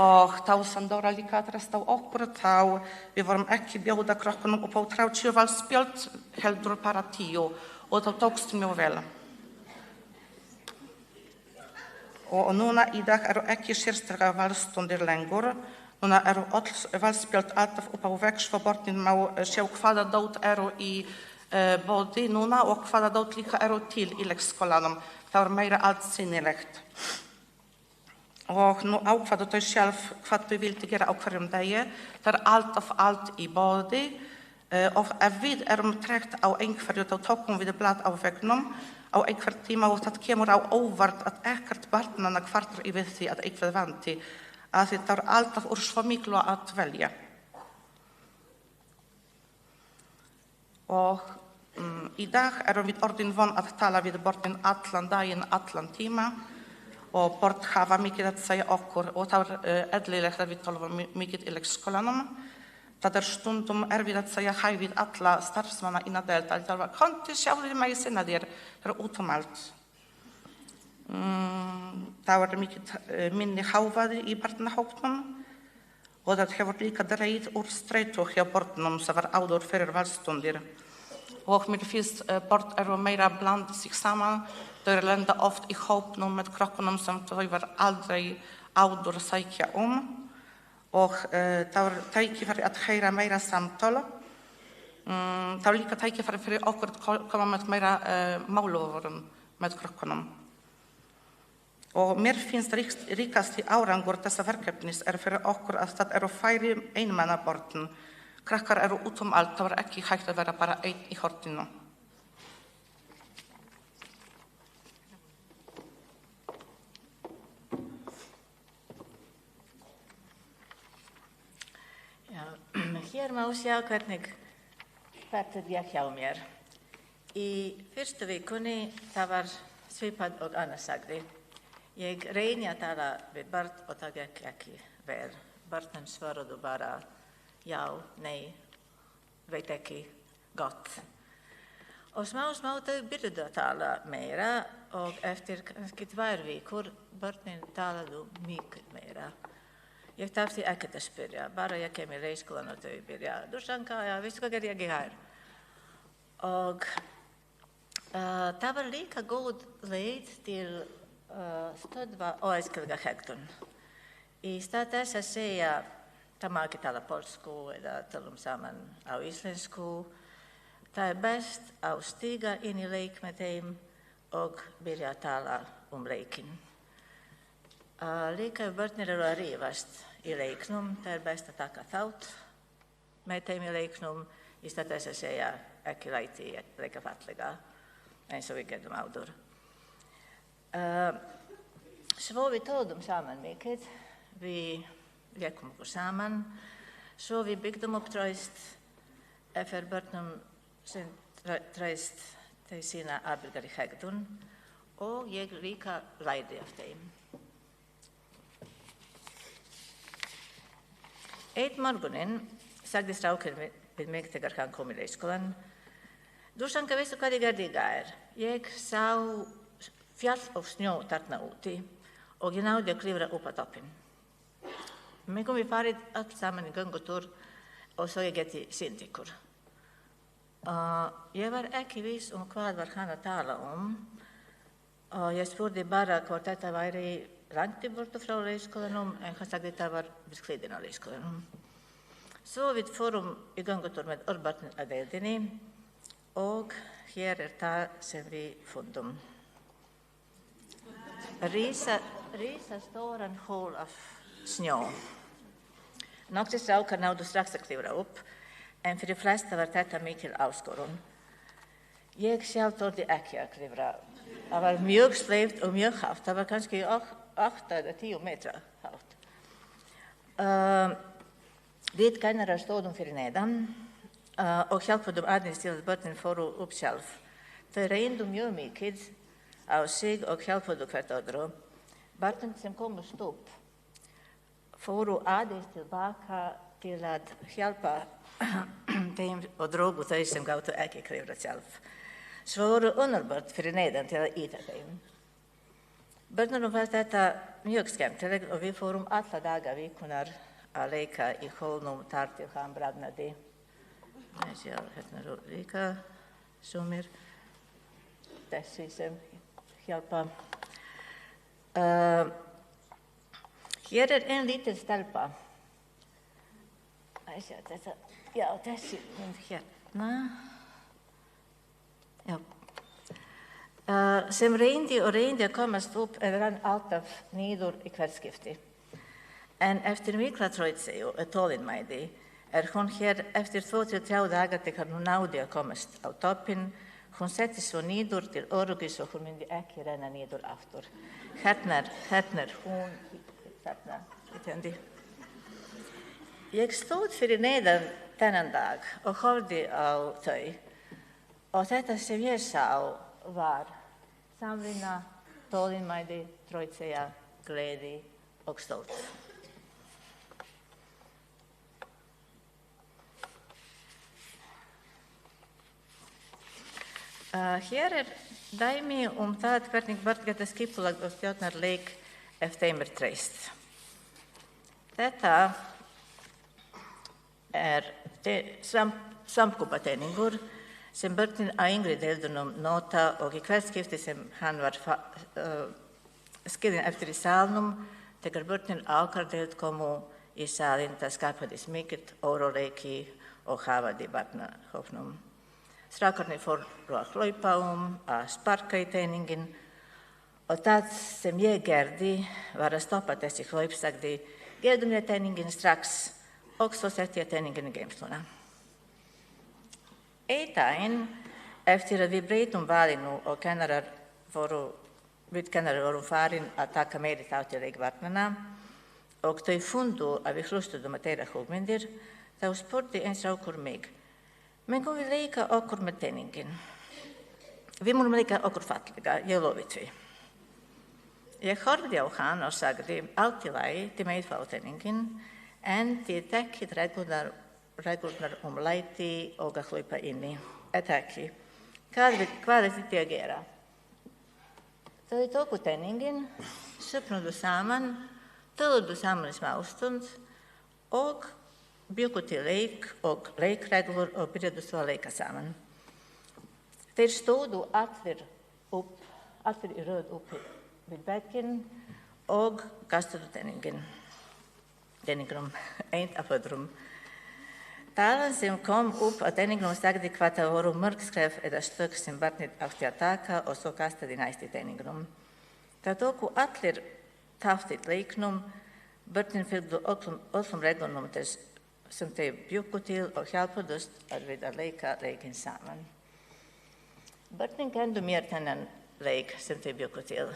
Og þá sem Dóra líka treyst á okkur, þá við vorum ekki bjóða krökkunum upp á 30 valspjöld, heldur bara 10 og það tókst mjög vel. Og núna í dag eru ekki sérstaklega valstundir lengur. Núna eru öll valspjöld alltaf upp á vegg svo börnin má sjá hvaða dót eru í bóði núna og hvaða dót líka eru til í leikskólanum. Það er meira allt sýnilegt. Og nú ákvaðu þau sjálf hvað þau vildi gera á hverjum degi. Það er alltaf allt í bóði og ef við erum tregt á einhverju þá tókum við blað á veggnum á einhver tíma og það kemur á óvart að ekkert barnanna kvartar yfir því að eitthvað vanti. Að það er alltaf úr svo miklu að velja. Og í dag erum við orðin von að tala við börnin allan daginn, allan tíma. Og börn hafa mikið að segja okkur og það er eðlilegt að við tala mikið í leikskólanum. Það er stundum erfitt að segja hæ við alla starfsmanna innan deild. Það er komdu sjáðu mig sinna þér, það er út allt. Það er mikið minni hávaði í barnahópnum og það hefur líka dregið úr streitu hjá börnum sem var áður fyrir valstundir. och mér finnst börn eru meira blanda sig saman. Þau lenda oft í hópnum með krökkunum sem þau var aldrei áður að sækja og það var tækifæri að heyra meira samtal. Það var líka tækifæri fyrir okkur að koma með meira málúðum með krökkunum. Og mér finnst ríkasti árangur þessa verkefnis fyrir okkur að það eru færri einmannabörn. Krakkar eru út allt, það var ekki hægt að vera bara einn í horninu.
Hér má sjá hvernig þetta gekk hjá mér. Í fyrstu vikunni það var svipað og Anna sagði. Ég reyni að tala við börn og það gekk ekki vel. Börnin svaraðu bara já, nei, veit ekki, gott. Og smá þau byrjuðu að tala meira og eftir kannski 2 vikur börnin talaðu mikið meira. Ég þarfti ekkert að spyrja, bara ég kem í leikskólan og þau byrja, Dušanka, ja, veistu hvað ég hér? Og það var líka góð leið til stöðva óæskilega hegðun. Í stað þess að segja, það má ekki tala polsku eða tala saman á íslensku, það best að stíga inn í leik með þeim og byrja að tala leikinn. Líka ef börnir eru að rífast í leiknum, það best að taka þátt með þeim í leiknum í stað þess að segja ekki læti, leika fallega, eins og við gerðum áður. Svo við tóðum saman mikið, við leikum okkur saman, svo við byggdum upp traust fyrir börnum sem traust til sína ábyrgari hegðun og ég líka lærði af þeim. Einn morgunin sagði strákur við mig þegar hann kom í leikskólan. Dušanka, veistu hvað ég gerði í gær? Ég sá fjall og snjó þarna úti og ég náði að klifra upp á toppinn. Mig kom við farið allt saman í göngutúr og svo ég geti sýnt ykkur. Ég var ekki viss hvað var hann að tala og ég spurði bara hvort þetta væri langt í burtu frá leikskólanum, en hann sagði það var við hliðina á leikskólanum. Svo við fórum í göngutúr með börnin að deildinni og hér það sem við fundum. Rísa stóran hól af snjó. Nokkrir strákar náðu strax að klifra upp, en fyrir flesta var þetta mikil áskorun. Ég sjálf þorði ekki að klifra. Það var mjög sleipt og mjög hátt, það var kannski 8 eða 10 metra hátt. Við kennarar stóðum fyrir neðan og hjálpuðum aðeins til að börnin fóru upp sjálf. Þau reyndu mjög mikið á sig og hjálpuðu hvert öðru. Börnin sem komust upp fóru aðeins tilbaka til að hjálpa þeim og drógu þau sem gáttu ekki klifra sjálf. Svo voru önnur börn fyrir neðan til að ýta þeim. Börnunum fannst þetta mjög skemmtilegt og við fórum alla daga vikunar að leika í hólnum þar til hann bráðnaði. Hérna eru líka sumir, þessi sem hjálpa. Hér ein lítil stelpa. Já, þessi hérna. Já. Sem reyndi að komast upp en rann alltaf niður í hvert skipti. En eftir mikla þrautseigju og þolinmæði hún hér eftir 2-3 daga þegar hún náði að komast á toppinn. Hún setti svo niður til öryggis og hún myndi ekki renna niður aftur. Hérna hún, þarna, vitandi. Ég stóð fyrir neðan þennan dag og horfði á þau. Og þetta sem ég sá var samvinna, þolinmæði, þrautseigja, gleði og stolt. Hér dæmi það hvernig börn geta skipulagt og stjórnar leik ef þeim treyst. Þetta samkúpateningur sem börnin á yngri deildunum nota og í hvert skipti sem hann var skilin eftir í salnum, þegar börnin á okkar deild komu í salin, það skapaðist mikill óróleiki og hávaði í barnahópnum. Strákarnir fóru að hlaupa að sparka í teiningin og það sem ég gerði var að stoppa þessi hlaup, sagði, gefðu mér teiningin strax og svo setti ég teiningin í geymsluna. Einn daginn, eftir að við breytum valinu og við kennarar vorum farin að taka meiri þátt í leikbarnana og þau fundu að við hlustuðum að þeirra hugmyndir, þá spurði einn strákur mig, men kom vi leika okkur með teiningin? Vi munum leika okkur fallega, ég lofi því. Ég horfði á hann og sagði, allt í lagi, þið megið fá teiningin, en þið þekkið reglurnar læti og að hlaupa inni. Ekki. Hvað þið að gera? Þau tóku teiningin, söpnuðu saman, töluðu saman í smástund og bjuggu til leik og leikreglur og byrjuðu svo að leika saman. Þeir stóðu allir í röð upp við bekkinn og kastuðu teiningnum, einn af öðrum. Talan sem kom upp á teiningnum sagði hvað það voru mörg skref eða stök sem barnið átti að taka og svo kastaði næst í teiningnum. Það tóku allir þátt í leiknum, börnin fylgdu öllum reglunum sem þau bjuggu til og hjálpuðust við að leika leikinn saman. Börnin kenndu mér þennan leik sem þau bjuggu til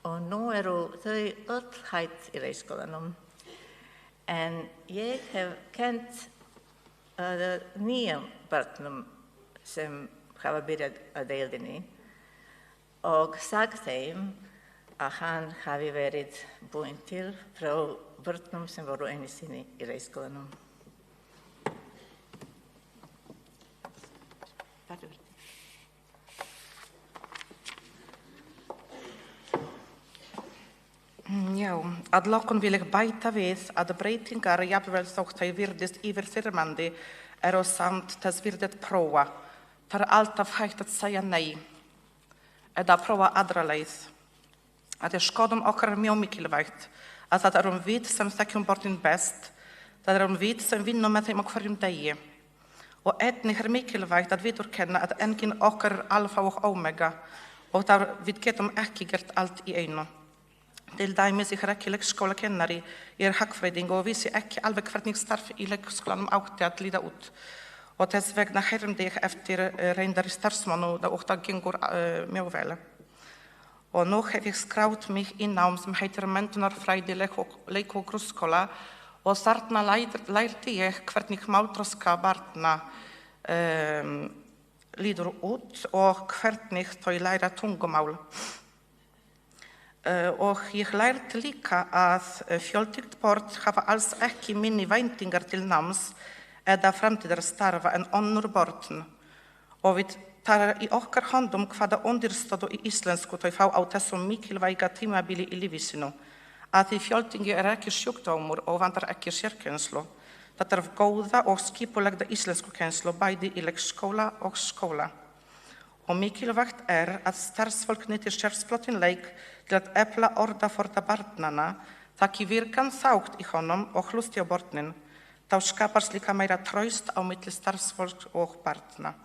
og nú eru þau öll hætt í leikskólanum. En ég hef kennt nýjum börnum sem hafa byrjað að deildinni og sagt þeim að hann hafi verið búinn til frá börnum sem voru einu sinni í leikskólanum.
Já, að lokum vil ég bæta við að breytingar jafnvel þótt þau virðist yfirþyrmandi eru samt þess virðið prófa. Það alltaf hægt að segja nei eða prófa aðra leið. Að skoðun okkar mjög mikilvægt að það við sem þekkjum börnin best, það við sem vinnum með þeim á hverjum degi. Og einnig mikilvægt að viðurkenna að enginn okkar alfa og omega og það við getum ekki gert allt í einu. Til dæmis ég ekki leikskólakennari, ég hagfræðing og vissi ekki alveg hvernig starf í leikskólanum átti að líta út. Og þess vegna hermdi ég eftir reyndari starfsmannu og það gengur mjög vel. Og nú hef ég skráð mig í nám sem heitir Menntunarfræði leik- og grunnskóla og þarna lærði ég hvernig málþroska barna lítur út og hvernig þau læra tungumál. Og ég lærði líka að fjöltryggð börn hafa alls ekki minni væntingar til náms eða framtíðarstarfa en önnur börn. Og það í okkar höndum hvaða undirstöðu í íslensku þau fá á þessum mikilvæga tímabili í lífi sínu. Að því fjöltyngi ekki sjúkdómur og vantar ekki sérkennslu. Það góða og skipulegda íslenskukennslu bæði í leikskóla og skóla. Og mikilvægt að starfsfólk nýtir sérsprotin leik til að efla orðaforða barnanna, taki virkan þátt í honum og hlusti á börnin. Þá skapast líka meira traust á milli starfsfólks og barna.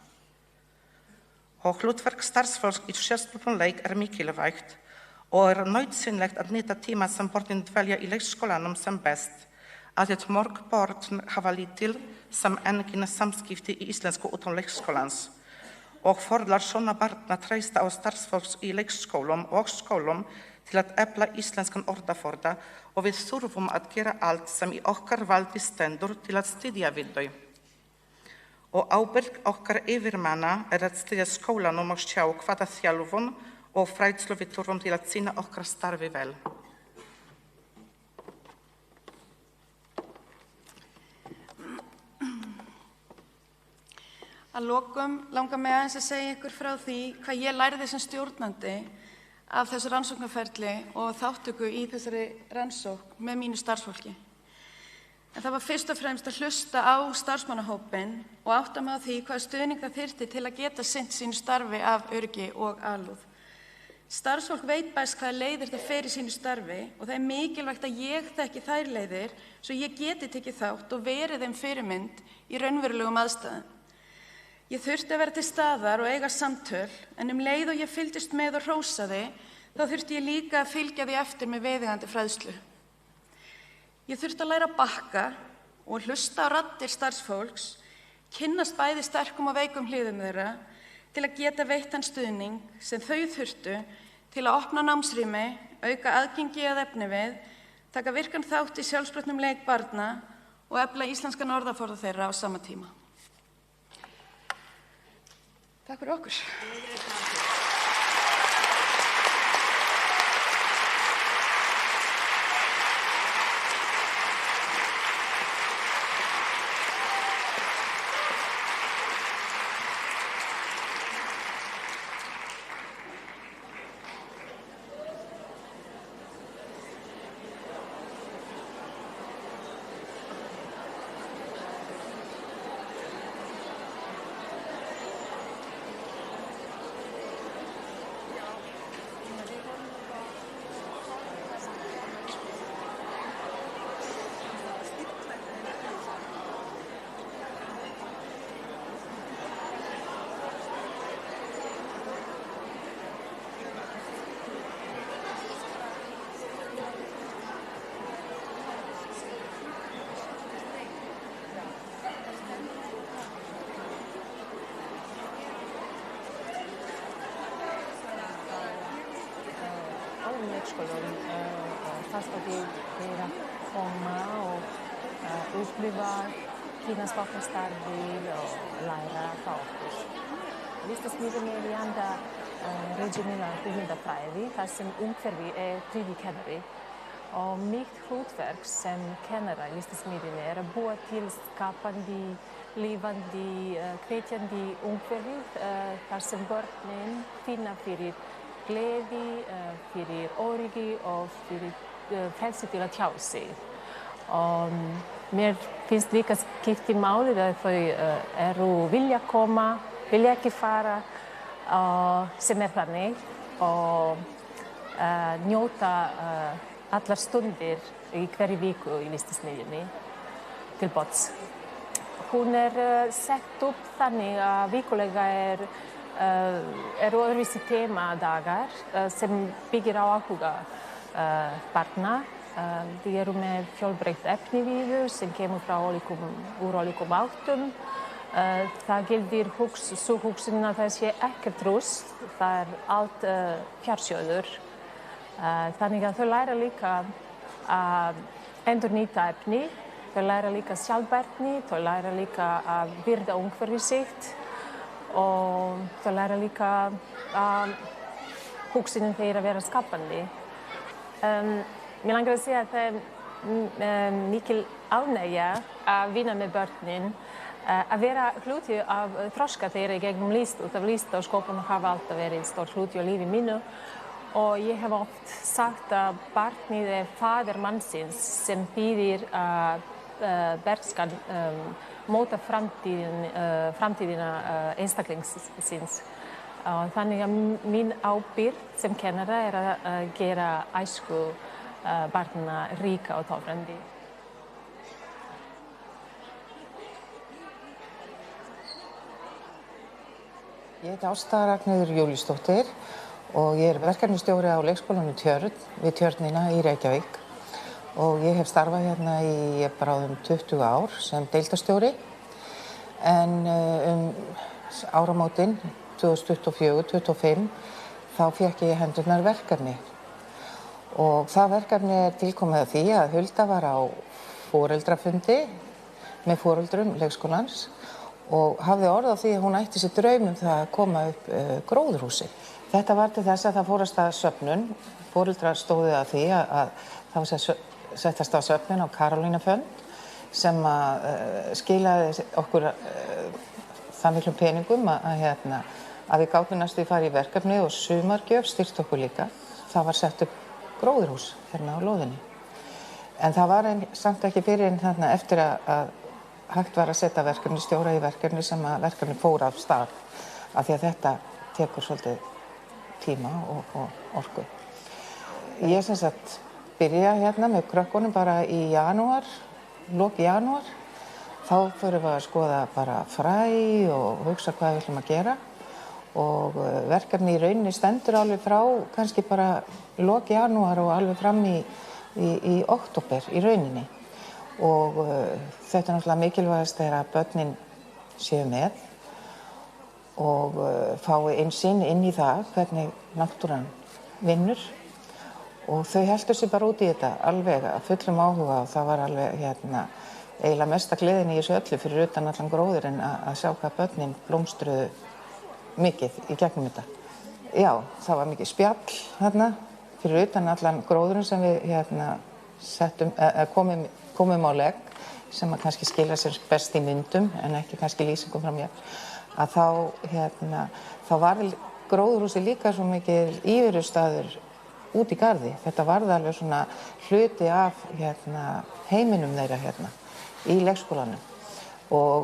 Og hlutverk starfsfólks í sérsprotin leik mikilvægt og nauðsynlegt að nýta tíma sem börnin dvelja í leikskólanum sem best. Að mörg börn hafa lítil sem engin samskipti í íslensku utan leikskólans. Og fordrar svona barna treysta á starfsfólks í leikskólum og skólum til að efla íslenskan orðaforða og við þurfum að gera allt sem í okkar valdi stendur til að styðja við þau. Og ábyrgð okkar yfirmanna að styðja skólanum og sjá hvaða þjálfun og fræðslu við þurfum til að sinna okkar starfi vel.
Að lokum langar mig aðeins að segja ykkur frá því hvað ég lærði sem stjórnandi af þessu rannsóknarferli og þáttöku í þessari rannsókn með mínu starfsfólki. En það var fyrst og fremst að hlusta á starfsmannahópinn og átta mig á því hvað stuðning það þyrfti til að geta sinnt sínu starfi af öryggi og alúð. Starfsfólk veit bæst hvaða leiðir það fer í sínu starfi og það er mikilvægt að ég þekki þær leiðir svo ég geti tekið þátt og verið þeim fyrirmynd í raunverulegum aðstæðum. Ég þurfti að vera til staðar og eiga samtöl, en leið og ég fylgdist með og hrósaði, þá þurfti ég líka að fylgja því eftir með viðeigandi fræðslu. Ég þurfti að læra að bakka og hlusta á raddir starfsfólks, kynnast bæði sterkum og veikum hliðum þeirra til að geta veitt þann stuðning sem þau þurftu til að opna námsrými, auka aðgengi að efnivið, taka virkan þátt í sjálfsprotnum leik barna og efla íslenskan orðaforða þeirra á sama tíma. Takk fyrir okkur.
leikskólum fast að þeirra koma og upplifa kynastofnastarfið og læra frá okkur. Listasmíðin í anda regional hugmyndafræði þar sem umhverfi þriðji kennari og mitt hlutverk sem kennara í listasmíðinni að búa til skapandi, lifandi, hvetjandi umhverfi þar sem börnin finna fyrir gleði, fyrir öryggi og fyrir frelsi til að tjá sig. Og mér finnst líka skipti máli að þau vilja koma, vilja ekki fara sem þannig og njóta allar stundir í hverju viku í listasmiðjunni til bots. Hún sett upp þannig að vikulega öðruvísi temadagar sem byggir á áhuga barna. Við erum með fjölbreytt efniviður sem kemur úr ólíkum áttum. Það gildir sú hugsun að það sé ekkert rusl, það allt fjársjóður. Þannig að þau læra líka að endurnýta efni, þau læra líka sjálfbærni, þau læra líka að virða umhverfið sitt og þau læra líka að hugsunin þeirra vera skapandi. Mér langar að segja að það mikil ánægja að vinna með börnin, að vera hluti af þroska þeirra í gegnum list og sköpun hafa alltaf verið stór hluti á lífi mínu. Og ég hef oft sagt að barnið faðir mannsins sem býðir að bernskan móta framtíðina einstaklingsins. Þannig að mín ábyrgð sem kennara að gera æsku barna ríka og töfrandi.
Ég heiti Ásta Ragnheiður Júlíusdóttir og ég verkefnisstjóri á leikskólanum Tjörn við Tjörnina í Reykjavík og ég hef starfað hérna í bráðum 20 ár sem deildarstjóri en áramótin 2024-2025 þá fékk ég í hendurnar verkefni og það verkefni tilkomið að því að Hulda var á foreldrafundi með foreldrum leikskólans og hafði orð á því að hún ætti sér draum það að koma upp gróðurhúsi. Þetta var til þess að það fór af stað söfnun. Foreldrar stóðu að því að það var sett af stað söfnun á Karolínufönd sem skilaði okkur það miklum peningum að við gátum næstu að fara í verkefni og sumargjöf styrkti okkur líka. Það var sett upp gróðurhús hérna á lóðinni. En það var samt ekki fyrir þarna eftir að hægt var að setja verkefnisstjóra í verkefni sem að verkefni fór af stað af því að þetta tekur svolítið tíma og orku. Ég sem sagt byrja hérna með krökkunum bara í janúar, lok janúar. Þá förum við að skoða bara fræ og hugsa hvað við ætlum að gera og verkefni í rauninni stendur alveg frá kannski bara lok janúar og alveg fram í október í rauninni. Og þetta náttúrulega mikilvægast að börnin séu með og fái innsýn inn í það hvernig náttúran vinnur og þau heldur sig bara út í þetta alveg að fullum áhuga og það var alveg eiginlega mesta gleðin í þessu öllu fyrir utan allan gróðurinn að sjá hvað börnin blómstruðu mikið í gegnum þetta. Já, það var mikið spjall þarna fyrir utan allan gróðurinn sem við komum á legg sem að kannski skila sér best í myndum en ekki kannski lýsingum frá mér. Að þá var gróðurhúsi líka svo mikið íverustaður út í garði. Þetta varð alveg svona hluti af heiminum þeirra í leikskólanum. Og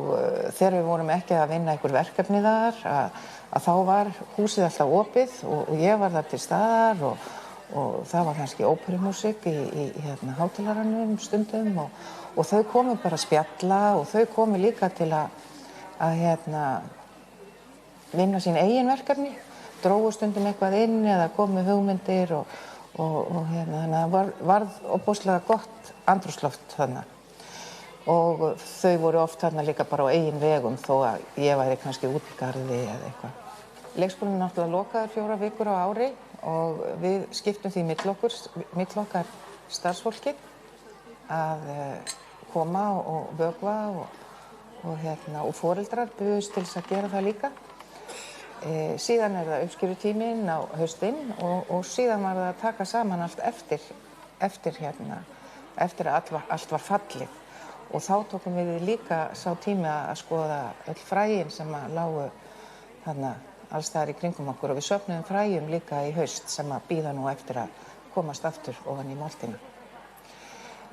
þegar við vorum ekki að vinna einhver verkefni þar að þá var húsið alltaf opið og ég var þar til staðar og það var kannski óperumúsík í hátalaranum stundum og þau komu bara að spjalla og þau komu líka til að vinna sín eigin verkefni, drógu stundum eitthvað inn eða komu hugmyndir og þannig að varð ofboðslega gott andrúmsloft þarna. Og þau voru oft þarna líka bara á eigin vegum þó að ég væri kannski út í garði eða eitthvað. Leikskólinn er náttúrulega lokaður 4 vikur á ári og við skiptum því mill okkar starfsfólki að koma og vökva og foreldrar buðust til þess að gera það líka. Síðan er það uppskýrutíminn á haustinn og síðan var það að taka saman allt eftir að allt var fallið. Og þá tókum við líka sá tími að skoða öll fræin sem lágu þarna alls staðar í kringum okkur og við söfnuðum fræjum líka í haust sem að bíða nú eftir að komast aftur ofan í moldina.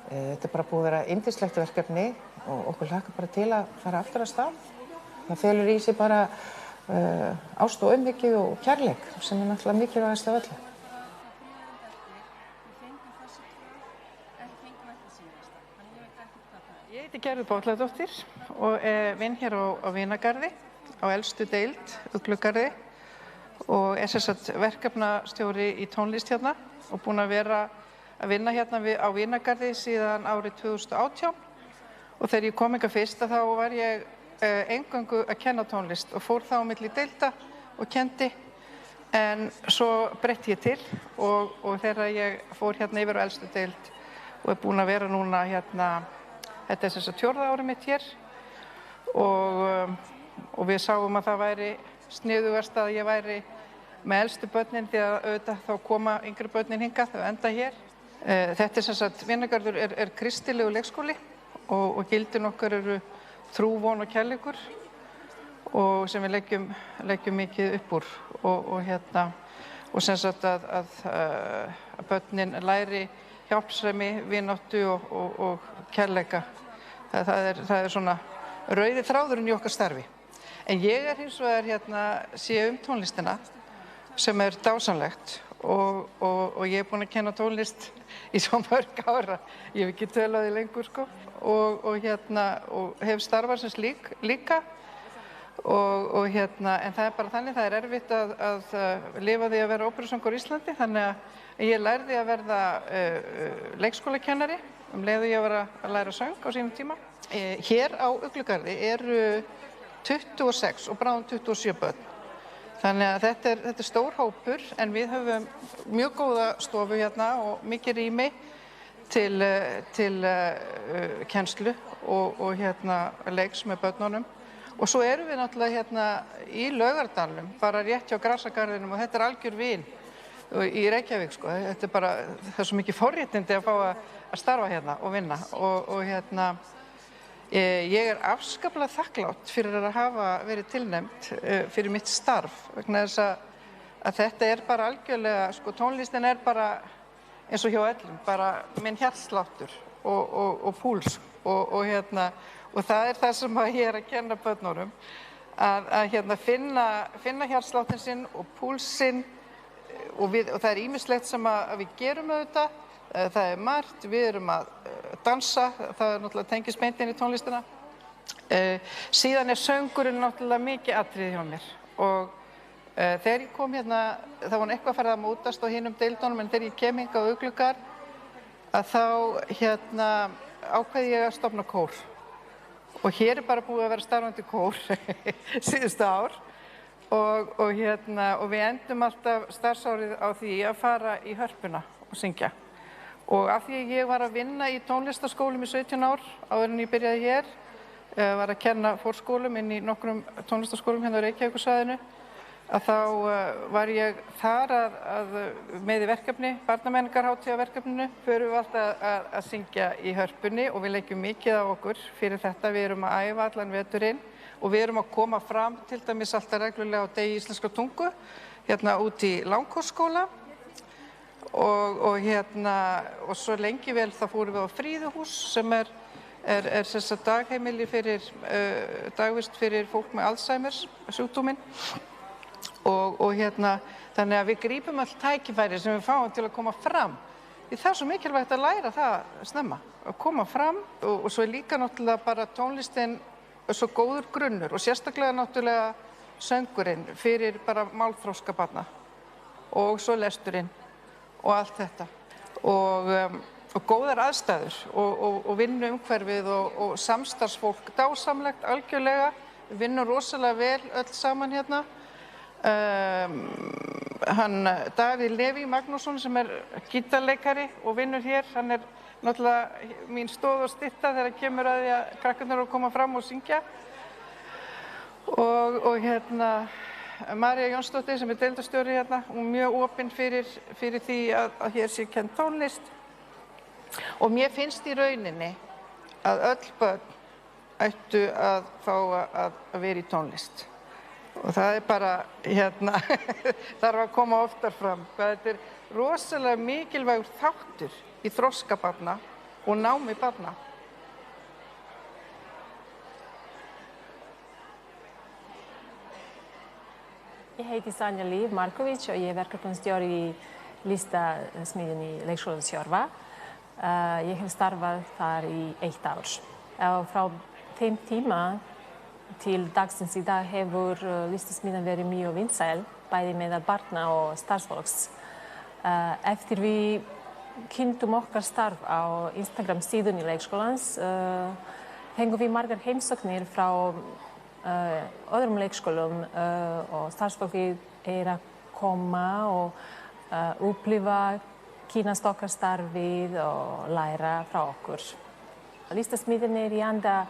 Þetta er bara búið að vera yndislegt verkefni og okkur hlakkar bara til að fara aftur af stað. Það felur í sig bara ást og umhyggju og kærleik sem er náttúrulega mikilvægast af öllu.
Ég heiti Gerður Bolladóttir og vinn hér á Vinagarði, á elstu deild, Uglugarði og er sem sagt verkefnastjóri í tónlist hérna og búin að vera að vinna hérna á Vinagarði síðan árið 2018 og þegar ég kom hingað fyrst þá var ég eingöngu að kenna tónlist og fór þá á milli deilda og kenndi en svo breytti ég til og þegar ég fór hérna yfir á elstu deild og er búin að vera núna hérna. Þetta er þess að 4. árið mitt hér og við sáum að það væri sniðugast að ég væri með elstu börnin því að auðvitað þá koma yngri börnin hingað, þau enda hér. Þetta er þess að Vinagarður er kristilegu leikskóli og gildin okkar eru trú, von og kærleikur og sem við leggjum mikið upp úr og sem sagt að börnin læri hjálpsemi, vináttu og kærleika. Það er svona rauði þráðurinn í okkar starfi. En ég er hins vegar sé tónlistina sem er dásamlegt og ég er búin að kenna tónlist í svo mörg ára. Ég hef ekki tölað því lengur sko og hef starfað sem slík líka en það er bara þannig, það er erfitt að lifa því að vera óperusöngur í Íslandi þannig að ég lærði að verða leikskólakennari leið og ég var að læra söng á sínum tíma. Hér á Uglugarði eru 26 og bráðum 27 börn. Þannig að þetta er stór hópur en við höfum mjög góða stofu hérna og mikið rými til kennslu og leiks með börnunum. Og svo erum við náttúrulega í Laugardalnum, bara rétt hjá Grasagarðinum og þetta er algjör vin í Reykjavík sko. Þetta er bara, það er svo mikið forréttindi að fá að starfa hérna og vinna ég er afskaplega þakklátt fyrir að hafa verið tilnefnd fyrir mitt starf vegna þess að þetta er bara algjörlega, sko tónlistin er bara eins og hjá öllum, bara minn hjartsláttur og púls og það er það sem ég er að kenna börnunum að finna hjartsláttinn sinn og púlsinn og það er ýmislegt sem að við gerum auðvitað, það er margt, við erum að dansa, það er náttúrulega tengist beint inn í tónlistina. Síðan er söngurinn náttúrulega mikið atriði hjá mér og þegar ég kom hérna, það var eitthvað farið að mótast á hinum deildunum en þegar ég kem hingað á Augluggar að þá ákveði ég að stofna kór og hér er bara búið að vera starfandi kór síðustu ár og við endum alltaf starfsárið á því að fara í Hörpuna og syngja og af því að ég var að vinna í tónlistarskólum í 17 ár áður en ég byrjaði hér, var að kenna fórskólum inn í nokkrum tónlistarskólum hérna á Reykjavíkursvæðinu að þá var ég þar með í verkefni, barnamenningarhátíðarverkefninu, förum við alltaf að syngja í Hörpunni og við leggjum mikið á okkur fyrir þetta, við erum að æfa allan veturinn og við erum að koma fram til dæmis alltaf reglulega á degi íslenskrar tungu, hérna út í Langholtsskóla og svo lengi vel þá fórum við á Fríðuhús sem er sem sagt dagheimili fyrir dagvist fyrir fólk með Alzheimers sjúkdóminn og þannig að við grípum öll tækifæri sem við fáum til að koma fram. Því það er svo mikilvægt að læra það snemma, að koma fram og svo er líka náttúrulega bara tónlistin svo góður grunnur og sérstaklega náttúrulega söngurinn fyrir bara málþroska barna og svo lesturinn og allt þetta og góðar aðstæður og vinnuumhverfið og samstarfsfólk dásamlegt algjörlega, við vinnum rosalega vel öll saman hérna. Davíð Leví Magnússon sem er gítarleikari og vinnur hér, hann er náttúrulega mín stoð og stytta þegar kemur að því að krakkarnir eru að koma fram og syngja og María Jónsdóttir sem er deildarstjóri hérna, hún er mjög opin fyrir því að hér sé kennd tónlist og mér finnst í rauninni að öll börn ættu að fá að vera í tónlist og það er bara þarf að koma oftar fram hvað þetta er rosalega mikilvægur þáttur í þroska barna og námi barna.
Ég heiti Sanja Líf Marković og ég er verkefnastjóri í listasmiðjunni í Leikskólanum. Ég hef starfað þar í 1 ár. Frá þeim tíma til dagsins í dag hefur listasmiðjan verið mjög vinsæl, bæði meðal barna og starfsfólks. Eftir við kynntum okkar starf á Instagram síðunni leikskólans, fengum við margar heimsóknir frá öðrum leikskólum og starfsfólkið er að koma og upplifa, kynnast okkar starfið og læra frá okkur. Listasmiðjan er í anda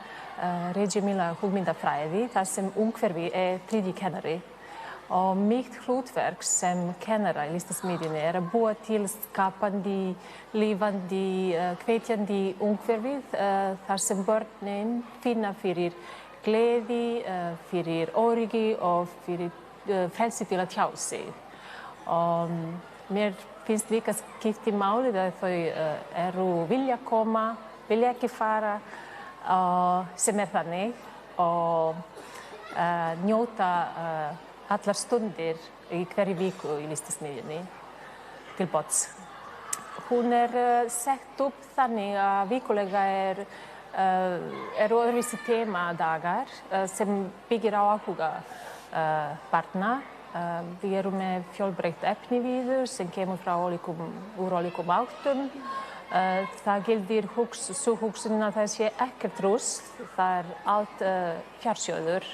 Reggio Emilia hugmyndafræði, þar sem umhverfi er þriðji kennari. Og mitt hlutverk sem kennara í listasmiðjunni er að búa til skapandi, lifandi, hvetjandi umhverfið þar sem börnin finna fyrir gleði, fyrir öryggi og fyrir frelsi til að tjá sig. Og mér finnst líka skipti máli að þau eru vilja koma, vilja ekki fara, sem er þannig og njóta allar stundir í hverju viku í listasmiðjunni til bots. Hún er sett upp þannig að vikulega eru öðruvísi temadagar sem byggir á áhuga barna. Við erum með fjölbreytt efniviður sem kemur úr ólíkum áttum. Það gildir sú hugsun að það sé ekkert rusl, það er allt fjársjóður.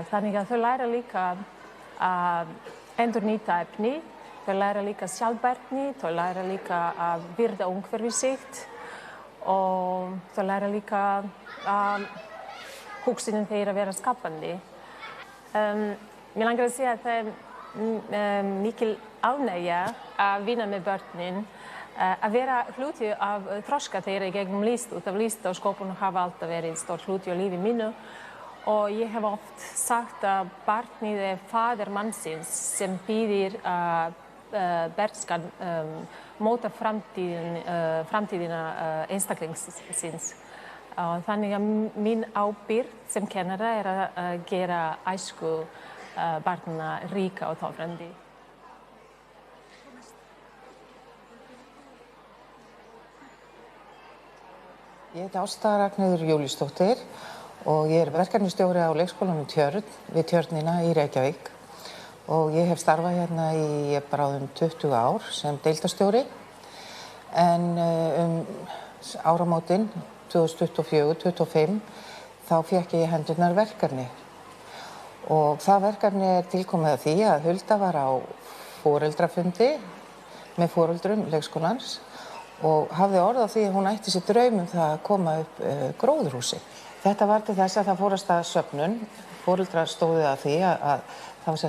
Þannig að þau læra líka að endurnýta efni, þau læra líka sjálfbærni, þau læra líka að virða umhverfi sitt og þau læra líka að hugsunin þeirra vera skapandi. Mér langar að segja að það er mikil ánægja að vinna með börnin, að vera hluti af þroska þeirra í gegnum list, út af list og sköpun hafa alltaf verið stór hluti á lífi mínu. Og ég hef oft sagt að barnið er faðir mannsins sem býður að bernskan mótar framtíðina einstaklingsins. Þannig að mín ábyrgð sem kennara að gera æsku barna ríka og töfrandi.
Ég heiti Ásta Ragnheiður Júlíusdóttir og ég verkefnisstjóri á leikskólanum Tjörn við Tjörnina í Reykjavík og ég hef starfað hérna í bráðum 20 ár sem deildarstjóri en áramótin 2024-2025 þá fékk ég í hendurnar verkefni og það verkefni tilkomið að því að Hulda var á foreldrafundi með foreldrum leikskólans og hafði orð á því að hún ætti sér draum það að koma upp gróðurhúsi. Þetta var til þess að það fór af stað söfnun, foreldrar stóðu að því að það var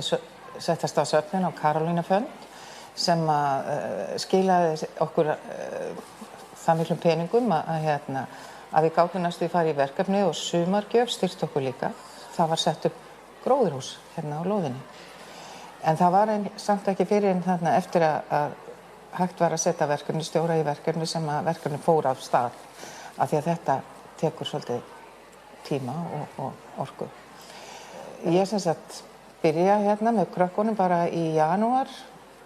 sett af stað söfnun á Karolínufönd sem skilaði okkur það miklum peningum að við gátum næstu að fara í verkefni og sumargjöf styrkti okkur líka. Það var sett upp gróðurhús hérna á lóðinni. En það var samt ekki fyrir en þarna eftir að hægt var að setja verkefnisstjóra í verkefni sem að verkefni fór af stað af því að þetta tekur svolítið tíma og orku. Ég sem sagt byrja hérna með krökkunum bara í janúar,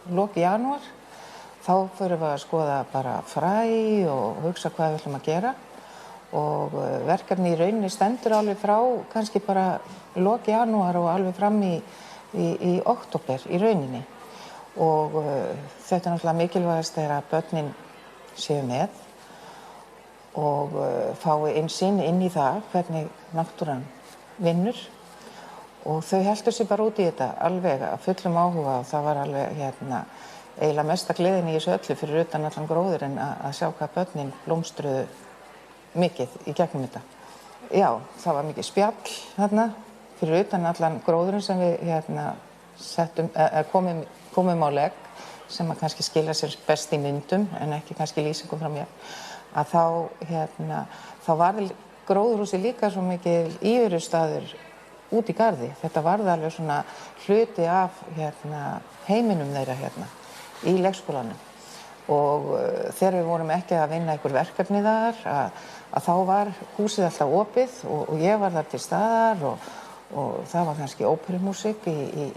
lok janúar. Þá förum við að skoða bara fræ og hugsa hvað við ætlum að gera og verkefni í rauninni stendur alveg frá kannski bara lok janúar og alveg fram í október í rauninni og þetta náttúrulega mikilvægast að börnin séu með og fái innsýn inn í það hvernig náttúran vinnur og þau heldur sig bara út í þetta alveg að fullum áhuga og það var alveg eiginlega mesta gleðin í þessu öllu fyrir utan allan gróður en að sjá hvað börnin blómstruðu mikið í gegnum þetta. Já, það var mikið spjall þarna fyrir utan allan gróðurinn sem við komum á legg sem að kannski skila sér best í myndum en ekki kannski lýsingum frá mér. Að þá var gróðurhúsi líka svo mikið íverustaður út í garði. Þetta varð alveg svona hluti af heiminum þeirra í leikskólanum. Og þegar við vorum ekki að vinna einhver verkefni þar að þá var húsið alltaf opið og ég var þar til staðar og það var kannski óperumúsík í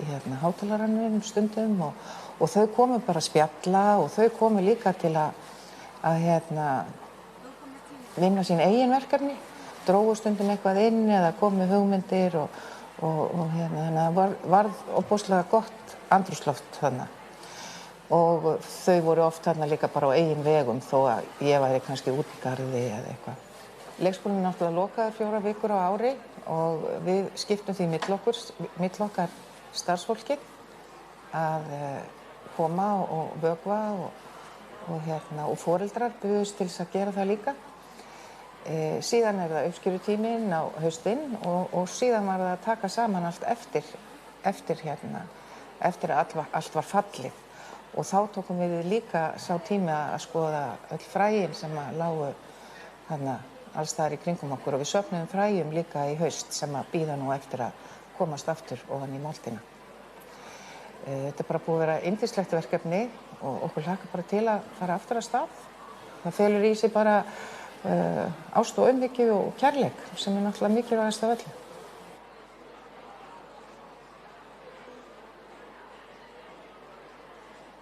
hátalaranum stundum og þau komu bara að spjalla og þau komu líka til að vinna sín eigin verkefni, drógu stundum eitthvað inn eða komu hugmyndir og þannig að það varð ofboðslega gott andrúmsloft þarna. Og þau voru oft þarna líka bara á eigin vegum þó að ég væri kannski út í garði eða eitthvað. Leikskólinn náttúrulega lokaður 4 vikur á ári og við skiptum því mill okkar starfsfólki að koma og vökva og foreldrar buðust til þess að gera það líka. Síðan það uppskýrutíminn á haustinn og síðan var það að taka saman allt eftir að allt var fallið. Og þá tókum við líka sá tími að skoða öll fræin sem lágu þarna alls staðar í kringum okkur og við söfnuðum fræjum líka í haust sem að bíða nú eftir að komast aftur ofan í moldina. Þetta bara búið að vera yndislegt verkefni og okkur hlakka bara til að fara aftur af stað. Það felur í sig bara ást og umhyggju og kærleik sem náttúrulega mikilvægast af öllu.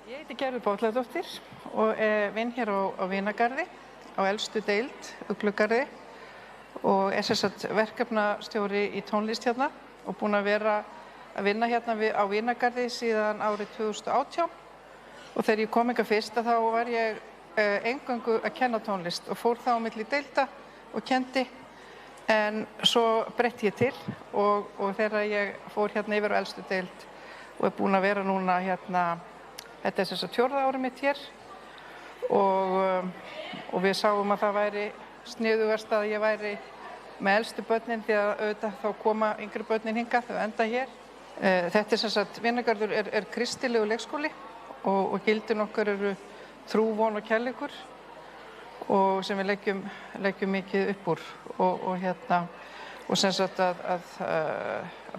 Ég heiti Gerður Bolladóttir og vinn hér á Vinagarði, á elstu deild, Uglugarði og sem sagt verkefnastjóri í tónlist hérna og búin að vera að vinna hérna á Vinagarði síðan árið 2018 og þegar ég kom hingað fyrst þá var ég eingöngu að kenna tónlist og fór þá á milli deilda og kenndi en svo breytti ég til og þegar ég fór hérna yfir á elstu deild og búin að vera núna hérna. Þetta sem sagt 4. árið mitt hér og við sáum að það væri sniðugast að ég væri með elstu börnin því að auðvitað þá koma yngri börnin hingað, þau enda hér. Þetta sem sagt Vinagarður er kristilegu leikskóli og gildin okkar eru trú, von og kærleikur og sem við leggjum mikið upp úr og sem sagt að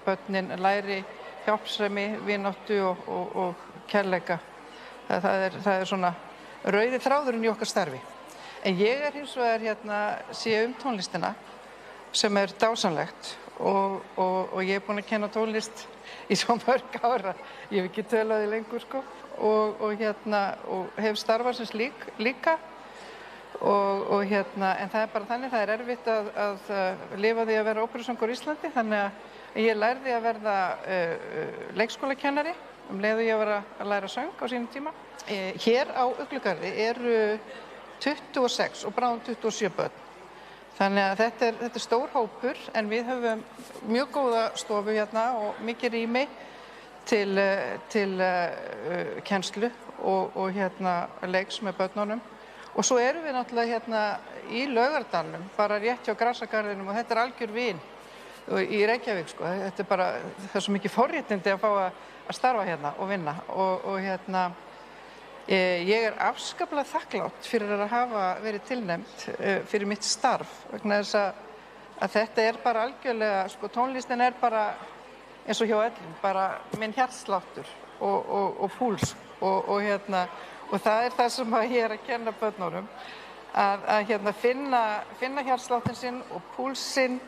börnin læri hjálpsemi, vináttu og kærleika Það er svona rauði þráðurinn í okkar starfi. En ég er hins vegar sé tónlistina sem er dásamlegt og ég er búin að kenna tónlist í svo mörg ára. Ég hef ekki tölaði lengur sko og hef starfað sem slík líka en það er bara þannig, það er erfitt að lifa því að vera óperusöngur í Íslandi, þannig að ég lærði að verða leikskólakennari leið og ég var að læra söng á sínum tíma. Hér á Uglugarði eru 26 og bráðum 27 börn. Þannig að þetta er stór hópur en við höfum mjög góða stofu og mikið rými til kennslu og leiks með börnunum. Og svo erum við náttúrulega í Laugardalnum, bara rétt hjá Grasagarðinum og þetta er algjör vín í Reykjavík sko. Það er svo mikið forréttindi að fá að starfa og vinna ég er afskaplega þakklátt fyrir að hafa verið tilnefnd fyrir mitt starf vegna þess að þetta er bara algjörlega, sko tónlistin er bara eins og hjá öllum, bara minn hjartsláttur og púls og það er það sem ég er að kenna börnunum að finna hjartsláttin sinn og púlsinn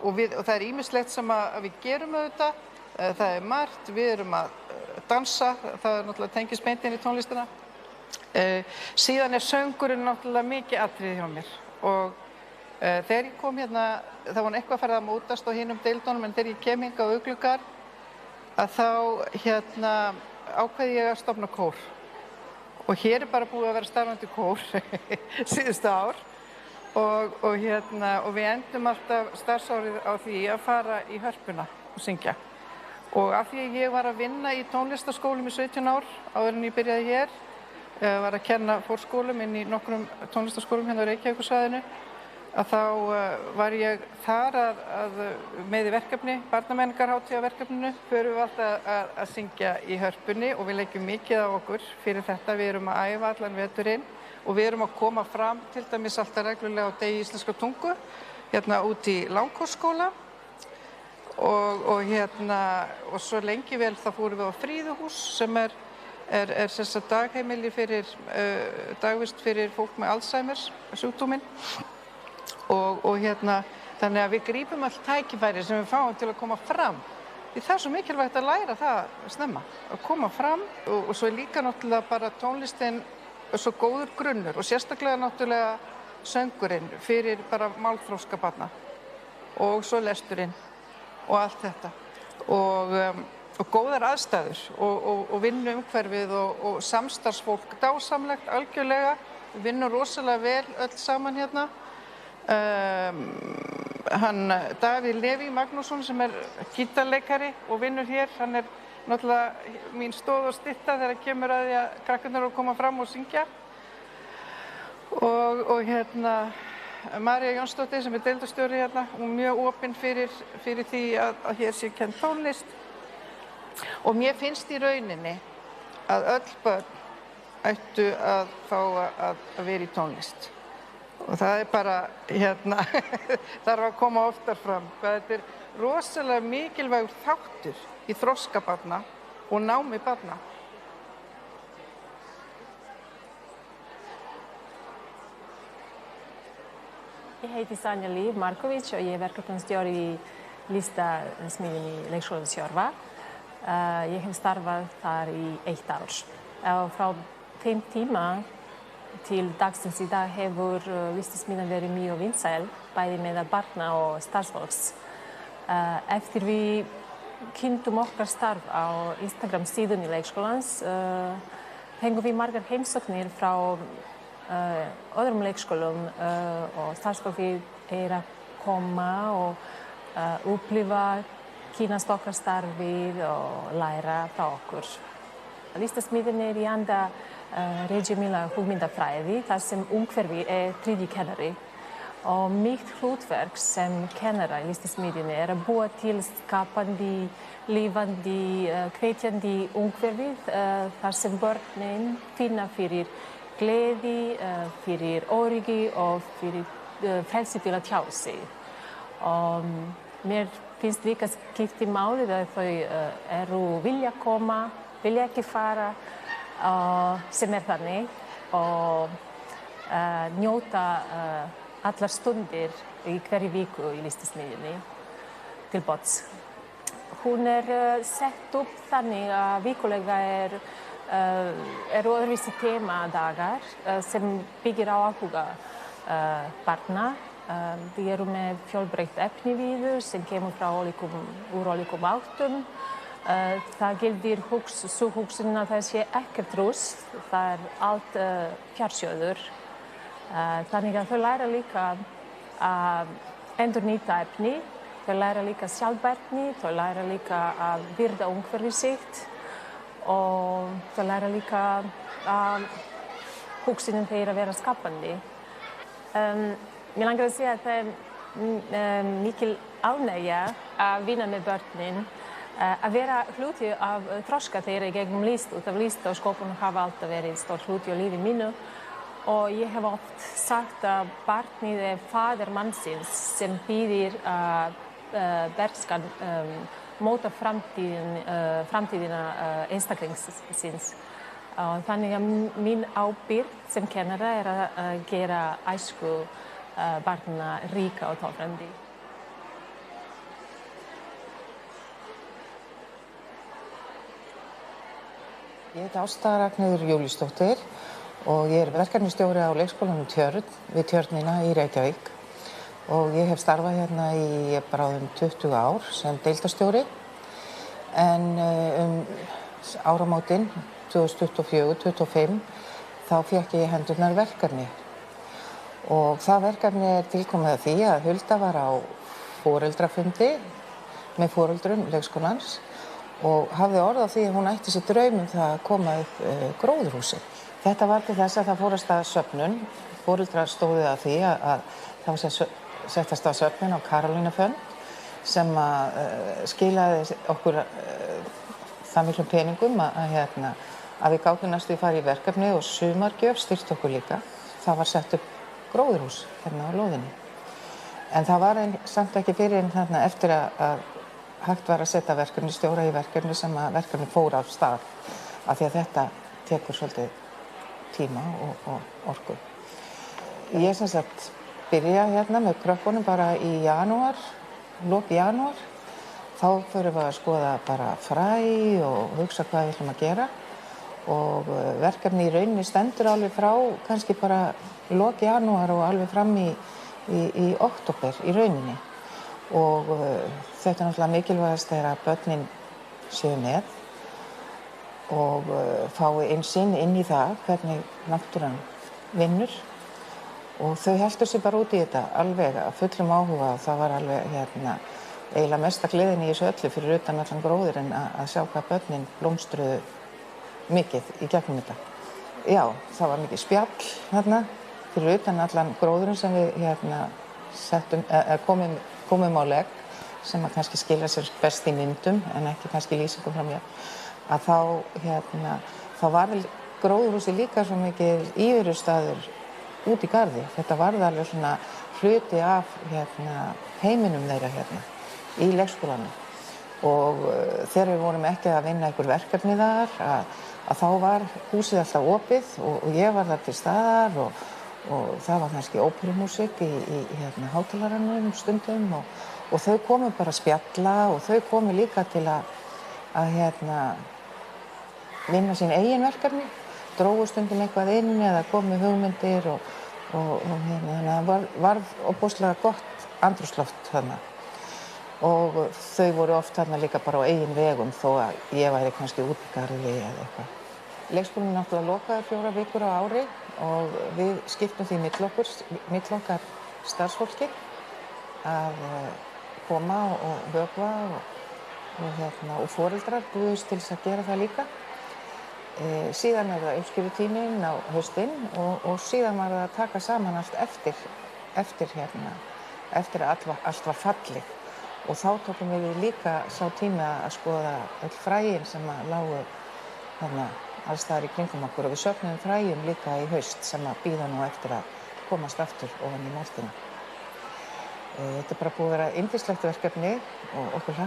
og það er ýmislegt sem að við gerum auðvitað, það er margt, við erum að dansa, það er náttúrulega tengist beint inn í tónlistina. Síðan er söngurinn náttúrulega mikið atriði hjá mér og þegar ég kom það var eitthvað farið að mótast á hinum deildunum en þegar ég kem hingað á Uglugarð að þá ákveði ég að stofna kór og hér er bara búið að vera starfandi kór síðustu ár og við endum alltaf starfsárið á því að fara í Hörpuna og syngja. Og af því að ég var að vinna í tónlistarskólum í 17 ár áður en ég byrjaði hér, var að kenna fórskólum inn í nokkrum tónlistarskólum á Reykjavíkursvæðinu, að þá var ég þar með í verkefni, barnamenningarhátíðarverkefninu, förum við alltaf að syngja í Hörpunni og við leggjum mikið á okkur fyrir þetta. Við erum að æfa allan veturinn og við erum að koma fram til dæmis alltaf reglulega á degi íslenskrar tungu, út í Langholtsskóla. Og svo lengi vel þá fórum við á Fríðuhús sem er sem sagt dagheimili fyrir dagvist fyrir fólk með Alzheimers sjúkdóminn og þannig að við grípum all tækifæri sem við fáum til að koma fram. Því það er svo mikilvægt að læra það snemma, að koma fram og svo er líka náttúrulega bara tónlistin svo góður grunnur og sérstaklega náttúrulega söngurinn fyrir bara málþroska barna og svo lesturinn og allt þetta og góðar aðstæður og vinnuumhverfið og samstarfsfólk dásamlegt algjörlega, við vinnum rosalega vel öll saman hann Davíð Leví Magnússon sem er gítarleikari og vinnur hér, hann er náttúrulega mín stoð og stytta þegar kemur að því að krakkarnir eru að koma fram og syngja og María Jónsdóttir sem er deildarstjóri og mjög opin fyrir því að hér sé kennd tónlist og mér finnst í rauninni að öll börn ættu að fá að vera í tónlist og það er bara þarf að koma oftar fram hvað þetta er rosalega mikilvægur þáttur í þroska barna og námi barna.
Ég heiti Sanja Líf Marković og ég er verkefnastjóri í listasmiðjunni í Leikskólanum Sjórfa. Ég hef starfað þar í 1 ár. Frá þeim tíma til dagsins í dag hefur listasmiðjan verið mjög vinsæl, bæði meðal barna og starfsfólks. Eftir við kynntum okkar starf á Instagram síðunni leikskólans, fengum við margar heimsóknir frá öðrum leikskólum og starfsfólkið er að koma og upplifa, kynnast okkar starfið og læra frá okkur. Listasmiðjan er í anda Reggio Emilia hugmyndafræði þar sem umhverfi er þriðji kennari og mitt hlutverk sem kennara í listasmiðjunni er að búa til skapandi, lifandi, hvetjandi umhverfið þar sem börnin finna fyrir gleði, fyrir öryggi og fyrir frelsi til að tjá sig. Og mér finnst líka skipti máli að þau eru vilja koma, vilja ekki fara sem þannig og njóta allar stundir í hverju viku í listasmiðjunni til bots. Hún sett upp þannig að vikulega öðruvísi temadagar sem byggir á áhuga barna. Við erum með fjölbreytt efniviður sem kemur frá úr ólíkum áttum. Það gildir sú hugsun að það sé ekkert rusl, það allt fjársjóður. Þannig að þau læra líka að endurnýta efni, þau læra líka sjálfbærni, þau læra líka að virða umhverfið sitt og þau læra líka að hugsunin þeirra vera skapandi. Mér langar að segja að það mikil ánægja að vinna með börnin, að vera hluti af þroska þeirra í gegnum list, út af list og sköpun hafa alltaf verið stór hluti á lífi mínu. Og ég hef oft sagt að barnið faðir mannsins sem býðir að bernskan móta framtíðina einstaklingsins. Þannig að mín ábyrgð sem kennara að gera æsku barna ríka og tófrandi.
Ég heiti Ásta Ragnheiður Júlíusdóttir og ég verkefnisstjóri á leikskólanum Tjörn, við Tjörnina í Reykjavík. Og ég hef starfað hérna í bráðum 20 ár sem deildarstjóri. En áramótin 2024-2025 þá fékk ég í hendurnar verkefni. Og það verkefni tilkomið að því að Hulda var á foreldrafundi með foreldrum leikskólans og hafði orð á því að hún ætti sér draum það að koma upp gróðurhúsi. Þetta var til þess að það fór af stað söfnun. Foreldrar stóðu að því að það var sett af stað söfnun á Karolínufönd sem skilaði okkur það miklum peningum að við gátum næstu fara í verkefni og sumargjöf styrkti okkur líka. Það var sett upp gróðurhús hérna á lóðinni. En það var samt ekki fyrir þarna eftir að hægt var að setja verkefnisstjóra í verkefni sem að verkefni fór af stað af því að þetta tekur svolítið tíma og orku. Ég sem sagt byrja hérna með krökkunum bara í janúar, lok janúar. Þá förum við að skoða bara fræ og hugsa hvað við ætlum að gera. Og verkefni í rauninni stendur alveg frá kannski bara lok janúar og alveg fram í október í rauninni. Og þetta náttúrulega mikilvægast að börnin séu með og fái innsýn inn í það hvernig náttúran vinnur. Og þau heldur sér bara út í þetta alveg að fullum áhuga og það var alveg eiginlega mesta gleðin í þessu öllu fyrir utan allan gróðurinn að sjá hvað börnin blómstruðu mikið í gegnum þetta. Já, það var mikið spjall þarna fyrir utan allan gróðurinn sem við komum á legg sem að kannski skilja sér best í myndum en ekki kannski lýsingum frá mér. Að þá var gróðurhúsi líka svo mikið íverustaður út í garði. Þetta varð alveg svona hluti af heiminum þeirra í leikskólanum. Og þegar við vorum ekki að vinna einhver verkefni þar, að þá var húsið alltaf opið og ég var þar til staðar og það var kannski óperumúsík í hátalaranum stundum og þau komu bara að spjalla og þau komu líka til að vinna sín eigin verkefni, drógu stundum eitthvað inn eða komu hugmyndir og þannig að það varð ofboðslega gott andrúmsloft þarna. Og þau voru oft þarna líka bara á eigin vegum þó að ég væri kannski út í garði eða eitthvað. Leikskólinn náttúrulega lokaði 4 vikur á ári og við skiptum því mill okkar starfsfólki að koma og vökva og foreldrar búðust til þess að gera það líka. Síðan það uppskrifutíminn á haustinn og síðan var það að taka saman allt eftir að allt var fallið. Og þá tókum við líka sá tími að skoða öll fræin sem lágu alls staðar í kringum okkur og við söfnuðum fræjum líka í haust sem að bíða nú eftir að komast aftur ofan í moldina. Þetta bara búið að vera yndislegt verkefni og okkur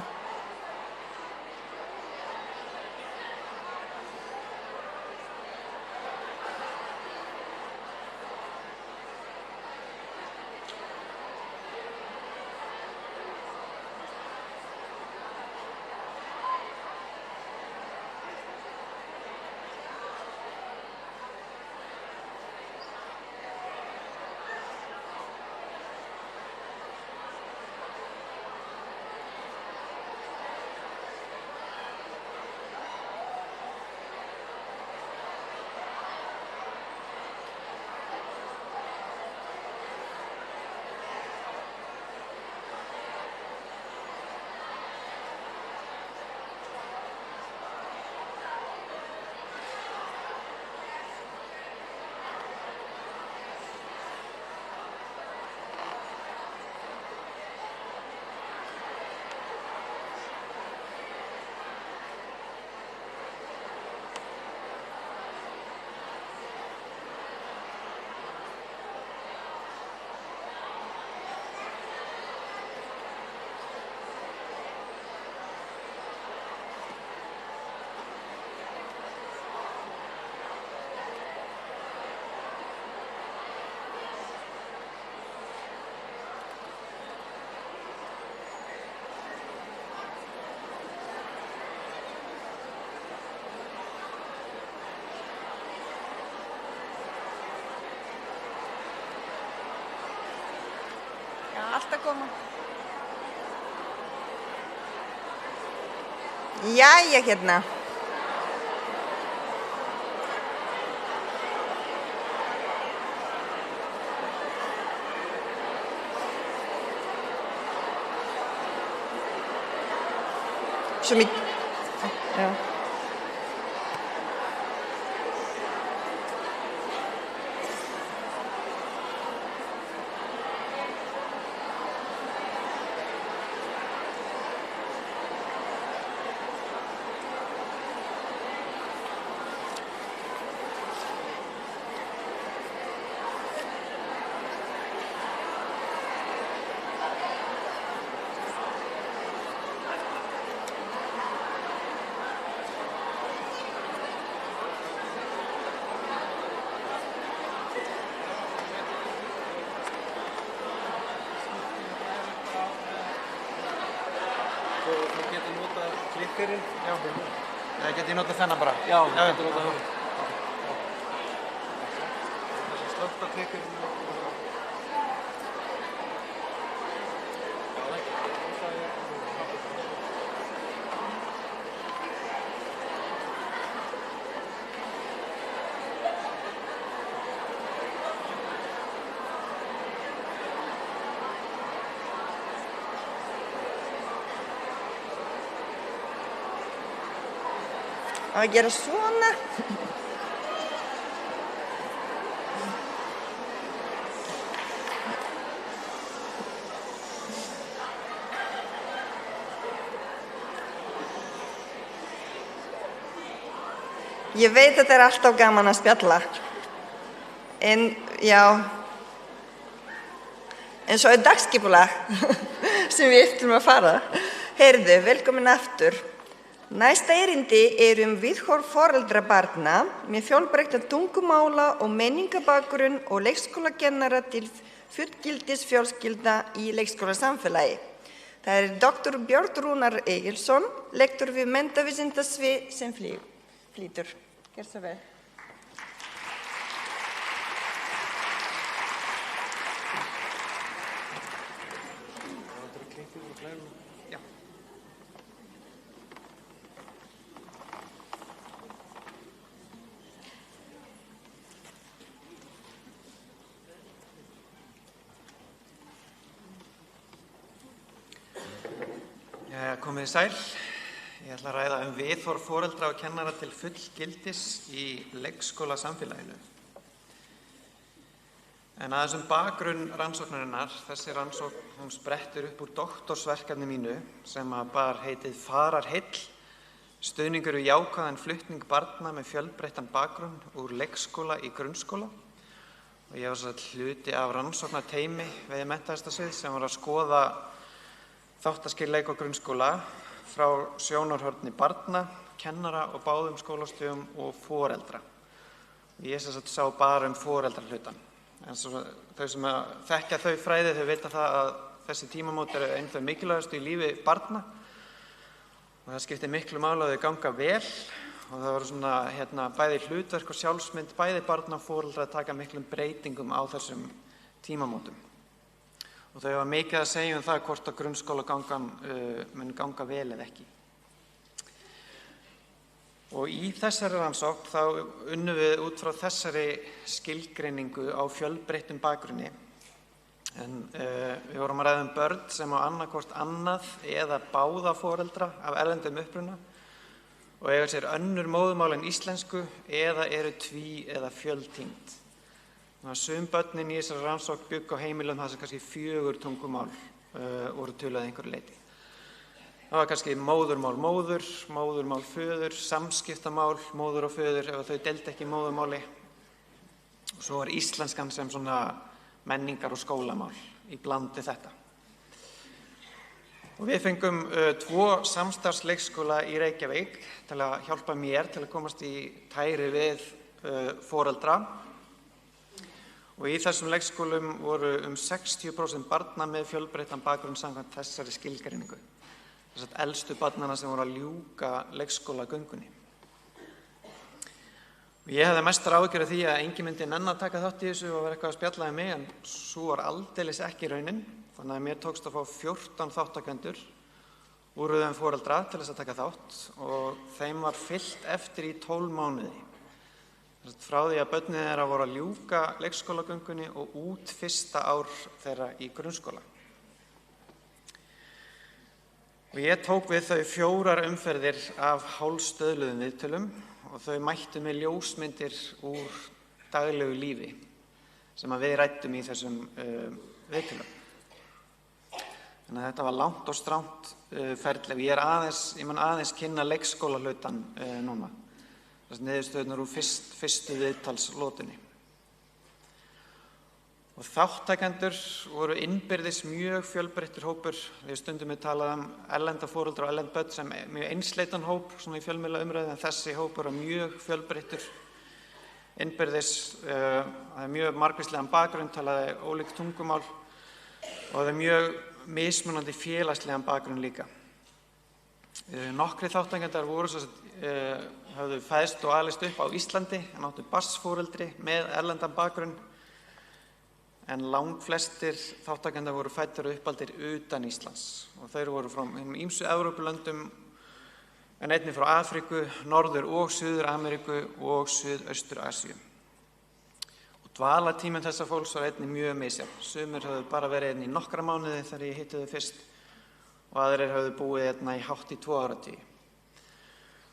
allt að koma. Jæja, hérna. Svo mikið. Já.
Þú getur notað klikkerinn. Já. Nei, get ég notað þennan bara? Já, þú getur notað það. Þessi slögt á klikkerinn.
Að gera svona. Ég veit að þetta alltaf gaman að spjalla. En já, en svo dagskipulag sem við eftir að fara. Heyrðu, velkomin aftur. Næsta erindi viðhorf foreldra barna með fjölbreyttan tungumála og menningabakgrunn og leikskólakennara til fullgildis fjölskylda í leikskólasamfélagi. Það Dr. Björn Rúnar Egilsson, lektor við menntavísindasvið sem flytur. Gjör svo vel.
Komið sæl. Ég ætla að ræða viðhorf foreldra og kennara til fullgildis í leikskólasamfélaginu. En aðeins bakgrunn rannsóknarinnar, þessi rannsókn hún sprettur upp úr doktorsverkefni mínu sem bar heitið Farar heill, stuðningur við jákvæðan flutning barna með fjölbreyttan bakgrunn úr leikskóla í grunnskóla. Og ég var hluti af rannsóknarteymi við menntavísindasvið sem var að skoða þáttaskil leik- og grunnskóla frá sjónarhorni barna, kennara og báðum skólastigum og foreldra. Ég sá bara foreldrahlutann. En þau sem þekkja þau fræði þau vita það að þessi tímamót eru einn þau mikilvægustu í lífi barna og það skiptir miklu máli að þau ganga vel og það voru bæði hlutverk og sjálfsmynd bæði barna og foreldra að taka miklum breytingum á þessum tímamótum. Og þau hafa mikið að segja það hvort að grunnskólagangan mun ganga vel eða ekki. Og í þessari rannsókn þá unnum við út frá þessari skilgreiningu á fjölbreyttum bakgrunni. En við vorum að ræða börn sem á annarkvort annað eða báða foreldra af erlendum uppruna og eiga sér önnur móðurmál en íslensku eða eru tví- eða fjöltengd. Sum börnin í þessari rannsókn bjuggu á heimilum þar sem kannski 4 tungumál voru töluð að einhverju leyti. Það var kannski móðurmál móður, móðurmál föður, samskiptamál móður og föður ef þau deildu ekki móðurmáli. Og svo var íslenskan sem svona menningar- og skólamál í blandi þetta. Og við fengum 2 samstarfsleikskóla í Reykjavík til að hjálpa mér til að komast í tæri við foreldra. Og í þessum leikskólum voru 60% barna með fjölbreyttan bakgrunn samkvæmt þessari skilgreiningu. Þess að elstu barnana sem voru að ljúka leikskólagöngunni. Og ég hefði mestar áhyggjur af því að enginn myndi nenna að taka þátt í þessu og vera eitthvað að spjalla við mig en svo var aldeilis ekki raunin. þannig að mér tókst að fá 14 þáttakendur úr röðum foreldra til þess að taka þátt og þeim var fylgt eftir í 12 mánuði. Frá því að börnin þeirra voru að ljúka leikskólagöngunni og út fyrsta ár þeirra í grunnskóla. Og ég tók við þau 4 umferðir af hálfstöðluðum viðtölum og þau mættu með ljósmyndir úr daglegu lífi sem að við ræddum í þessum viðtölum. Þannig að þetta var langt og strangt ferli. Ég mun aðeins kynna leikskóla hlutan núna. Þess niðurstöðunar úr fyrstu viðtalslotunni. Og þáttakendur voru innbyrðis mjög fjölbreyttur hópur. Við stundum við talað erlenda foreldra og erlend börn sem mjög einsleitan hóp svona í fjölmiðla umræðu, en þessi hópur er mjög fjölbreyttur. Innbyrðis, það er mjög margvíslegan bakgrunn, talaði ólík tungumál og það er mjög mismunandi félagslegan bakgrunn líka. Nokkrir þátttakendur voru höfðu fæðst og alist upp á Íslandi en áttu barnsforeldri með erlendan bakgrunn. En langflestir þáttakendur voru fæddir og uppaldir utan Íslands og þeir voru frá ýmsu Evrópulöndum en einnig frá Afríku, Norður- og Suður-Ameríku og Suðaustur-Asíu. Og dvalartíminn þessa fólks var einnig mjög misjafn. Sumir höfðu bara verið hérna í nokkra mánuði þegar ég hitti þau fyrst og aðrir höfðu búið hérna í hátt í 2 áratugi.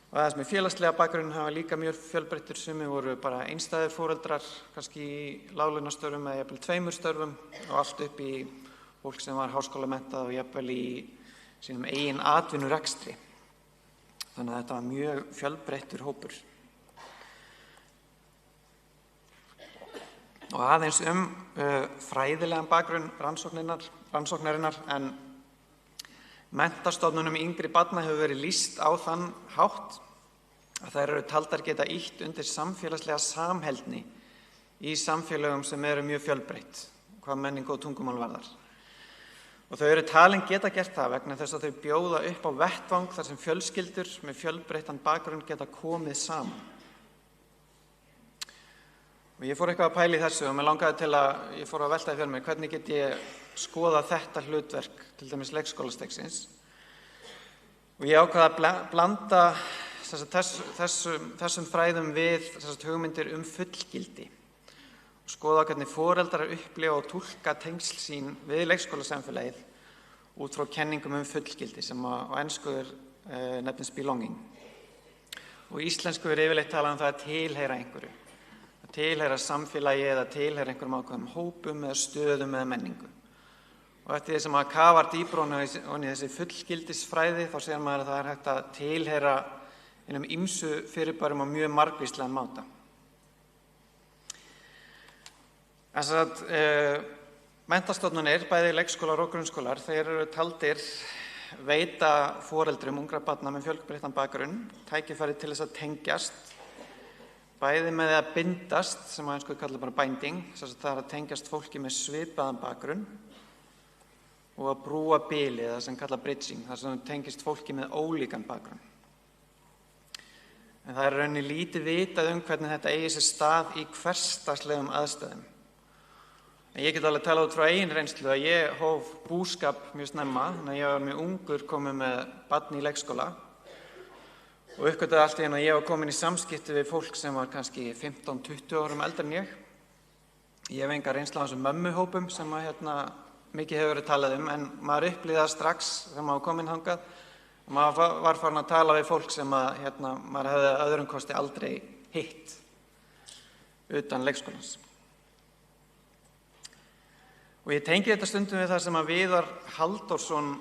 Og aðeins með félagslega bakgrunn hafa líka mjög fjölbreyttir. Sumir voru bara einstæðir foreldrar, kannski í láglaunastörfum eða jafnvel 2 störfum og allt upp í fólk sem var háskólamenntað og jafnvel í sínum eigin atvinnurekstri. Þannig að þetta var mjög fjölbreyttur hópur. Og aðeins fræðilegan bakgrunn rannsóknarinnar, en menntastofnunum yngri barna hefur verið lýst á þann hátt að þær eru taldar geta ýtt undir samfélagslega samheldni í samfélögum sem eru mjög fjölbreytt, hvað menningu og tungumál varðar. Og þau eru talin geta gert það vegna þess að þau bjóða upp á vettvang þar sem fjölskyldur með fjölbreyttan bakgrunn geta komið saman. Og ég fór eitthvað að pæla í þessu og mér langaði til að, ég fór að veltaði fyrir mér, hvernig get ég skoða þetta hlutverk, til dæmis leikskólastigsins. Og ég ákvaða að blanda þessum fræðum við hugmyndir fullgildi og skoða hvernig foreldrar upplifa og túlka tengsl sín við leikskólasamfélagið út frá kenningum fullgildi sem á ensku nefnist belonging. Og í íslensku yfirleitt talað það að tilheyra einhverju, að tilheyra samfélagi eða tilheyra einhverjum ákveðnum hópum eða stöðum eða menningu. Og eftir því sem maður kafar dýpra ofan í þessi fullgildisfræði þá sér maður að það hægt að tilheyra einum ýmsu fyrirbærum á mjög margvíslegan máta. Þess að menntastofnanir, bæði leikskólar og grunnskólar, þeir eru taldir veita foreldrum ungra barna með fjölbreyttan bakgrunn tækifæri til þess að tengjast, bæði með að bindast, sem á ensku kalla bara binding, þess að það er að tengjast fólki með svipaðan bakgrunn, og að brúa bilið, það sem kalla bridging, þar sem tengist fólki með ólíkan bakgrunn. En það er rauninni lítið vitað hvernig þetta eigi sér stað í hversdagslegum aðstæðum. En ég get alveg talað út frá eigin reynslu að ég hóf búskap mjög snemma, þannig að ég var mjög ungur kominn með barn í leikskóla og uppgötvaði allt í einu að ég var komin í samskipti við fólk sem var kannski 15-20 árum eldri en ég. Ég hef enga reynslu af þessum mömmuhópum sem mikið hefur verið talað en maður upplýði það strax þegar maður var kominn þangað. Maður var farin að tala við fólk sem maður hefði öðrum kosti aldrei hitt utan leikskólans. Og ég tengi þetta stundum við það sem að Viðar Halldórsson,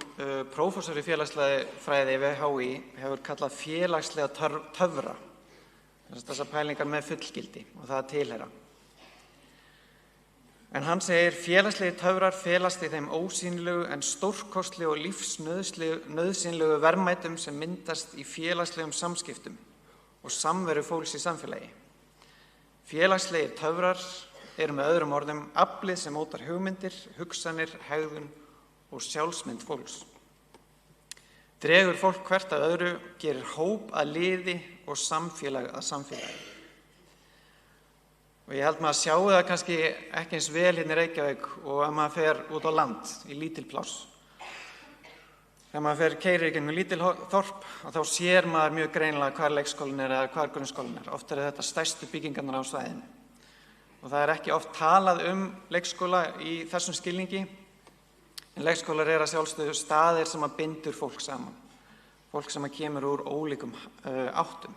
prófessor í félagsfræði við HÍ, hefur kallað félagslega töfra. Þessar pælingar með fullgildi og það tilheyra. En hann segir félagslegi töfrar felast í þeim ósýnilegu en stórkostlegu og lífsnauðsynlegu verðmætum sem myndast í félagslegum samskiptum og samveru fólks í samfélagi. Félagslegir töfrar eru með öðrum orðum aflið sem mótar hugmyndir, hugsanir, hegðun og sjálfsmynd fólks. Dregur fólk hvert að öðru, gerir hóp að liði og samfélag að samfélagi. Og ég held maður að sjá það kannski ekki eins vel hérna í Reykjavík og ef maður fer út á land í lítil pláss. Þegar maður keyrir í gegnum lítil þorp þá sér maður mjög greinilega hvar leikskólinn eða hvar grunnskólinn Oft þetta stærstu byggingarnar á svæðinu. Og það ekki oft talað leikskóla í þessum skilningi. En leikskólar að sjálfsögðu staðir sem að bindur fólk saman. Fólk sem að kemur úr ólíkum áttum.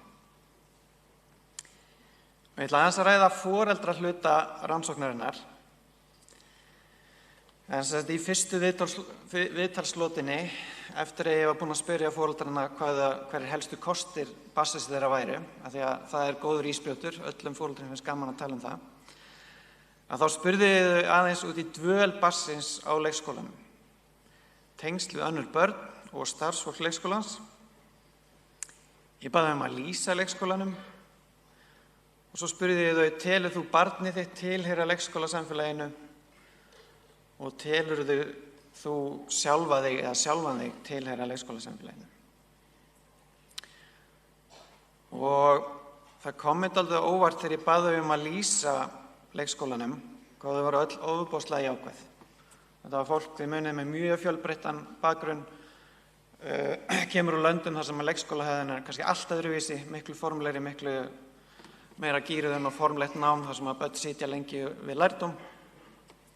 Og ég ætla aðeins að ræða foreldrahluta rannsóknarinnar. En í fyrstu viðtalslotinni, eftir að ég var búinn að spyrja foreldrana hverjir helstu kostir barnsins þeirra væru, af því að það góður ísbrjótur, öllum foreldrum finnst gaman að tala það, að þá spurði ég aðeins út í dvöl barnsins á leikskólanum, tengsl við önnur börn og starfsfólk leikskólans. Ég baði að lýsa leikskólanum. Og svo spurði ég þau, telur þú barnið þitt tilheyra leikskólasamfélaginu og telur þú sjálfan þig tilheyra leikskólasamfélaginu. Og það kom mér dálítið óvart þegar ég bað þau að lýsa leikskólanum, hvað þau voru öll ofboðslega jákvæð. Þetta var fólk við munið með mjög fjölbreyttan bakgrunn, kemur úr löndum þar sem leikskólahefðin kannski allt öðruvísi, miklu formlegri, miklu meira gýruðum og formlegt nám þar sem að börn sitja lengi við lærdóm,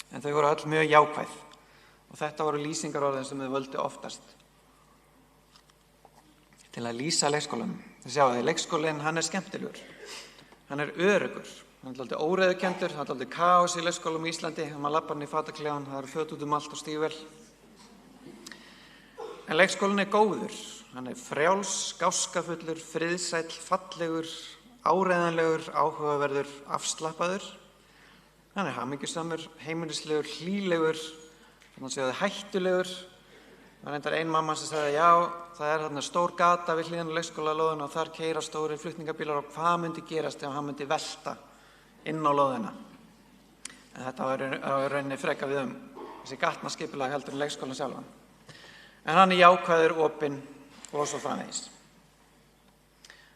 en þau voru öll mjög jákvæð og þetta voru lýsingarorðin sem þau völdu oftast. Til að lýsa leikskólanum. Þið sjáu að leikskólinn, hann skemmtilegur, hann öruggur, hann dálítið óreiðukenndur, það dálítið kaos í leikskólum í Íslandi, þegar maður lappar inn í fataklefann, það föt út allt og stígvél. En leikskólinn góður, hann frjáls, gáskafullur, friðsæll, fallegur, áreiðanlegur, áhugaverður, afslappaður. Hann hamingjusamur, heimilislegur, hlýlegur, þannig að hættulegur. Það var reyndar ein mamma sem sagði, já, það þarna stór gata við hliðina á leikskólalóðina og þar keyra stórir flutningabílar og hvað myndi gerast ef hann myndi velta inn á lóðina. En þetta var rauninni freka við þessi gatnaskipulag heldur en leikskólann sjálfan. En hann jákvæður, opinn og svo framvegis.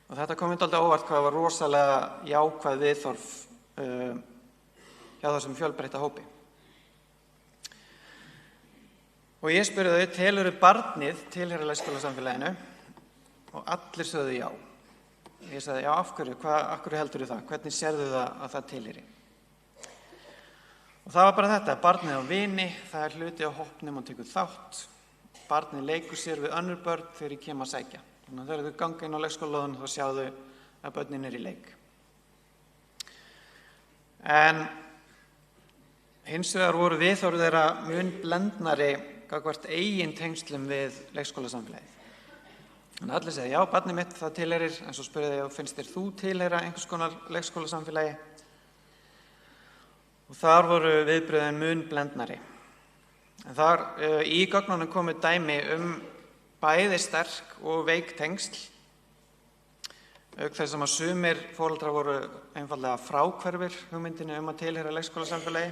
Og þetta kom dálítið óvart hvað var rosalega jákvæð viðhorf hjá þessum fjölbreytta hópi. Og ég spurði þau, telurðu barnið tilheyra leikskólasamfélaginu? Og allir sögðu já. Ég sagði, já, af hverju heldurðu það? Hvernig sérðu það að það tilheyri? Og það var bara þetta, barnið á vini, það hluti á hópnum og tekur þátt. Barnið leikur sér við önnur börn þegar ég kem að sækja. Þannig að þegar þau ganga inn á leikskólalóðinu þá sjá þau að börnin í leik. En hins vegar voru viðhorf þeirra mun blendnari gagnvart eigin tengslum við leikskólasamfélagið. Þannig að allir segja, já, barnið mitt það tilheyrir, en svo spurði ég, finnst þér þú tilheyra einhvers konar leikskólasamfélagi? Og þar voru viðbrögðin mun blendnari. En þar í gögnunum komu dæmi bæði sterk og veik tengsl, auk þess að sumir foreldrar voru einfaldlega fráhverfir hugmyndinni að tilheyra leikskólasamfélagi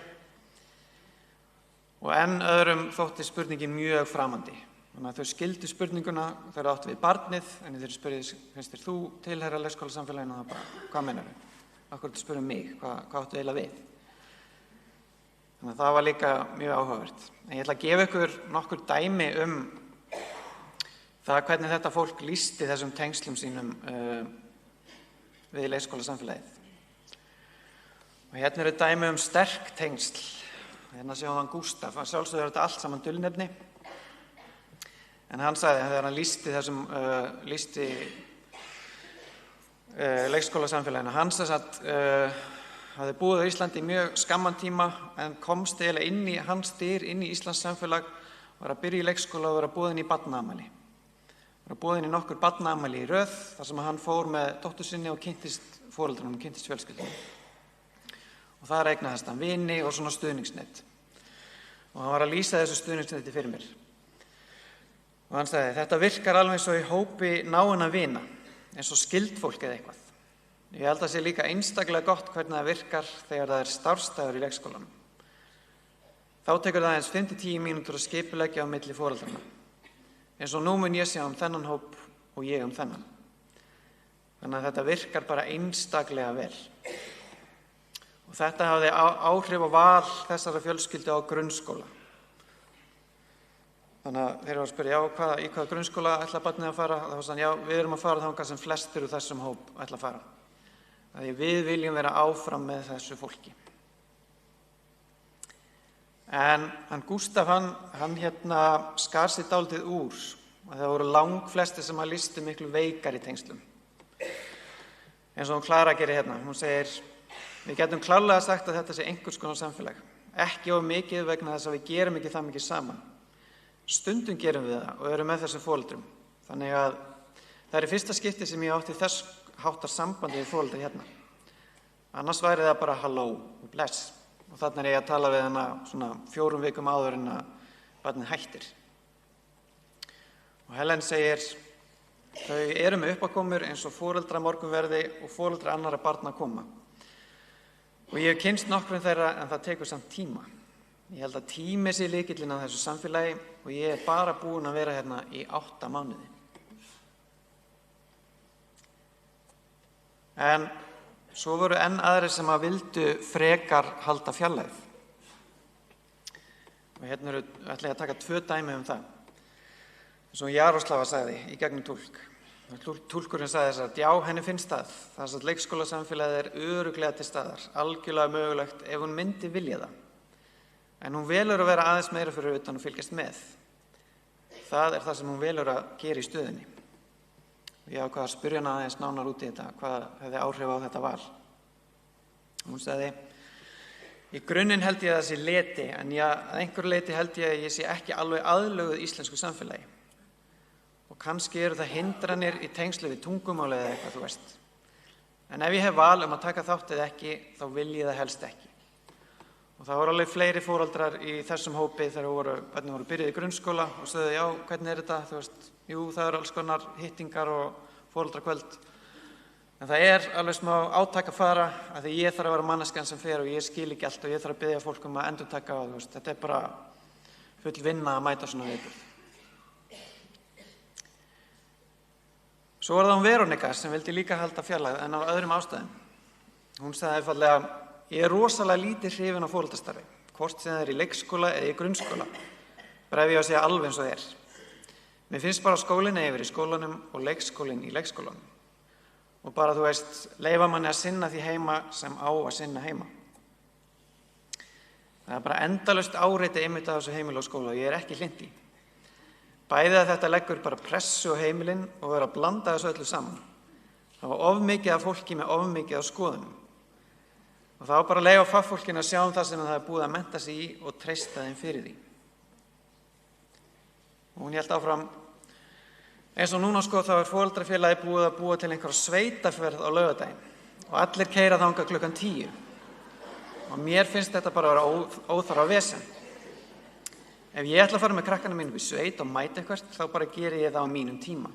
og enn öðrum þótti spurningin mjög framandi. Þannig að þau skildu spurninguna þegar áttu við barnið, en þeir spurði, finnst þér þú tilheyra leikskólasamfélaginu? Og það bara, hvað meinarðu? Af hverju spurði mig, hvað áttu eiginlega við? Þannig að það var líka mjög áhugavert. En ég ætla að gefa ykkur nokkur dæmi það hvernig þetta fólk lýsti þessum tengslum sínum við leikskólasamfélagið. Og hérna eru dæmi sterk tengsl. Hérna sjáum við Gústaf, að sjálfsögðu þetta allt saman dulnefni. En hann sagði þegar hann lýsti leikskólasamfélaginu, hann hafði búið á Íslandi í mjög skamman tíma en komst eiginlega inn í hans dyr, inn í Íslands samfélag, var að byrja í leikskóla og var að boðin í barnaafmæli. Var að boðin í nokkur barnaafmæli í röð þar sem hann fór með dóttur sinni og kynntist foreldrunum, kynntist fjölskyldunum. Og þar eignaðist hann vini og svona stuðningsnet. Og hann var að lýsa þessu stuðningsneti fyrir mér. Og hann sagði, þetta virkar alveg eins og í hópi náinna vina, eins og skyldfólk eða eitthvað. Ég held að sé líka einstaklega gott hvernig það virkar þegar það starfsdagur í leikskólanum. Þá tekur það aðeins 5-10 mínútur að skipuleggja á milli foreldrana. Eins og nú mun ég sjá þennan hóp og ég þennan. Þannig að þetta virkar bara einstaklega vel. Og þetta hafði áhrif á val þessara fjölskyldu á grunnskóla. Þannig að þeir eru að spyrja, í hvaða grunnskóla ætla barnið að fara? Það var svona, við erum að fara þangað sem flestir úr þessum hóp ætla að fara. Því við viljum vera áfram með þessu fólki. En hann Gústaf, hann skar sig dálítið úr. Og það voru langflestir sem að lýstu miklu veikar í tengslum. Eins og hún Klara gerir hérna. Hún segir, við getum klárlega sagt að þetta sé einhvers konar samfélag. Ekki of mikið vegna þess að við gerum ekki það mikið saman. Stundum gerum við það og erum með þessum foreldrum. Þannig að það er í fyrsta skipti sem ég átti þess háttar sambandi við foreldri hérna. Annars væri það bara halló og bless. Og þannig er ég að tala við hana svona 4 vikum áður en að barnið hættir. Og Helen segir, þau eru með uppákomur eins og foreldra morgunverði og foreldra annarra barna koma. Og ég hef kynnst nokkrum þeirra en það tekur samt tíma. Ég held að tími sé lykillinn á þessu samfélagi og ég er bara búin að vera hérna í 8 mánuði. En svo voru enn aðrir sem að vildu frekar halda fjarlægð. Og hérna ætla ég að taka 2 dæmi það. Eins og Jaroslava sagði í gegnum túlk. Túlkurinn sagði þess að já, henni finnst það. Þess að leikskólasamfélagið er örugglega til staðar, algjörlega mögulegt ef hún myndi vilja það. En hún velur að vera aðeins meira fyrir utan og fylgjast með. Það er það sem hún velur að gera í stöðunni. Og ég ákvað að spyrja hana aðeins nánar út í þetta, hvað hefði áhrif á þetta val. Hún sagði, í grunninn held ég að það sé leti, en að einhverju leyti held ég að ég sé ekki alveg aðlöguð íslensku samfélagi. Og kannski eru það hindranir í tengslu við tungumáli eða eitthvað, þú veist. En ef ég hef val að taka þátt eða ekki, þá vil ég það helst ekki. Og það voru alveg fleiri foreldrar í þessum hópi þegar börnin voru byrjuð í grunnskóla og sögðu, já, hvernig er þetta? Þú veist, jú, það eru alls konar hittingar og foreldrakvöld. En það er alveg smá átak að fara af því ég þarf að vera manneskjan sem fer og ég skil ekki allt og ég þarf að biðja fólk að endurtaka og þú veist, þetta er bara full vinna að mæta svona viðburð. Svo var það hún Veronika sem vildi líka halda fjarlægð en af öðrum ástæðum. Hún sagði einfaldlega, ég er rosalega lítið hrifin á foreldrastarfi, hvort sem það er í leikskóla eða í grunnskóla. Bara ef ég á að segja alveg eins og það er. Mér finnst bara skólinn yfir í skólanum og leikskólinn í leikskólanum. Og bara, þú veist, leyfa manni að sinna því heima sem á að sinna heima. Það er bara endalaust áreiti einmitt af þessu heimili og skóla og ég er ekki hlynnt í. Bæði að þetta leggur bara pressu á heimilinn og vera að blanda þessu öllu saman. Það var of mikið af fólki með of mikið af skoðunum. Og það var bara að leyfa fagfólkinu að sjá það sem það er búið að mennta sig í og treysta þeim fyrir því. Og hún hélt áfram, eins og núna sko þá er foreldrafélagi búið að búa til einhverja sveitaferð á laugardaginn og allir keyra þangað klukkan 10. Og mér finnst þetta bara að vera óþarfa vesen. Ef ég ætla að fara með krakkana mínum í sveit og mæta eitthvað, þá bara geri ég það á mínum tíma.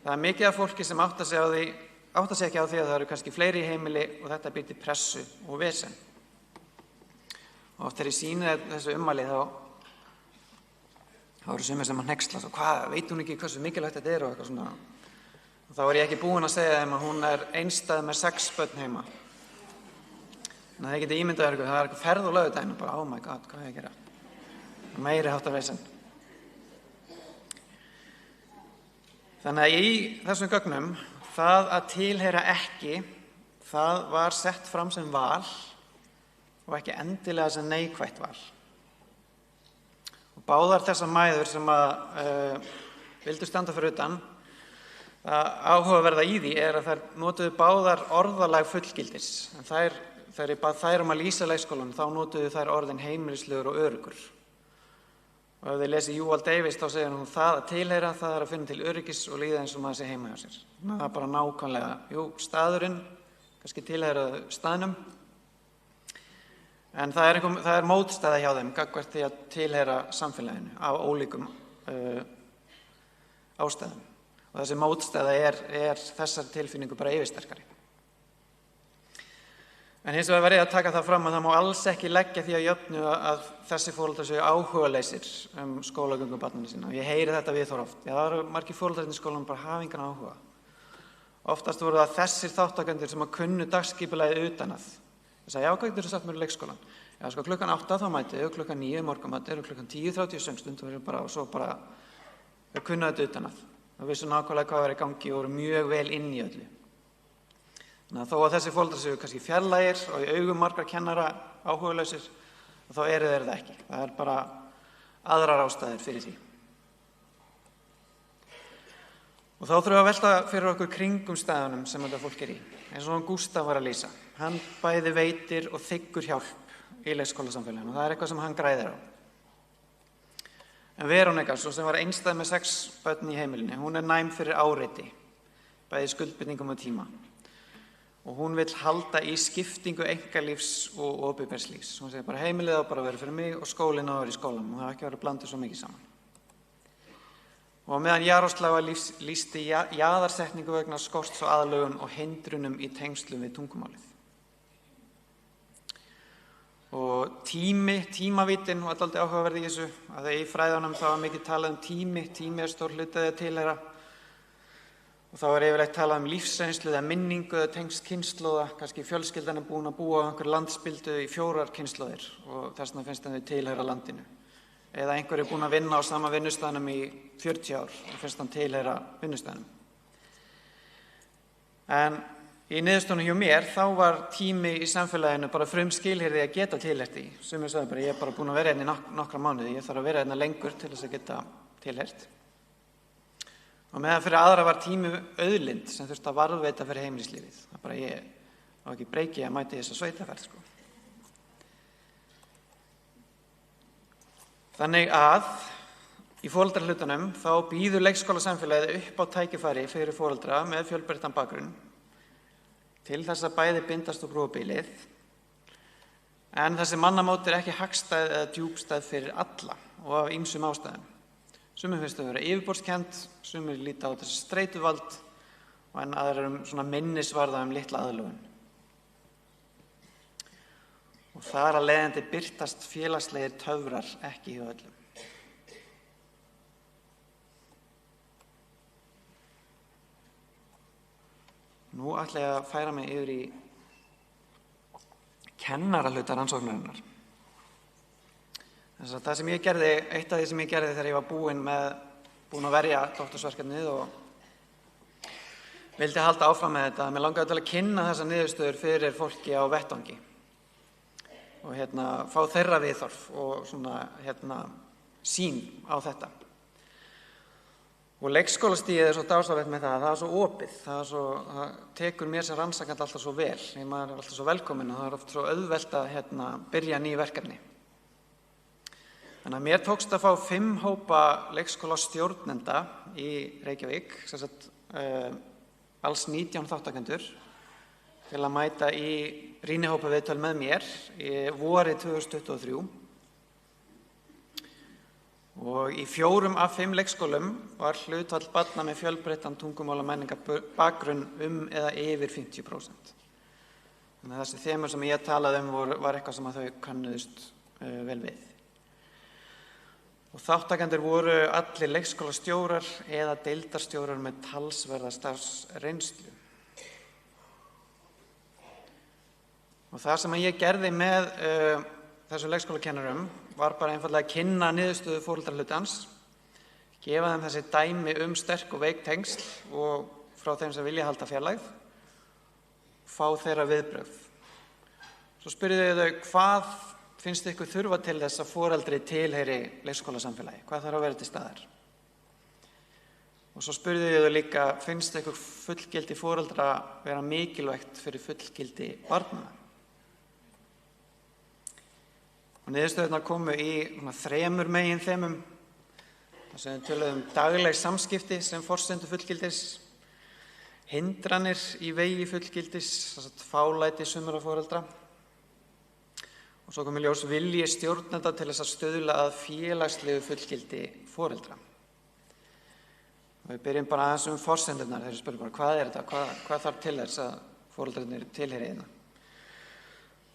Það er mikið af fólki sem átta sig ekki á því að það eru kannski fleiri í heimili og þetta býr til pressu og vesen. Og oft þegar ég sýni þessu ummæli þá eru sumir sem að hneykslast og hvað, veit hún ekki hversu mikilvægt þetta er og eitthvað svona. Og þá er ég ekki búin að segja þeim að hún er einstæð með 6 börn heima. Þannig að það geti ímyndað eitthvað, það er eitthvað ferð á laugardaginn og bara, oh my god, hvað er ég að gera? Meiri háttar vesen. Þannig að í þessum gögnum, það að tilheyra ekki, það var sett fram sem val og ekki endilega sem neikvætt val. Og báðar þessar mæður sem að vildu standa fyrir utan, áhugaverða í því er að þær notuðu báðar orðalag fullgildis. En þegar ég bað þær að lýsa leikskólanum, þá notuðu þær orðin heimilislegur og öruggur. Og ef þið lesi Júval Davis þá segir hún það að tilheyra, það er að finna til öryggis og líða eins og maður sé heima hjá sér. Það er bara nákvæmlega, staðurinn, kannski tilheyra staðnum, en það er mótstæða hjá þeim gagnvart því að tilheyra samfélaginu af ólíkum ástæðum. Og þessi mótstæða er þessar tilfinningu bara yfirsterkari. En hins vegar verið að taka það fram að það má alls ekki leggja því að jöfnu að þessi foreldrar séu áhugaleysir skólagöngu barnanna sinna. Og ég heyri þetta viðhorf oft. Það eru margir foreldrar í skólanum bara hafa engan áhuga. Oftast voru það þessir þátttakendur sem að kunnu dagskipulagið utan að. Það sagði, já, hvað getur þú sagt mér leikskólan? Já, sko, klukkan 8 þá mætið og klukkan 9 morgunmatið og klukkan 10:30 söngstund og svo bara við kunnaði þetta utan að. Það vissu nákvæmlega hvað var í gangi og voru mjög vel inn í öllu. Þannig að þó að þessi foreldrar séu kannski fjarlægir og í augum margra kennara áhugalausir, þá eru þeir það ekki. Það er bara aðrar ástæður fyrir því. Og þá þurfum við að velta fyrir okkur kringumstæðunum sem þetta fólk í. Eins og Gústaf var að lýsa. Hann bæði veitir og þiggur hjálp í leikskólasamfélaginu og það er eitthvað sem hann græðir á. En Veronika, svo sem var einstæð með 6 börn í heimilinu, hún er næm fyrir áreiti, bæði skuldbindningum og tíma. Og hún vill halda í skiptingu einkalífs og opinbers lífs. Hún segir bara heimilið á bara að vera fyrir mig og skólinn á að vera í skólanum og það hafa ekki verið blandið svo mikið saman. Og meðan Jaroslava lýsti jaðarsetningu vegna skorts og aðlögun og hindrunum í tengslum við tungumálið. Og tímavítin var alltaf áhugaverð í þessu, að þegar í fræðunum þá var mikið talað um tími er stór hlutaði að tilheyra. Og þá er yfirleitt talað um lífsreynslu eða minningu eða tengst kynslóða, kannski fjölskyldan er búin að búa á einhver landsbyldu í 4 kynslóðir og þess vegna finnst þau tilheyra landinu. Eða einhver er búin að vinna á sama vinnustæðnum í 40 ár og finnst hann tilheyra vinnustæðnum. En í niðurstöðunum hjá mér þá var tími í samfélaginu bara frumskilyrði að geta tilheyrt í. Sumir sagði bara ég er bara búin að vera hérna í nokkra mánuði, ég þarf að vera hérna lengur til þess að geta tilheyrt. Og meðan fyrir aðra var tími auðlind sem þurfti að varðveita fyrir heimilislífið. Það bara ég á ekki breyki að mæti þessa sveitaferð, sko. Þannig að í foreldrahlutanum þá býður leikskólasamfélagið upp á tækifæri fyrir foreldra með fjölbreyttan bakgrunn til þess að bæði bindast og brúa bilið. En þessi mannamót er ekki hagstæð eða djúpstæð fyrir alla og af ýmsum ástæðum. Sumir finnst þau vera yfirborðskennd, sumir líta á þessi streituvald og en aðrar svona minnisvarða litla aðlögun. Og þar að leiðandi birtast félagslegir töfrar ekki hjá öllum. Nú ætla ég að færa mig yfir í kennarahluta rannsóknarinnar. Það sem ég gerði, eitt af því sem ég gerði þegar ég var búinn að verja doktorsverkefnið og vildi halda áfram með þetta, mér langaði til að kynna þessar niðurstöður fyrir fólki á vettvangi og fá þeirra viðhorf og svona sýn á þetta. Og leikskólastigið er svo dásamlegt með það er svo opið, það tekur mér sem rannsakandi alltaf svo vel, maður er alltaf svo velkominn og það er oft svo auðvelt að byrja ný verkefni. Þannig að mér tókst að fá 5 hópa leikskólastjórnenda í Reykjavík, alls 19 þáttakendur, til að mæta í rýnihópaviðtöl með mér í vorið 2023. Og í 4 af 5 leikskólum var hlutfall barna með fjölbreyttan tungumál- og menningarbakgrunn eða yfir 50%. Þannig að þessi þemur sem ég talaði var eitthvað sem þau kannuðust vel við. Og þáttakendur voru allir leikskólastjórar eða deildarstjórar með talsverða starfsreynslu. Og það sem ég gerði með þessum leikskólakennurum var bara einfaldlega að kynna niðurstöðu foreldrahlutans, gefa þeim þessi dæmi sterk og veik tengsl og frá þeim sem vilja halda fjarlægð, fá þeirra viðbrögð. Svo spurði þau hvað finnst ykkur þurfa til þess að foreldri tilheyri leikskólasamfélagi? Hvað þarf að vera til staðar? Og svo spurði þau líka, finnst ykkur fullgildi foreldra vera mikilvægt fyrir fullgildi barna? Og niðurstöðurnar komu í 3 meginþemum. Það sem töluðum dagleg samskipti sem forsendu fullgildis, hindranir í vegi fullgildis, fálæti sumra foreldra. Og svo kom í ljós vilji stjórnenda til þess að stuðla að félagslegu fullgildi foreldra. Og við byrjum bara aðeins forsendurnar þegar við spyrjum bara hvað er þetta, hvað þarf til þess að foreldrarnir tilheyri hérna.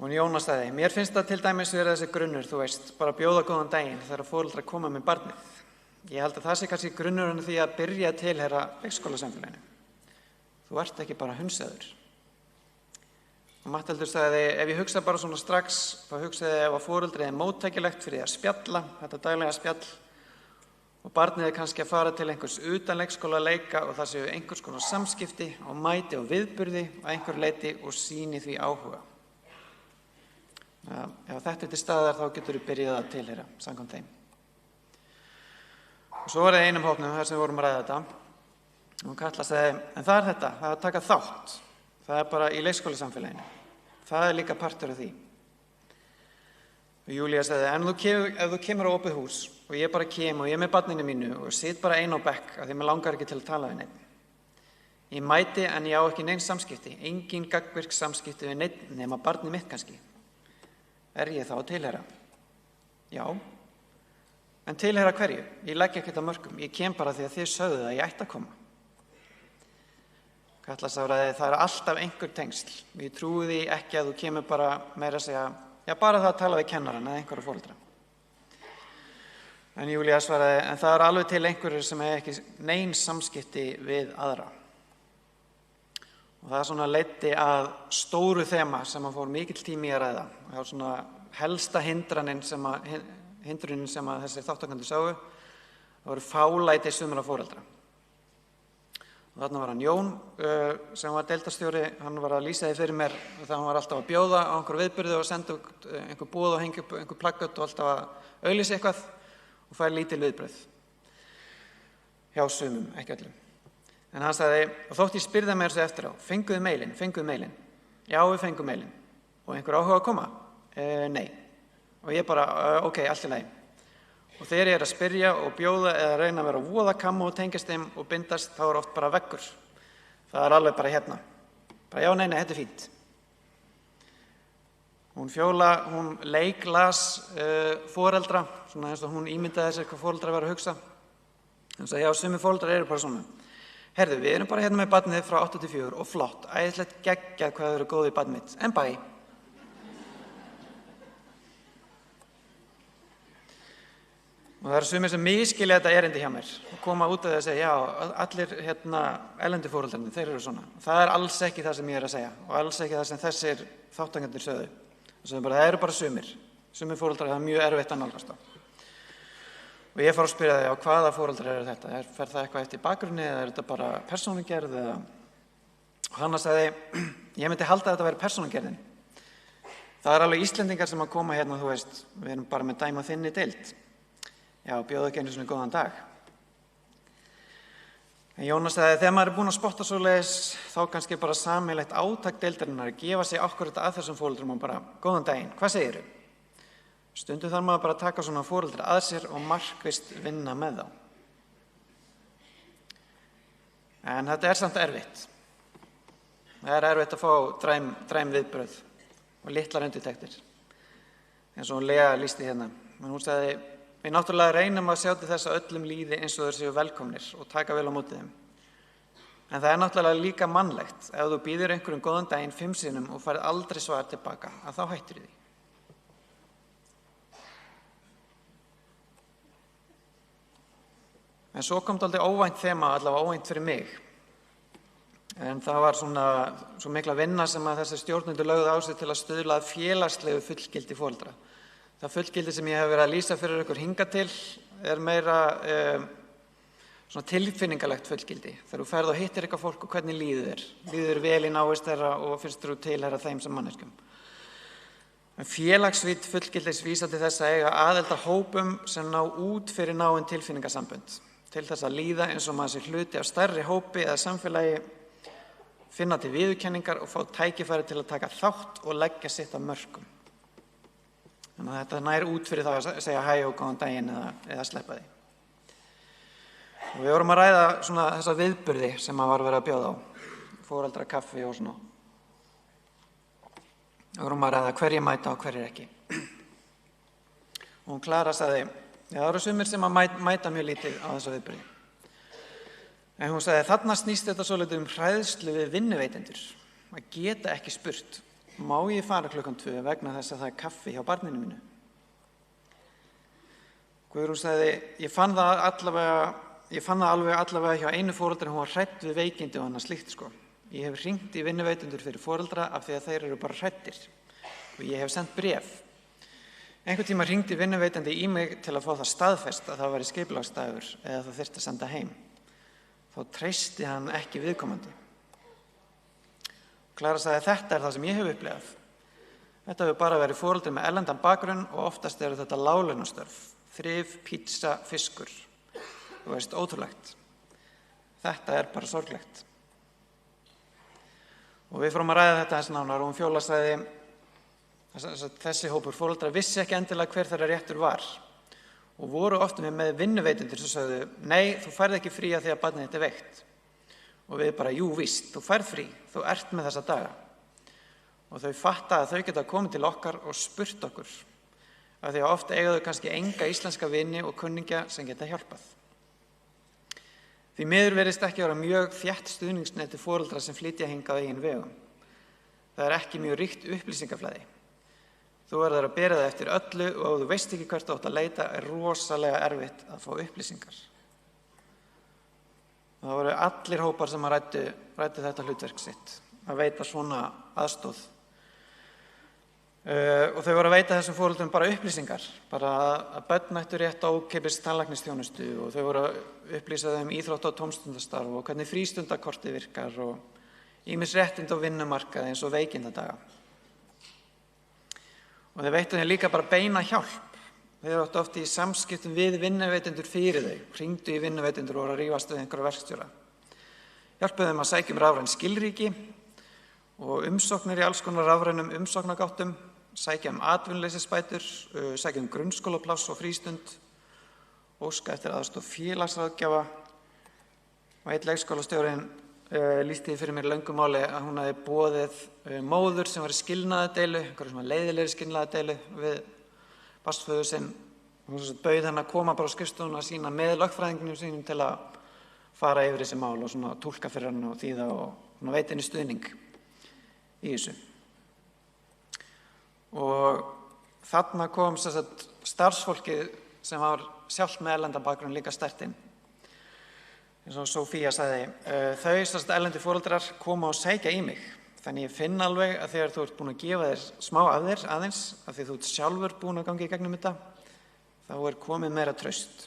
Og Jónas sagði, mér finnst það til dæmis vera þessi grunnur, þú veist, bara bjóða góðan daginn þegar foreldrar koma með barnið. Ég held að það sé kannski grunnurinn því að byrja að tilheyra leikskólasamfélaginu. Þú ert ekki bara hundsaður. Og Matthildur sagði, ef ég hugsa bara svona strax, þá hugsaði ég ef að foreldrið er móttækilegt fyrir að spjalla, þetta daglega spjall, og barnið er kannski að fara til einhvers utan leikskóla að leika og það séu einhvers konar samskipti og mæti og viðburði að einhver leiti og sýni því áhuga. Ef þetta er til staðar þá getur við byrjað að tilheyra samkvæmt þeim. Og svo var það einum hópnum þar sem við vorum að ræða þetta. Og Katla sagði, en það er þetta, það er að taka þátt. Það er bara í leikskólasamfélaginu. Það er líka partur af því. Og Júlía sagði, en ef þú kemur á opið hús og ég bara kem og ég er með barninu mínu og sit bara ein á bekk af því mér langar ekki til að tala við neitt. Ég mæti en ég á ekki neins samskipti, engin gagnvirk samskipti við neitt nema barnið mitt kannski. Er ég þá að tilheyra? Já. En tilheyra hverju? Ég legg ekkert að mörkum, ég kem bara því að þið sögðu að ég ætti að koma. Katla sagði, það er alltaf einhver tengsl. Ég trúi því ekki að þú kemur bara meira að segja, já bara það að tala við kennaran eða einhverja foreldra. En Júlía svaraði, en það er alveg til einhverjir sem hefur ekki nein samskipti við aðra. Og það svona leiddi að stóru þema sem að fór mikill tími í að ræða. Það var svona helsta hindrunin sem að þessi þátttakendur sáu, það voru fálæti sumra foreldra. Og þarna var hann Jón, sem var deildarstjóri, hann var að lýsa því fyrir mér og það hann var alltaf að bjóða á einhver viðburði og senda einhver boð og hengja upp einhver plaggat og alltaf að auglýsa eitthvað og færa lítil viðbrögð. Hjá sumum, ekki öllum. En hann sagði, og þótt ég spyrði mér þessu eftir á, fenguðu meilin? Já, við fengum meilin. Og einhver áhuga að koma? Nei. Og ég bara, ok, allt í lagi. Og þegar ég er að spyrja og bjóða eða reyna að vera voða kamma og tengjast þeim og bindast, þá er oft bara veggur. Það er alveg bara hérna. Bara já, nei, þetta er fínt. Hún Fjóla, hún leiklas foreldra, svona eins og hún ímyndaði sér hvað foreldra var að hugsa. Hún sagði, já, sumir foreldrar eru bara svona. Herðu, við erum bara hérna með barnið frá 8 til 4 og flott, æðislegt geggjað hvað þau eru góð í barnið mitt, en bæ. Og það eru sumir sem misskilja þetta erindi hjá mér og koma út af því að segja, já, allir erlendu foreldrarnir, þeir eru svona. Það er alls ekki það sem ég er að segja og alls ekki það sem þessir þátttakendur sögðu. Það eru bara sumir. Sumir foreldrar hafa mjög erfitt að nálgast á. Og ég fór að spyrja þig, já, hvaða foreldrar eru þetta? Fer það eitthvað eftir bakgrunni eða er þetta bara persónugerð? Og hann sagði, ég myndi halda að þetta væri persónugerðin. Það er alveg Íslendingar sem að koma hérna, þú veist, við erum bara með dæma þinni deild. Já, bjóðu ekki einu svona góðan dag. En Jónas sagði, þegar maður er búinn að spotta svoleiðis, þá kannski bara sameiginlegt átak deildarinnar að gefa sig akkúrat að þessum foreldrum og bara, góðan daginn, hvað segirðu? Stundum þarf maður bara að taka svona foreldra að sér og markvisst vinna með þá. En þetta er samt erfitt. Það er erfitt að fá dræm viðbrögð og litlar undirtektir. Eins og Lea lýsti hérna. Men hún sagði, við náttúrulega reynum að sjá til þess að öllum líði eins og þeir séu velkomnir og taka vel á móti þeim. En það er náttúrulega líka mannlegt ef þú býður einhverjum góðan daginn 5 sinnum og færð aldrei svar tilbaka, að þá hættir því. En svo kom þetta aldrei óvænt þema, allavega óvænt fyrir mig. En það var svo mikla vinna sem að þessi stjórnendur lögðu á sig til að stuðla að félagslegu fullgildi foreldra. Það fullgildi sem ég hef verið að lýsa fyrir ykkur hingað til er meira svona tilfinningalegt fullgildi. Þegar þú ferð og hittir eitthvað fólk og hvernig líður þér. Líður þér vel í návist þeirra og finnst þú tilheyra þeim sem manneskjum. En félagsvít fullgildis vísa til þess að eiga aðild að hópum sem ná út fyrir náin tilfinningasambönd. Til þess að líða eins og maður sé hluti af stærri hópi eða samfélagi, finna til viðurkenningar og fá tækifæri til að taka þátt og leggja sitt af mörkum. Þannig að þetta nær út fyrir það að segja hæ og góðan daginn eða sleppa því. Og við vorum að ræða svona þessa viðburði sem að var verið að bjóða á, foreldra kaffi og svona. Við vorum að ræða hverjir mæta og hverjir ekki. Og hún Klara sagði, já, það eru sumir sem að mæta mjög lítið á þessa viðburði. En hún sagði, þarna snýst þetta svolítið hræðslu við vinnuveitendur. Að geta ekki spurt, má ég fara klukkan 2 vegna þess að það er kaffi hjá barninu mínu? Guðrún sagði, ég fann það alveg hjá einu foreldri, hún var hrædd við veikindi og annað slíkt sko. Ég hef hringt í vinnuveitendur fyrir foreldra af því að þeir eru bara hræddir og ég hef sendt bréf. Einhvern tíma hringdi vinnuveitandi í mig til að fá það staðfest að það væri skipulagsdagur eða það þyrfti að senda heim. Þá treysti hann ekki viðkomandi. Klara sagði að þetta er það sem ég hef upplifað. Þetta hefur bara verið foreldri með erlendan bakgrunn og oftast eru þetta láglaunastörf, þrif, pizza, fiskur. Þú veist, ótrúlegt. Þetta er bara sorglegt. Og við fórum að ræða þetta þess nánar og Fjóla sagði að þessi hópur foreldra vissi ekki endilega hver þeirra réttur var og voru oft með vinnuveitendur sem sögðu, nei, þú færð ekki frí að því að barnið þitt er veikt. Og við bara, jú, víst, þú færð frí, þú ert með þessa daga. Og þau fatta að þau geta komið til okkar og spurt okkur, af því að oft eiga þau kannski enga íslenska vini og kunningja sem geta hjálpað. Því miður verðist ekki vera mjög þétt stuðningsneti foreldra sem flytja hingað eigin vegum. Það er ekki mjög ríkt upplýsingaflæði. Þú verður að bera það eftir öllu og ef þú veist ekki hvert þú átt að leita er rosalega erfitt að fá upplýsingar. Það voru allir hópar sem ræddu þetta hlutverk sitt, að veita svona aðstoð. Og þau voru að veita þessum foreldrum bara upplýsingar, bara að börn ættu rétt á ókeypis tannlæknisþjónustu og þau voru að upplýsa þau íþrótta- og tómstundastarf og hvernig frístundakortið virkar og ýmis réttind á vinnumarkaði eins og veikindadaga. Og þau veittu þeim líka bara beina hjálp. Þau áttu oft í samskiptum við vinnuveitendur fyrir þau, hringdu í vinnuveitendur og voru að rífast við einhverja verkstjóra. Hjálpuðu þeim að sækja rafræn skilríki og umsóknir í alls konar rafrænum umsóknargáttum, sækja atvinnuleysisbætur, sækja grunnskólapláss og frístund, óska eftir aðstoð félagsráðgjafa og einn leikskólastjórinn lýsti því fyrir mér löngu máli að hún hefði boðið móður sem var í skilnaðardeilu, einhverjum svona leiðilegri skilnaðardeilu við barnsföður sinn. Hún bauð henni að koma bara á skrifstofuna sína með lögfræðingnum sínum til að fara yfir þessi mál og svona túlka fyrir henni og þýða og veita henni stuðning í þessu. Og þarna kom starfsfólkið sem var sjálft með erlendan bakgrunn líka sterkt inn. Eins og Sofía sagði, þau erlendi foreldrar koma og sækja í mig. Þannig ég finn alveg að þegar þú ert búin að gefa þér smá af þér aðeins, af því þú ert sjálfur búin að ganga í gegnum þetta, þá er komið meira traust.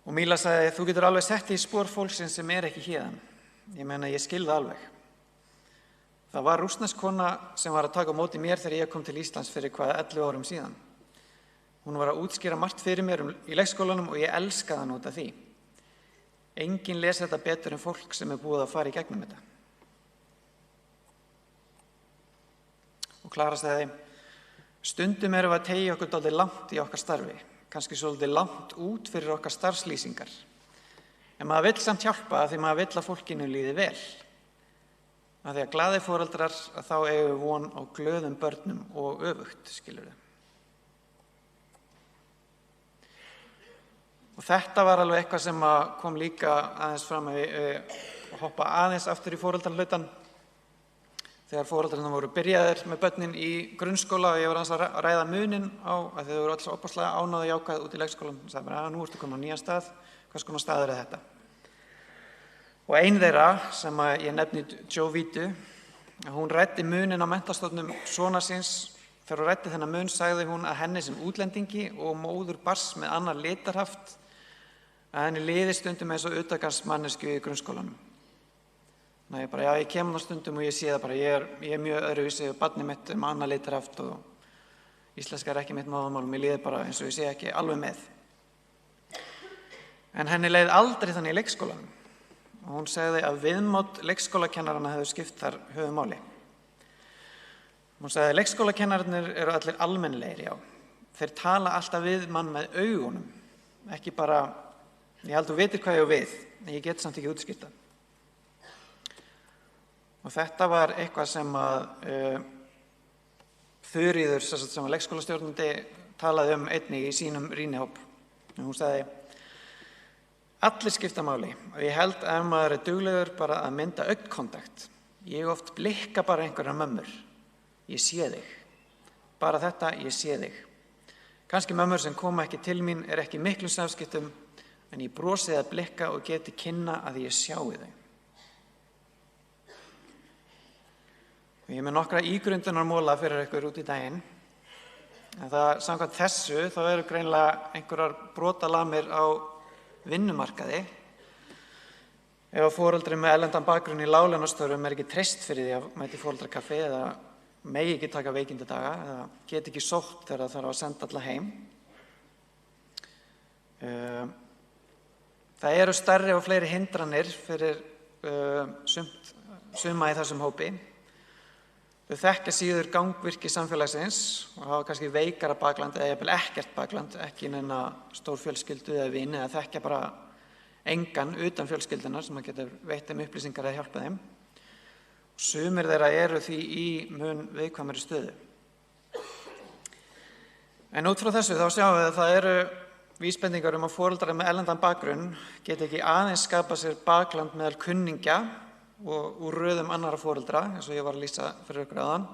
Og Míla sagði, þú getur alveg sett í spor fólksins sem er ekki héðan. Ég meina, ég skil það alveg. Það var rússnesk kona sem var að taka á móti mér þegar ég kom til Íslands fyrir 11 árum síðan. Hún var að útskýra margt fyrir mér í leikskólanum og ég elskaði hann út af því. Enginn les þetta betur en fólk sem er búið að fara í gegnum þetta. Og Klara sagði, stundum erum við að teygja okkur dálítið langt í okkar starfi, kannski svolítið langt út fyrir okkar starfslýsingar. En maður vill samt hjálpa því maður vill að fólkinu líði vel. Af því að glaðir foreldrar að þá eigum við von á glöðum börnum og öfugt, skilurðu. Og þetta var alveg eitthvað sem kom líka aðeins fram að hoppa aðeins aftur í foreldrahlutann. Þegar foreldrarnir voru byrjaðir með börnin í grunnskóla og ég var aðeins að ræða munin á að þau voru alls opaslega ánað og jákað út í leikskólan. Það sagði bara, nú ertu komin á nýjan stað, hvers konar staður er þetta? Og ein þeirra, sem ég nefni Jo Vítu, hún ræddi munin á menntastofnun sonar síns. Þegar hún ræddi þennan mun sagði hún að henni sem útlendingi og móður barns með annar litarhaft að henni liði stundum eins og utangarðsmannesku í grunnskólanum. Ég bara, já, ég kem á stundum og ég sé það bara, ég er mjög öðruvísi og barnið mitt með annað litarhaft og íslenska er ekki mitt móðurmál, mér líði bara eins og ég sé ekki alveg með. En henni leið aldrei þannig í leikskólanum og hún segði að viðmót leikskólakennarana hefðu skipt þar höfuðmáli. Hún sagði að leikskólakennararnir eru allir almennilegir, já. Þeir tala alltaf við mann með augunum, ekki bara, ég held þú vitir hvað ég á við, en ég get samt ekki útskýrt það. Og þetta var eitthvað sem Þuríður, sem var leikskólastjórnandi, talaði einnig í sínum rýnihóp. Hún sagði, allir skipta máli og ég held að ef maður er duglegur bara að mynda augnkontakt. Ég oft blikka bara einhverjar mömmur. Ég sé þig. Bara þetta, ég sé þig. Kannski mömmur sem koma ekki til mín er ekki miklum samskiptum, en ég brosi að blikka og geti kynna að ég sjái þau. Ég er með nokkra ígrundunarmóla fyrir ykkur út í daginn. En það, samkvæmt þessu, þá eru greinilega einhverjar brotalamir á vinnumarkaði. Ef að foreldri með erlendan bakgrunn í láglaunastörfum er ekki treyst fyrir því að mæta í foreldrakaffi eða megi ekki taka veikindaga eða geti ekki sótt þegar það þarf að senda alla heim. Það eru stærri og fleiri hindranir fyrir suma í þessum hópi. Þau þekkja síður gangvirki samfélagsins og hafa kannski veikara bakland eða jafnvel ekkert bakland, ekki neina stór fjölskyldu eða vini, eða þekkja bara engan utan fjölskyldunar sem getur veitt þeim upplýsingar eða hjálpa þeim. Sumir þeirra eru því í mun viðkvæmari stöðu. En út frá þessu þá sjáum við að það eru vísbendingar að foreldrar með erlendan bakgrunn geti ekki aðeins skapað sér bakland meðal kunningja og úr röðum annarra foreldra, eins og ég var að lýsa fyrir ykkur áðan.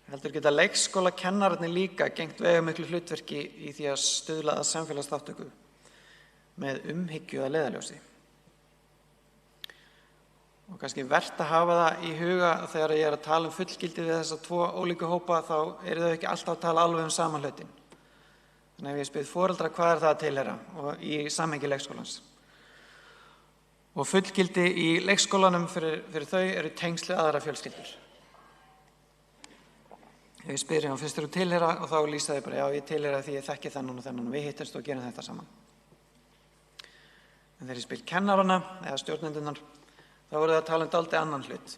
Heldur geta leikskólakennararnir líka gegnt veigamiklu hlutverki í því að stuðla að samfélagsþátttöku með umhyggju að leiðarljósi. Og kannski vert að hafa það í huga þegar ég er að tala fullgildi við þessa tvo ólíku hópa, þá eru þau ekki alltaf að tala alveg saman hlutin. Þannig ef ég spyr foreldra hvað er það að tilheyra og í samhengi leikskólans. Og fullgildi í leikskólanum fyrir þau eru tengsl við aðra fjölskyldur. Ef ég spyr finnst þér tilheyra og þá lýsa þau bara já, ég tilheyra því ég þekki þennan og þennan og við hittumst og gerum þetta saman. En þegar ég spyr kennarana eða stjórnendurnar, þá voru það að tala dálítið annan hlut.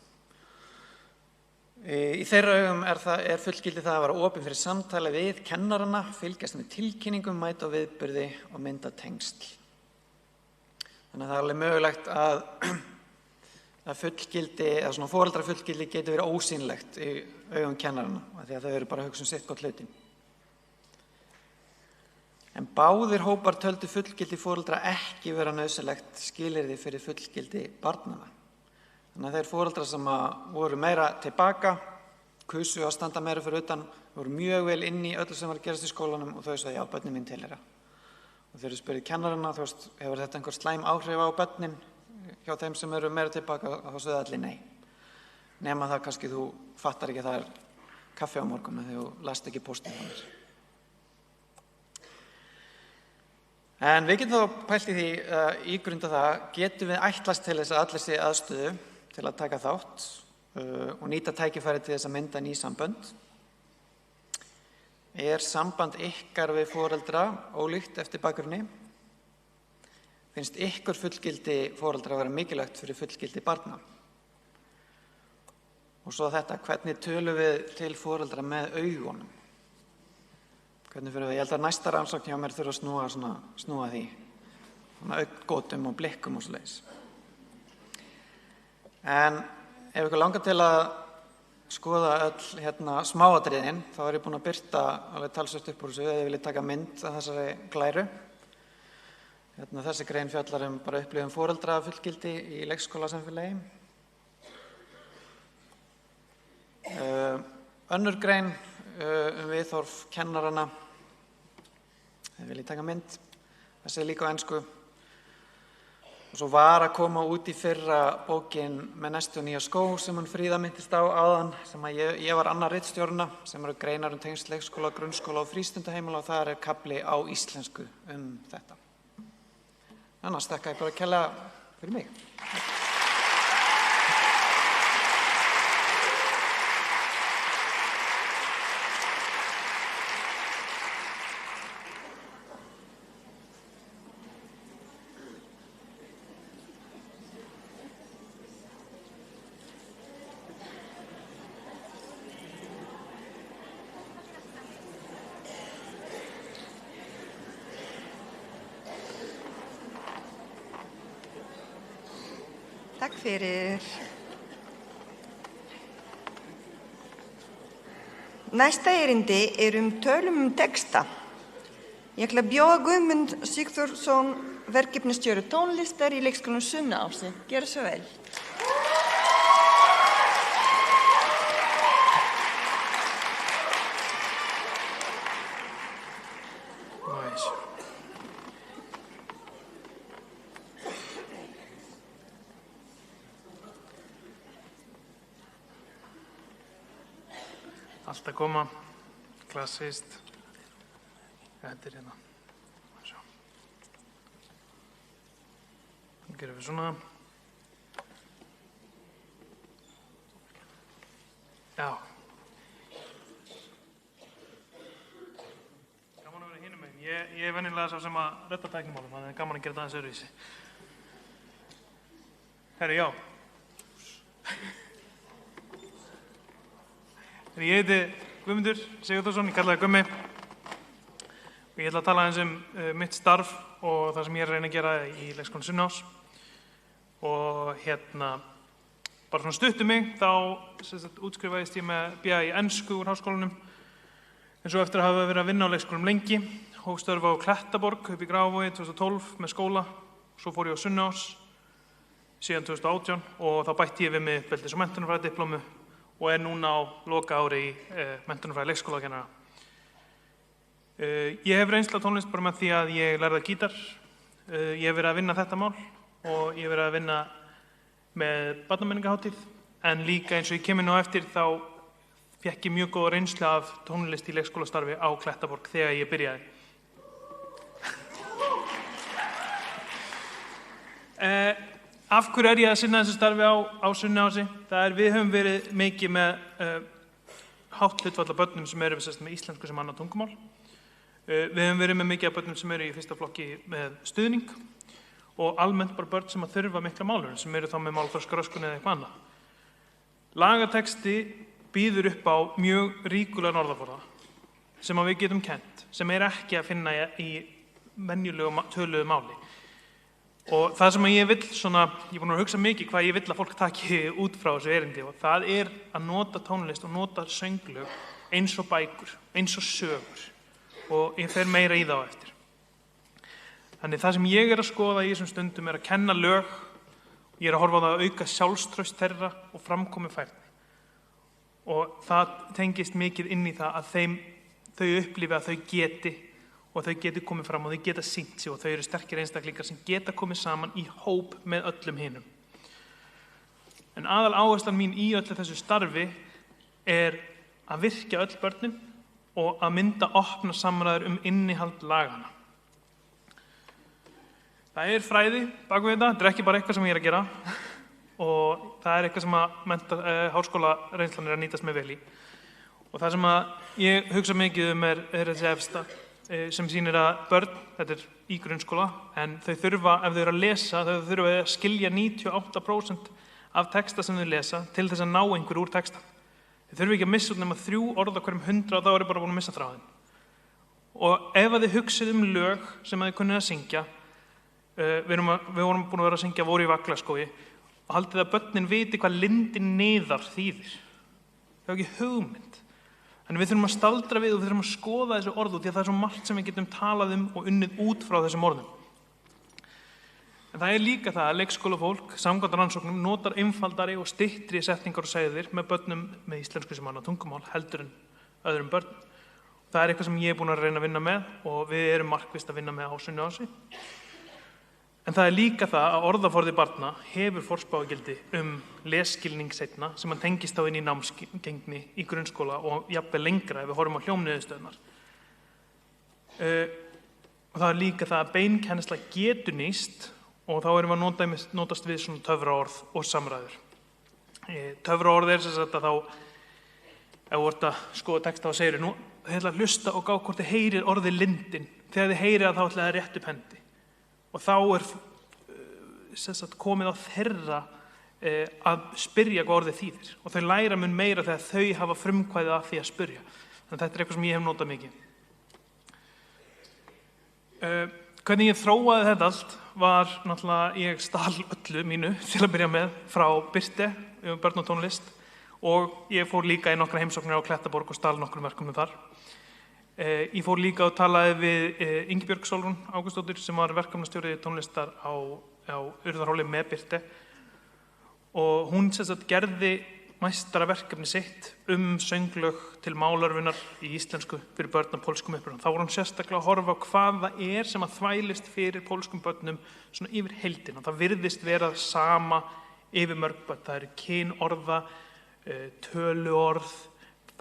Í þeirra augum er fullgildi það að vera opin fyrir samtali við kennarana, fylgjast með tilkynningum, mæta á viðburði og mynda tengsl. Þannig að það er alveg mögulegt að fullgildi, eða svona foreldrafullgildi getur verið ósýnilegt í augum kennarana, því að þau eru bara að hugsa sitt gott hluti. En báðir hópar töldu fullgildi foreldra ekki vera nauðsynlegt skilyrði fyrir fullgildi barnanna. Þannig að þeir foreldrar sem voru meira tilbaka, kusu að standa meira fyrir utan, voru mjög vel inn í öllu sem var að gerast í skólanum og þau sagði já, börnin mín tilheyra. Og þegar þú spyrir kennarana, hefur þetta einhver slæm áhrif á börnin hjá þeim sem eru meira tilbaka, þá sögðu allir nei. Nema það kannski þú fattar ekki að það er kaffi á morgun þegar þú last ekki póstinn á mér. En við getum þá pælt í því ígrunda það, getum við ætlast til þess að allir sé aðstöðu til að taka þátt og nýta tækifæri til þess að mynda ný sambönd. Er samband ykkar við foreldra ólíkt eftir bakgrunni? Finnst ykkur fullgildi foreldra að vera mikilvægt fyrir fullgildi barna? Og svo þetta, hvernig tölum við til foreldra með augunum? Hvernig fyrir við? Ég held að næsta rannsókn hjá mér þurfa að snúa því. Svona augngotum og blikkum og svoleiðis. En ef ykkur langar til að skoða öll smáatriðin, þá er ég búin að birta alveg talsvert upp úr þessu ef ég vilja taka mynd af þessari glæru. Þessi grein fjallar bara upplifun foreldra fullgildi í leikskólasamfélagi. Önnur grein viðhorf kennarana. Ef ég vilja taka mynd. Þessi er líka á ensku. Og svo var að koma út í fyrra bókin Með næstu nýja skó sem hún Fríða minntist á áðan, sem að ég var annar ritstjórna, sem eru greinar tengsl leikskóla, grunnskóla og frístundaheimila og þar er kafli á íslensku þetta. Annars þakka ég bara kærlega fyrir mig.
Takk fyrir. Næsta erindi tölum texta. Ég ætla að bjóða Guðmund Sigþórsson, verkefnisstjóri tónlistar í leikskólanum Sunnuási. Gjörðu svo vel.
allt að koma, klassískt. Þetta hérna. Sjá. Nú gerum við svona. Já. Gaman að vera hinum megin. Ég venjulega sá sem að redda tæknimálum, þannig að gaman að gera það aðeins öðruvísi. Herri, já. Ég heiti Guðmundur Sigurðarsson, ég kallaði Gummi. Og ég ætla að tala aðeins mitt starf og það sem ég reyna að gera í leikskólanum Sunnás. Og bara svona stuttu mig, þá útskrifaðist ég með BA í ensku úr háskólanum. En svo eftir að hafa verið að vinna á leikskólanum lengi, hóf störf á Klettaborg upp í Grafarvogi 2012 með skóla. Svo fór ég á Sunnás síðan 2018 og þá bætti ég við mig uppeldis- og menntunarfræðidiplomu og núna á loka ári í menntunarfræði leikskólakennara. Ég hef reynslu af tónlist bara með því að ég lærði gítar. Ég hef verið að vinna þetta mál og ég hef verið að vinna með barnamenningahátíð, en líka eins og ég kemur nú eftir þá fékk ég mjög góða reynslu af tónlist í leikskólastarfi á Klettaborg þegar ég byrjaði. Af hverju ég að sinna þessu starfi á Sunnuási? Við höfum verið mikið með hátt hlutfall af börnum sem eru með íslensku sem annað tungumál. Við höfum verið með mikið af börnum sem eru í fyrsta flokki með stuðning og almennt bara börn sem að þurfa mikla málur, sem eru þá með málþroskaröskun eða eitthvað annað. Lagatexti býður upp á mjög ríkulegan orðaforða sem að við getum kennt, sem ekki að finna í venjulegu töluðu máli. Og það sem ég vill ég er búin að hugsa mikið hvað ég vill að fólk taki út frá þessu erindi og það að nota tónlist og nota sönglög eins og bækur, eins og sögur og ég fer meira í það á eftir. Þannig það sem ég að skoða í þessum stundum að kenna lög, ég að horfa á það að auka sjálfstraust þeirra og framkomufærni. Og það tengist mikið inn í það að þau upplifi að þau geti og þau geti komið fram og þau geta sýnt sig og þau eru sterkir einstaklingar sem geta komið saman í hóp með öllum hinum. En aðal áherslan mín í öllu þessu starfi að virkja öll börnin og að mynda opna samræður innihald lagana. Það fræði bak við þetta ekki bara eitthvað sem ég að gera og það eitthvað sem að háskólareynslan að nýtast með vel í. Og það sem að ég hugsa mikið þessi efsta sem sýnir að börn, þetta í grunnskóla, en þau þurfa, ef þau eru að lesa, þau þurfa að skilja 98% af texta sem þau lesa til þess að ná einhverju úr texta. Þau þurfa ekki að missa út nema 3 orð á hverjum 100 og þá eru bara búin að missa þráðinn. Og ef þau hugsið lög sem þau kunnið að syngja, við vorum búin að vera að syngja Voru í Vaglaskógi og haldið að börnin viti hvað lindin niðar þýðir. Það ekki hugmynd. En við þurfum að staldra við og við þurfum að skoða þessu orð því að það er svo margt sem við getum talað og unnið út frá þessum orðum. En það líka það að leikskólafólk, samkvæmt rannsóknum, notar einfaldari og styttri setningar og segðir með börnum með íslensku sem annað tungumál heldur en öðrum börnum. Það eitthvað sem ég búin að reyna að vinna með og við erum markvisst að vinna með á Sunnuási. En það líka það að orðaforði barna hefur forspágildi lesskilning seinna sem hann tengist þá inn í námsgengni í grunnskóla og jafnvel lengra ef við horfum á hljómniðurstöðnar. Og það líka það að beinkennsla getur nýst og þá erum við að notast við svona töfraorð og samræður. Töfraorð sem sagt að þá ef þú ert að skoða texta og segir nú þið ætla að hlusta og gá hvort þið heyrir orðið lindin. Þegar þið heyrið þá ætla það rétt upp hendi. Og þá komið á þeirra að spyrja hvað orðið þýðir. Og þau læra mun meira þegar þau hafa frumkvæðið að því að spyrja. Þannig að þetta eitthvað sem ég hef notað mikið. Hvernig ég þróaði þetta allt var náttúrulega ég stal öllu mínu til að byrja með frá Birte, börn og tónlist og ég fór líka í nokkra heimsóknir á Klettaborg og stal nokkrum verkefnum þar. Ég fór líka og talaði við Ingibjörg Sólrún Ágústsdóttir sem var verkefnastjóri tónlistar á Urðarhóli með Birte og hún gerði meistaraverkefni sitt sönglög til málörfunar í íslensku fyrir börn af pólskum uppruna. Þá var hún sérstaklega að horfa á hvað það sem að þvælist fyrir pólskum börnum svona yfir heildina. Það virðist vera sama yfir mörg börn. Það eru kynorða, töluorð,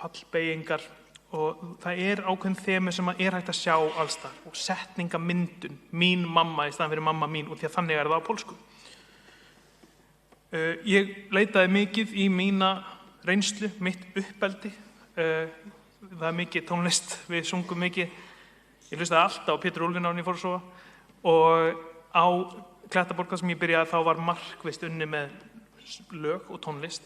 pallbeygingar og það ákveðin þemu sem hægt að sjá alls þar og setningamyndun, mín mamma í staðan fyrir mamma mín og því að þannig það á pólsku. Ég leitaði mikið í mína reynslu, mitt uppeldi. Það mikið tónlist, við sungum mikið. Ég hlustaði alltaf á Pétur Úlfinn áður en ég fór að sofa og á Klettaborg sem ég byrjaði þá var markvisst unnið með lög og tónlist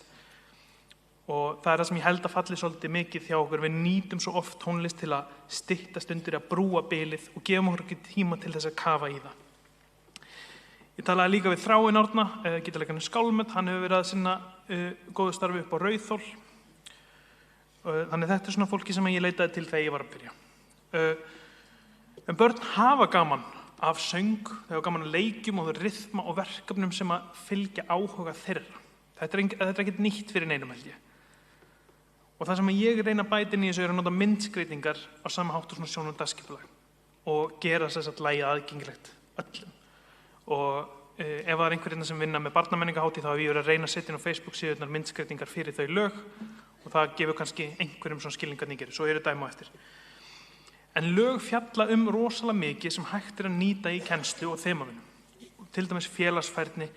og það það sem ég held að falli svolítið mikið hjá okkur. Við nýtum svo oft tónlist til að styttast undir að brúa bilið og gefum okkur ekki tíma til þess að kafa í það. Ég talaði líka við Þráin Árna, gítarleikarinn Skálmöld, hann hefur verið að sinna góðu starfi upp á Rauðhól. Þannig þetta svona fólki sem ég leitaði til þegar ég var að byrja. En börn hafa gaman af söng, þau hafa gaman af leikjum og ryþma og verkefnum sem að fylgja áhuga þeirra. Þetta ekkert nýtt fyrir neinum held ég. Og það sem ég reyna að bæta inn í þessu að nota myndskreytingar á sama hátt og svona sjón- og dagskipulag og gera þess að lagið aðgengilegt öllum. Og ef það einhver sem vinna með barnamenningahátíð þá hef ég verið að reyna að setja inn á Facebook síðurnar myndskreytingar fyrir þau lög og það gefur kannski einhverjum svona skilningarnir, svo dæmi á eftir. En lög fjalla rosalega mikið sem hægt að nýta í kennslu og þemavinnu, til dæmis félagsfærni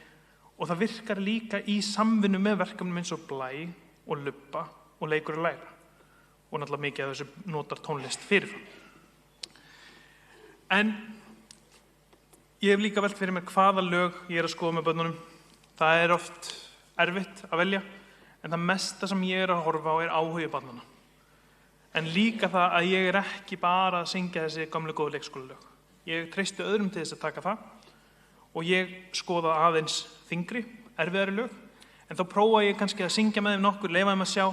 og það virkar líka í samvinnu með verkefnum eins og Blæ og Lubba og Leikur að læra og náttúrulega mikið af þessu notar tónlist fyrirfram. En ég hef líka velt fyrir mér hvaða lög ég að skoða með börnunum. Það oft erfitt að velja en það mesta sem ég að horfa á áhugi barnanna. En líka það að ég ekki bara að syngja þessi gamlu góðu leikskólalög. Ég treysti öðrum til þess að taka það og ég skoða aðeins þyngri, erfiðari lög, en þá prófa ég kannski að syngja með þeim nokkur, leyfa þeim að sjá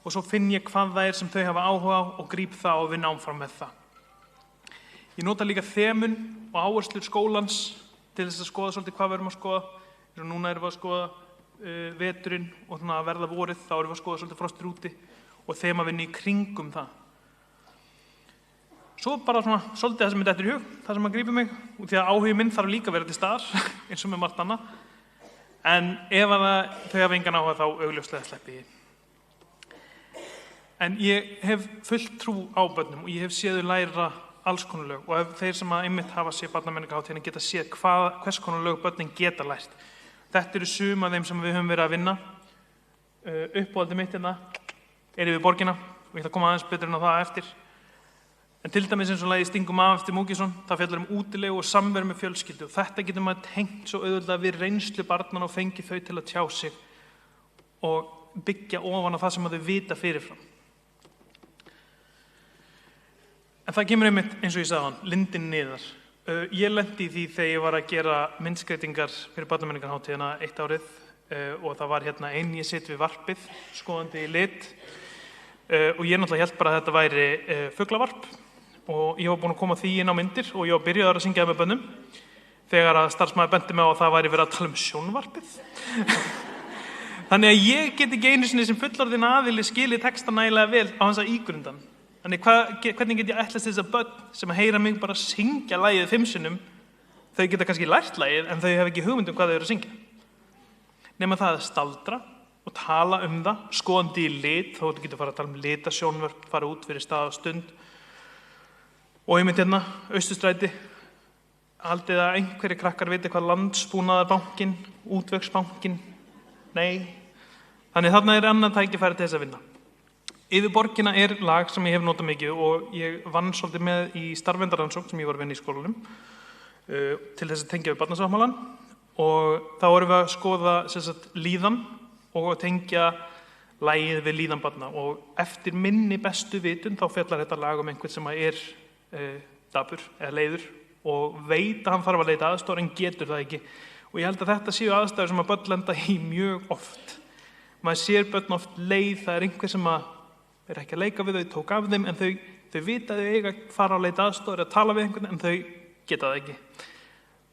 og svo finn ég hvað það sem þau hafa áhuga á og gríp það og vinna áfram með það. Ég nota líka þemun og áherslur skólans til þess að skoða svolítið hvað við erum að skoða. Eins og núna erum við að skoða veturinn og svona að verða vorið, þá erum við að skoða svolítið frostir úti og þemavinnu í kringum það. Svo bara svona svolítið það sem dettur í hug, það sem grípur mig, og því að áhugi minn þarf líka að vera til staðar, eins og með margt annað. En ef þau hafa engan áhuga þá augljóslega sleppi ég. En ég hef full trú á börnum og ég hef séð þau læra alls konar lög og ef þeir sem einmitt hafa séð barnamenningahátíðina geta séð hvers konar lög börnin geta lært. Þetta eru sum af þeim sem við höfum verið að vinna. Uppáhaldið mitt hérna yfir borgina og ég ætla að koma aðeins betur inn á það eftir. En til dæmis eins og lagið Stingum af eftir Múkisson, það fjallar útilegu og samveru með fjölskyldu og þetta getur maður tengt svo auðvitað við reynslu barnanna og fengi þau til að tjá sig og byggja ofan á það sem þau vita fyrirfram. En það kemur einmitt eins og ég sagði hann, lindin niðar. Ég lenti í því þegar ég var að gera myndskreytingar fyrir barnamenningarhátíðina eitt árið og það var hérna ég sitt við varpið, skoðandi í lit og ég náttúrulega hélt bara að þetta væri fuglavarp og ég var búin að koma því inn á myndir og ég var byrjaður að syngja með bönnum þegar að starfsmaður benti mig á að það væri verið að tala sjónvarpið. Þannig að ég get ekki einu sinni sem fullorðinn aðili skilið texta nægilega vel á hans að ígrundan. Þannig hvernig get ég ætlast þess að börn sem að heyra mig bara syngja lagið 5 sinnum, þau geta kannski lært lagið en þau hef ekki hugmynd hvað þau eru að syngja. Nema það að staldra og tala það, skoðandi í lit, þó þú getur fara að tala litasjónvörp, fara út fyrir stað og stund. Og einmitt hérna, Austurstræti, haldið að einhverjir krakkar viti hvað Landsbúnaðarbankinn, Útvegsbankinn, nei. Þannig þarna annað tækifæri til þess að vinna. Yfir borgina lag sem ég hef notað mikið og ég vann svolítið með í starfsverndarannsókn sem ég var að vinna í skólanum til þess að tengja við barnasáttmálann og þá erum við að skoða líðan og að tengja lagið við líðan barna og eftir minni bestu vitund þá fjallar þetta lag einhvern sem dapur eða leiður og veit að hann þarf að leita aðstoðar en getur það ekki og ég held að þetta séu aðstæður sem að börn lenda í mjög oft. Maður sér börn oft leið, það einhver sem er ekki að leika við þau, tók af þeim en þau vita að þau eiga að fara að leita aðstoðar eða tala við einhvern en þau geta það ekki.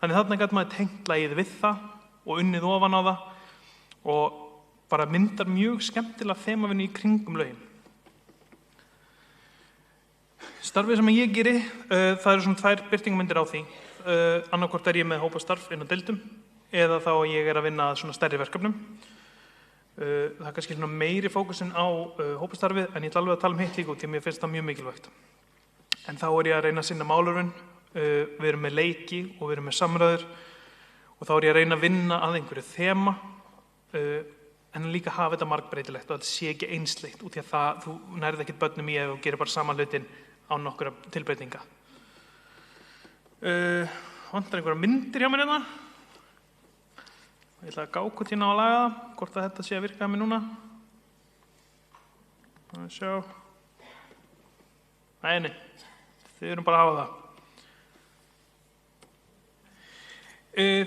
Þannig þarna gat maður tengt lagið við það og unnið ofan á það og bara myndar mjög skemmtilega þemavinnu í kringum lögin. Starfið sem ég geri, það eru svona 2 birtingamyndir á því. Annarkvort ég með hópastarf inn á deildum eða þá ég að vinna að svona stærri verkefnum. Það er kannski svona meiri fókusin á hópastarfið, en ég ætla alveg að tala um hitt líka út því að mér finnst það mjög mikilvægt. En þá er ég að reyna að sinna málurinn, við erum með leiki og við erum með samræður og þá er ég að reyna að vinna að einhverju þema, en líka hafa þetta margbreytilegt og þetta sé ekki einsleitt út í að þú nærið ekkert börnum í ef þú gerir bara saman hlutin á nokkura tilbreytinga. Vantar einhverja myndir hjá mér hérna. Ég ætla að gá hvort ég ná að laga það, hvort að þetta sé að virka að mér núna. Sjá. Nei, þið erum bara að hafa það.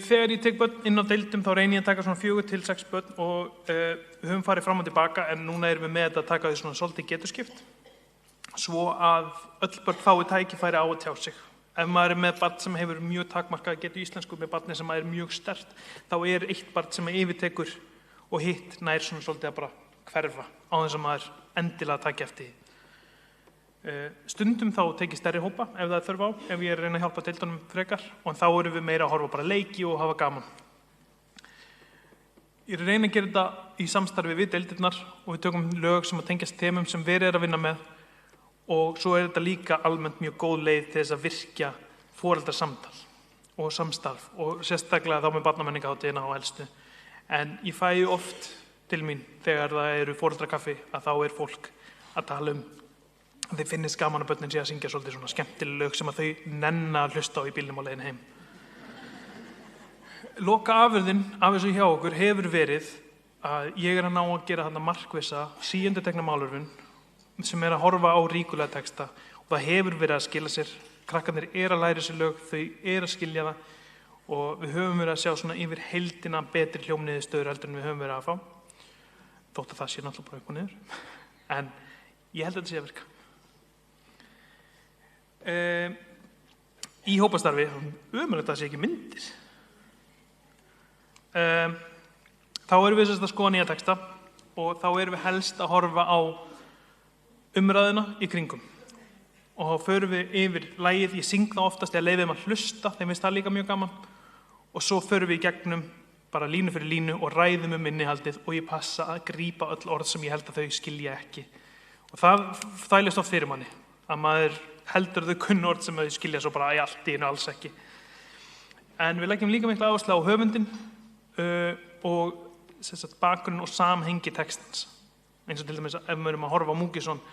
Þegar ég tek börn inn á deildum þá reyni ég að taka svona 4 til 6 börn og við höfum farið fram og tilbaka en núna erum við með þetta að taka því svona svolítið getuskipt svo að öll börn fái tækifæri á að tjá sig. Ef maður er með barn sem hefur mjög takmarkað getu íslensku með barni sem er mjög sterkt þá er eitt barn sem yfirtekur og hitt nær svona svolítið að bara hverfa á þess að maður endilega taki eftir því. Stundum þá tekið stærri hópa ef það er þörf á, ef ég er að reyna að hjálpa deildunum frekar og þá erum við meira að horfa bara leiki og hafa gaman. Ég er að reyna að gera þetta í samstarfi við deildirnar og við tökum lög sem að tengjast þemum sem verið er að vinna með og svo er þetta líka almennt mjög góð leið til þess að virkja foreldrasamtal og samstarf og sérstaklega þá með barnamenningahátíðina á helstu. En ég fæ oft til mín þegar það eru foreldrakaffi að þá er fólk að tala þeir finnist gaman að börnin sé að syngja svolítið svona skemmtileg lög sem að þau nenna að hlusta á í bílnum á leiðin heim. Loka afurðin af þessu hjá okkur hefur verið að ég er að ná að gera þarna markvissa, síendurtekna málurfun sem er að horfa á ríkulega texta og það hefur verið að skila sér. Krakkarnir er að læra þessi lög, þau er að skilja það og við höfum verið að sjá svona yfir heildina betri hljómniðurstöður heldur en við höfum verið að fá. Þótt að það sé náttúrulega bara upp og niður. En ég held að þetta sé að virka. Í hópastarfi ömurlegt að það sé ekki myndir þá erum við að skoða nýja texta og þá erum við helst að horfa á umræðuna í kringum og þá förum við yfir lagið, ég syng það oftast eða leyfi þeim að hlusta, þeim finnst það líka mjög gaman og svo förum við í gegnum bara línu fyrir línu og ræðum innihaldið og ég passa að grípa öll orð sem ég held að þau skilja ekki og það þælist oft fyrir manni að maður heldur þau kunn orð sem þau skilja svo bara í allt í einu alls ekki. En við leggjum líka mikla áherslu á höfundinn og bakgrunn og samhengi textans. Eins og til dæmis ef við erum að horfa á Múkisson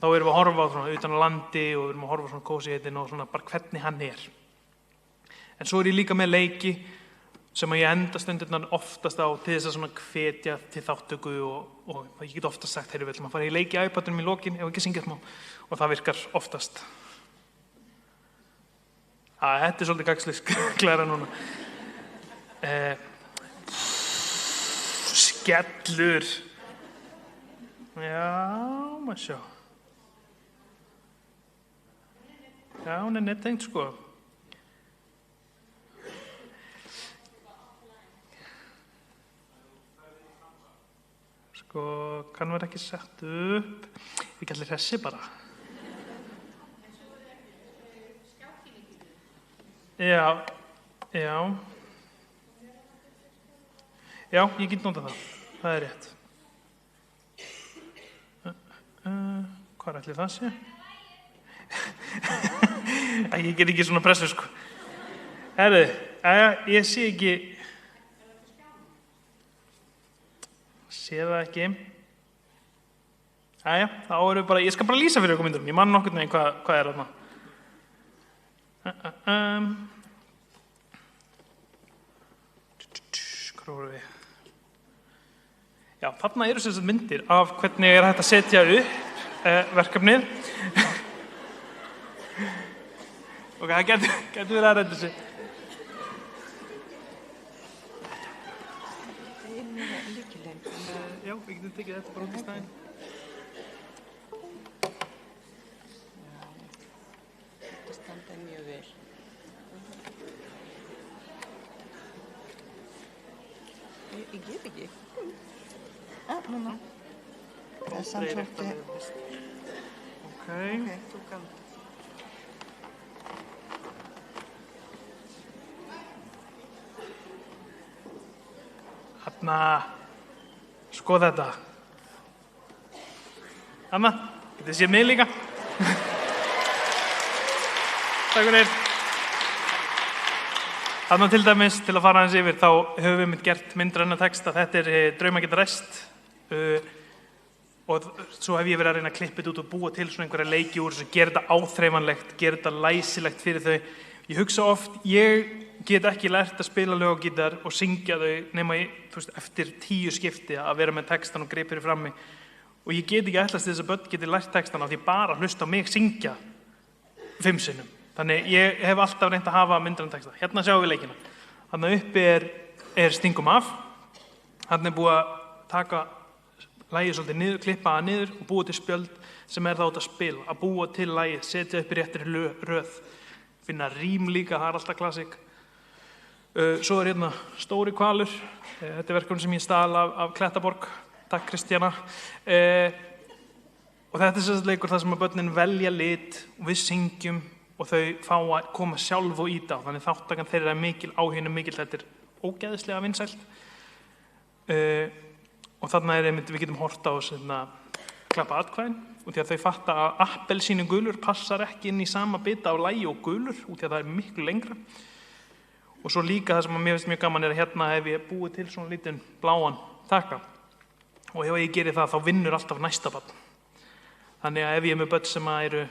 þá erum við að horfa á svona utan á landi og við erum að horfa á svona kósiheitin og svona bara hvernig hann er. En svo er ég líka með leiki sem að ég enda stundirnar oftast á til þess að svona hvetja til þáttöku og ég get oftast sagt, heyrðu, við ætlum að fara í leiki í iPadunum í lokin ef ekki syngja smá og það virkar oftast. Þetta er svolítið gagslis klæra núna. Skellur. Já, maður sjá. Já, hún er nettengt sko. Sko, kann vera ekki sett upp. Við gætum hressi bara. Já. Já, ég get notað það. Það er rétt. Hvað ætli það sé? Ég get ekki svona pressu, sko. Herðu, ég sé ekki... Sé það ekki. Þá erum við bara... Ég skal bara lýsa fyrir ykkur myndurum. Ég man nokkurn veginn hvað er þarna. Hvað voru við? Já, þarna eru sem sagt myndir af hvernig er hægt að setja upp verkefnið. Ok, það getur verið að redda sig. Já, við getum tekið þetta bara út í staðinn.
Þetta standa mjög vel. Ég get ekki. Núna. Það er samt svolítið.
Ok,
þú kann.
Þarna, sko, Skoð þetta. Anna, getið séð mig líka? Takk fyrir. Þarna til dæmis, til að fara aðeins yfir, þá höfum við gert myndræna texta. Þetta Drauma geta ræst. Og svo hef ég verið að reyna að klippa þetta út og búa til svona einhverja leiki úr þessu, gera þetta áþreifanlegt, gera þetta læsilegt fyrir þau. Ég hugsa oft, ég get ekki lært að spila lög og gítar og syngja þau nema eftir 10 skipti að vera með textan og greip fyrir frammi. Og ég get ekki ætlast til þess að börn geti lært textan á því bara að hlusta á mig syngja 5 sinnum. Þannig ég hef alltaf reynt að hafa myndræna texta. Hérna sjáum við leikina. Þarna uppi er Stingum af. Þarna búið að taka lagið svolítið niður, klippa það niður og búa til spjöld sem þá átt að spila. Að búa til lagið, setja upp í réttri röð, finna rím líka, það alltaf klassik. Svo hérna Stóri hvalur. Þetta verkefni sem ég stal af Klettaborg. Takk Kristjana. Og þetta sem sagt leikur það sem að börnin velja lit og við syngjum og þau fá að koma sjálf og íta á. Þannig þáttakan þeirra mikil, áhuginn mikil, þetta ógeðslega vinsælt. Og þarna einmitt, við getum hort á klappa atkvæðin og því að þau fatta að appelsínu gulur passar ekki inn í sama bita á lagi og gulur út því að það miklu lengra. Og svo líka það sem mér finnst mjög gaman að hérna hef ég búið til svona lítinn bláan taka. Og ef ég geri það þá vinnur alltaf næsta barn. Þannig að ef ég er með börn sem eru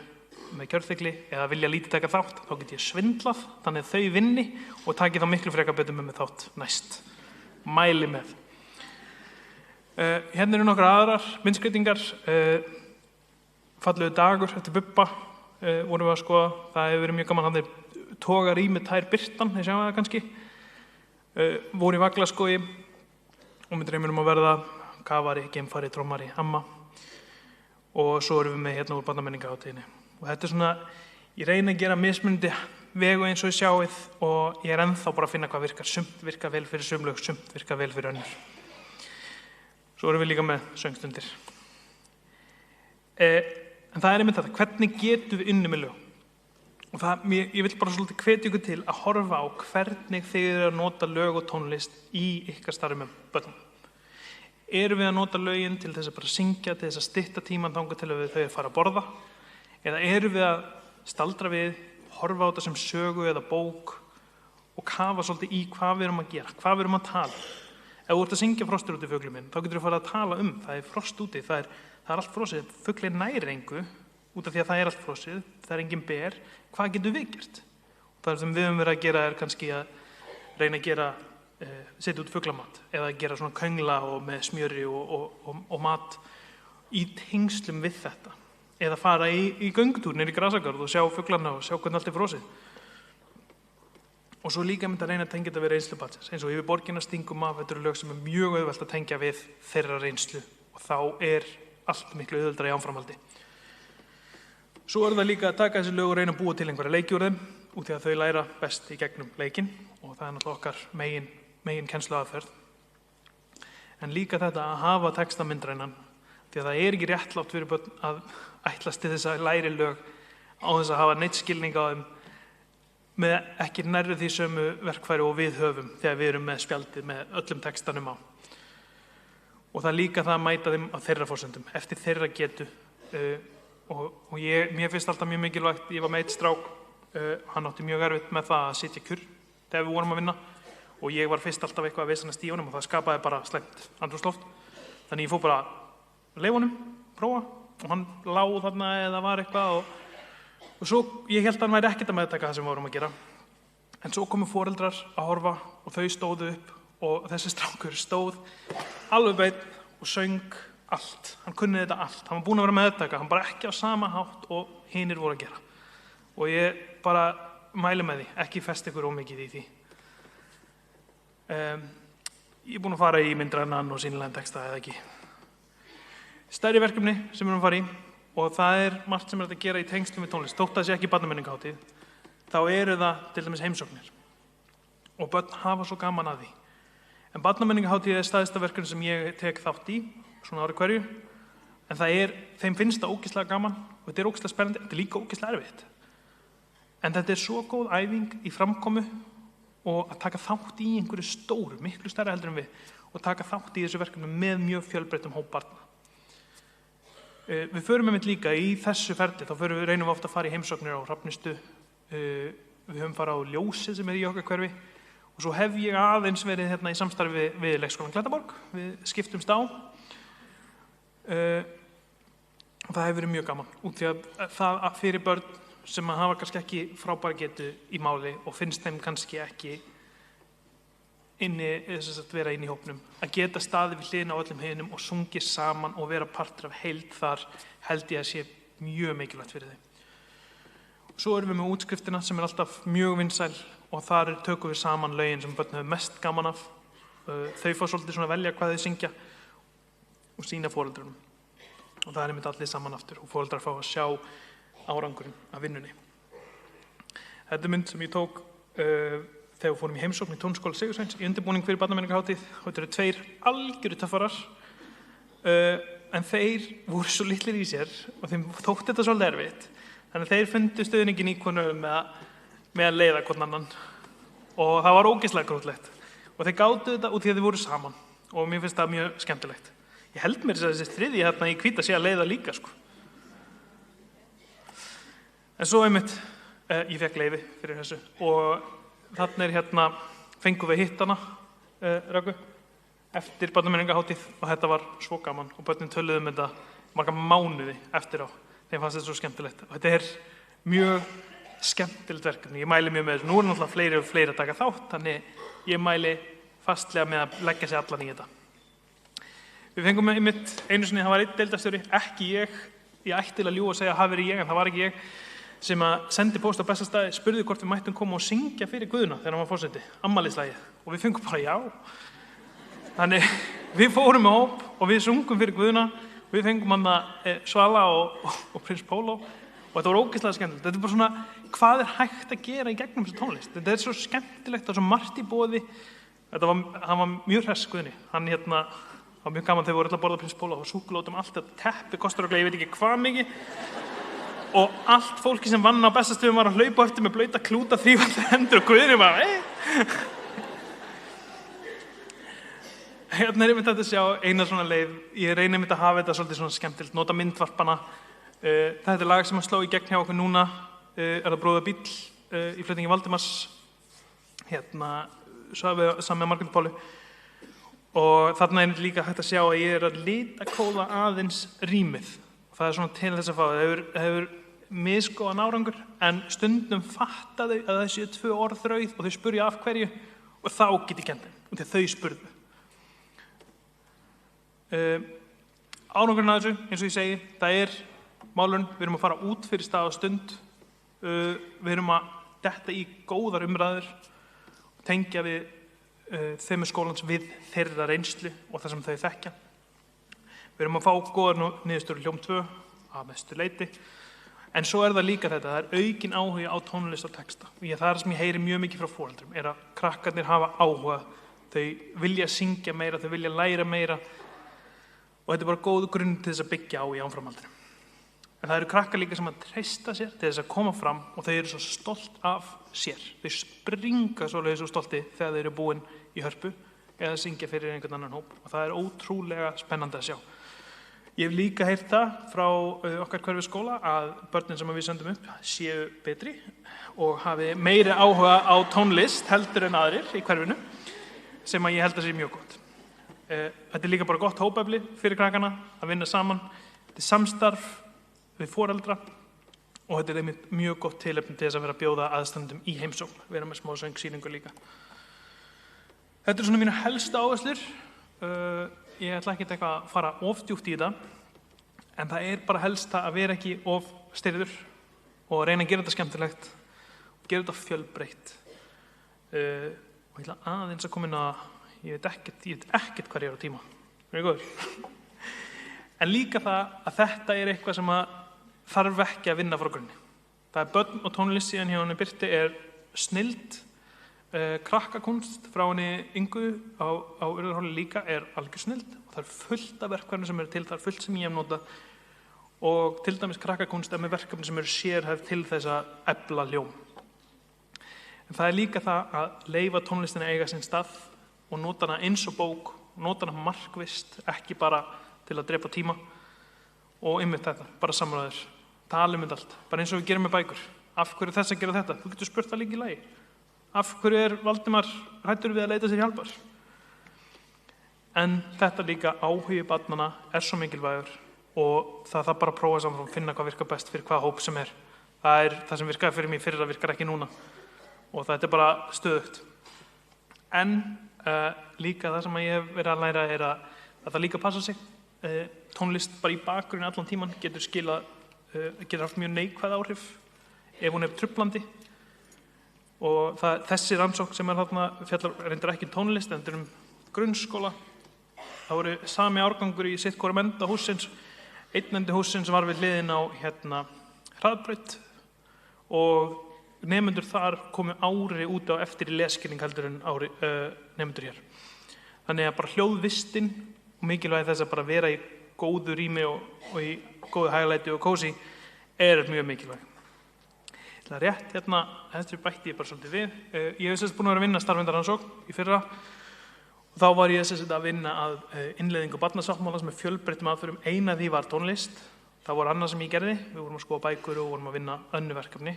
með kjörþykli eða vilja lítið taka þátt, þá get ég svindlað þannig að þau vinni og taki þá miklu frekar betur með þátt næst. Mæli með. Hérna eru nokkrar aðrar myndskreytingar. Fallegur dagur eftir Bubba vorum við að skoða. Það hefur verið mjög gaman, hann togar í með tær birtan, þið sjáum það kannski. Voru í Vaglaskógi og með dreymir að verða kafari, geimfari, trommari, amma. Og svo erum við með hérna úr barnamenningahátíðinni. Og þetta svona, ég reyni að gera mismunandi vegu eins og ég sjáið og ég ennþá bara að finna hvað virkar. Sumt virkar vel fyrir sum lög, sumt virkar vel fyrir önnur. Svo erum við líka með söngstundir. En það einmitt þetta, hvernig getum við unnið með lög? Og ég vil bara svolítið hvetja ykkur til að horfa á hvernig þið eru að nota lög og tónlist í ykkar starfi með börnum. Erum við að nota lögin til þess að bara syngja, til þess að stytta tímann þangað til að þau fara að borða? Eða erum við að staldra við, horfa á þetta sem sögu eða bók og kafa svolítið í hvað við erum að gera, hvað við erum að tala? Ef þú ert að syngja Frostur úti fuglinn minn, þá getur þú farið að tala það er frost úti, það er allt frosið, fuglinn nær engu út af því að það er allt frosið, það er engin ber, hvað getum við gert? Og það sem við höfum verið að gera er kannski að reyna að gera, setja út fuglamat eða gera svona köngla og með smjöri og mat í tengslum við þetta. Eða fara í göngutúr niður í grasagarð og sjá fuglana og sjá hvernig allt er frosið. Og svo líka myndi að reyna að tengja þetta við reynslu barnsins. Eins og yfir borgina Stingum af, þetta eru lög sem er mjög auðvelt að tengja við þeirra reynslu og þá er allt miklu auðveldara í áframhaldi. Svo er það líka að taka þessi lög og reyna að búa til einhverja leiki úr þeim út því að þau læra best í gegnum leikinn og það er náttúrulega okkar megin kennsluaðferð. En líka þetta að hafa textamyndrænan því að það er ekki réttlátt fyrir börn að ætlast til þess að læri lög á þess að hafa neitt skilning á þeim með ekki nærri því sömu verkfæri og við höfum þegar við erum með spjaldið með öllum textanum á. Og það er líka það að mæta þeim á þeirra forsendum, eftir þeirra getu. Og mér finnst alltaf mjög mikilvægt, ég var með eitt strák, hann átti mjög erfitt með það að sitja kjur þegar við vorum að vinna og ég var fyrst alltaf eitthvað að vesenast í honum og það skapaði bara slæmt andrúmsloft. Þannig ég fór bara að leyfa honum, prófa og hann lá þarna eða var eitthvað og svo ég held að hann væri ekkert að meðtaka það sem við vorum að gera. En svo komu foreldrar að horfa og þau stóðu upp og þessi strákur stóð alveg beinn og söng allt. Hann kunni þetta allt. Hann var búinn að vera meðtaka, hann bara ekki á sama hátt og hinir voru að gera. Og ég bara mæli með því, ekki festi ykkur ómikið í því. Ég er búinn að fara í myndrænan og sýnilegan texta eða ekki. Stærri verkefni sem við erum að fara í og það er margt sem er að gera í tengslum við tónlist. Þótt að það sé ekki barnamenningahátíð, þá eru það til dæmis heimsóknir og börn hafa svo gaman að því. En barnamenningahátíð er stærsta verkefni sem ég tek þátt í, svona ári hverju, en þeim finnst það ógeðslega gaman og þetta er ógeðslega spennandi, þetta er líka ógeðslega erfitt. En þetta er svo góð æfing í framkomu og að taka þátt í einhverju stóru, miklu stærra heldur en við. og taka þátt í þessu verkefni með mjög fjölbreyttum hóp barna. Við förum einmitt líka í þessu ferli, þá reynum við ofta að fara í heimsóknir á Hrafnistu, við höfum farið á Ljósið sem í okkar hverfi og svo hef ég aðeins verið hérna í samstarfi við leikskólann Klettaborg, við skiptumst á. Það hefur verið mjög gaman, út því að það fyrir börn sem hafa kannski ekki frábæra getu í máli og finnst þeim kannski ekki vera inn í hópnum, að geta staðið við hliðina á öllum hinum og sungið saman og vera partur af heild þar held ég að sé mjög mikilvægt fyrir þeim. Svo erum við með útskriftina sem alltaf mjög vinsæl og þar tökum við saman lögin sem börn hefur mest gaman af. Þau fá svolítið svona að velja hvað þau syngja og sýna foreldrunum. Og það einmitt allir saman aftur og foreldrar fá að sjá árangurinn af vinnunni. Þetta mynd sem ég tók þegar við fórum í heimsókn í Tónskóla Sigursveins í undirbúning fyrir barnamenningarhátíð. Þetta eru 2 algjöru töffarar en þeir voru svo litlir í sér og þeim þótti þetta svolítið erfitt. Þannig að þeir fundu stuðningin í konu með að leiða hvern annan og það var ógeðslega grótlegt. Og þeir gátu þetta út því að þeir voru saman og mér finnst það mjög skemmtilegt. Ég held mér að þessi þriðji hérna í Hvíta sé að leiða líka sko. En svo einmitt, ég fekk leyfi fyrir þessu og þarna hérna, fengum við hitt hana, Röggu, eftir barnamenningarhátíð og þetta var svo gaman og börnin töluðu þetta marga mánuði eftir á. Þeim fannst þetta svo skemmtilegt og þetta mjög skemmtilegt verkefni. Ég mæli mjög með þessu. Nú náttúrulega fleiri og fleiri að taka þátt, þannig ég mæli fastlega með að leggja sig allan í þetta. Við fengum einmitt einu sinni, það var einn deildarstjóri, ekki ég ætti til að ljúga og segja að hafi verið ég, en það var ekki ég, sem að sendi póst á Bessastaði, spurði hvort við mættum koma og syngja fyrir Guðna þegar hann var forseti, afmælislagið. Og við fengum bara já. Þannig við fórum með hóp og við sungum fyrir Guðna. Við fengum hann Svala og Prins Pólo og þetta var ógeðslega skemmtilegt. Þetta bara svona, hvað hægt að gera í gegnum þessu tónlist? Þetta svo skemmtilegt og svo margt í boði. Hann var mjög hress Guðni. Hann var mjög gaman þegar við vorum að borða Prins Pólo og súkkulaði allt þetta teppi kostar okkur, ég veit ekki hvað mikið. Og allt fólki sem vann á Bessastöðum var að hlaupa eftir með blauta klúta, þrífandi hendur og Guðni bara Hérna einmitt að sjá eina svona leið. Ég reyni einmitt að hafa þetta svolítið svona skemmtilegt, nota myndvarpana. Þetta lag sem að sló í gegn hjá okkur núna, það Bróða bíll í flutningi Valdimars, saman með Margréti Pálu. Og þarna líka hægt að sjá að ég að litakóða aðeins rýmið. Það svona til þess að fá, það hefur misgóðan árangur, en stundum fatta þau að það séu 2 orð rauð og þau spurja af hverju og þá get ég kennt þeim, og þau spurðu. Árangurinn að þessu, eins og ég segi, það málun, við erum að fara út fyrir stað og stund, við erum að detta í góðar umræður, tengja við þeim skólans við þeirra reynslu og það sem þau þekkja. Við erum að fá góðar niðurstöður Hljóm 2 að mestu leyti. En svo það líka þetta, það aukin áhuga á tónlist og texta. Það sem ég heyri mjög mikið frá foreldrum að krakkarnir hafa áhuga, þau vilja syngja meira, þau vilja læra meira og þetta bara góð grunn til þess að byggja á í áframhaldinu. En það krakkar líka sem að treysta sér til þess að koma fram og þau svo stolt af sér. Þau springa svo stolti þegar þau búin í Hörpu eða syngja fyrir einhvern annan hóp og það ótrúlega spennandi að sjá. Ég hef líka heyrt það frá okkar hverfi skóla að börnin sem við sendum upp séu betri og hafi meiri áhuga á tónlist heldur en aðrir í hverfinu sem að ég held að sé mjög gott. Þetta líka bara gott hópefli fyrir krakkana að vinna saman. Þetta samstarf við foreldra og þetta mjög gott tilefni til þess að vera að bjóða aðstandum í heimsókn, vera með smá söngsýningu líka. Þetta svona mínar helsta áherslur. Ég ætla ekki eitthvað að fara of djúpt í þetta, en það bara helsta að vera ekki of stirður og reyna að gera þetta skemmtilegt og gera þetta fjölbreytt. Og ég ætla aðeins að koma inn að ég veit ekkert hvað ég á tíma. Er ég góður? En líka það að þetta eitthvað sem að þarf ekki að vinna frá grunni. Það börn og tónlist síðan hjá henni Birti snilld. Krakkakunst frá henni Ingu á Urðarhóli líka algjör snilld og það fullt af verkefni sem til, það fullt sem ég hef notað og til dæmis krakkakunst með verkefni sem sérhæfð til þess að efla hljóm. En það líka það að leyfa tónlistina eiga sinn stað og nota hana eins og bók nota hana markvisst, ekki bara til að drepa tíma og einmitt þetta, bara samræður, tala allt, bara eins og við gerum með bækur. Af hverju þess að gera þetta? Þú getur spurt það líka í lagi. Af hverju Valdimar hræddur við að leita sér hjálpar? En þetta líka áhugi barnanna svo mikilvægur og það bara að prófa saman og finna hvað virkar best fyrir hvaða hóp sem er. Það sem virkaði fyrir mig fyrir virkar ekki núna og þetta bara stöðugt. En líka það sem ég hef verið að læra að það líka passa sig. Tónlist bara í bakgrunni allan tíman getur haft mjög neikvæð áhrif ef hún truflandi. Og þessi rannsókn sem þarna fjallar reyndar ekki tónlist en þetta grunnskóla. Það voru sami árgangur í sitt hvorum enda hússins. Einn endi hússins var við hliðin á hraðbraut og nemendur þar komu ári út á eftir í lesskilning heldur en nemendur hér. Þannig að bara hljóðvistin og mikilvægi þess að bara vera í góðu rými og í góðu hæglæti og kósí mjög mikilvæg. Það er rétt, þetta bætti ég bara svolítið við. Ég hef búin að vera að vinna starfsmyndarannsókn í fyrra og þá var ég að vinna að innleiðingu barnasáttmálans með fjölbreyttum aðferðum. Ein af því var tónlist. Það voru annað sem ég gerði. Við vorum að skoða bækur og vorum að vinna önnur verkefni.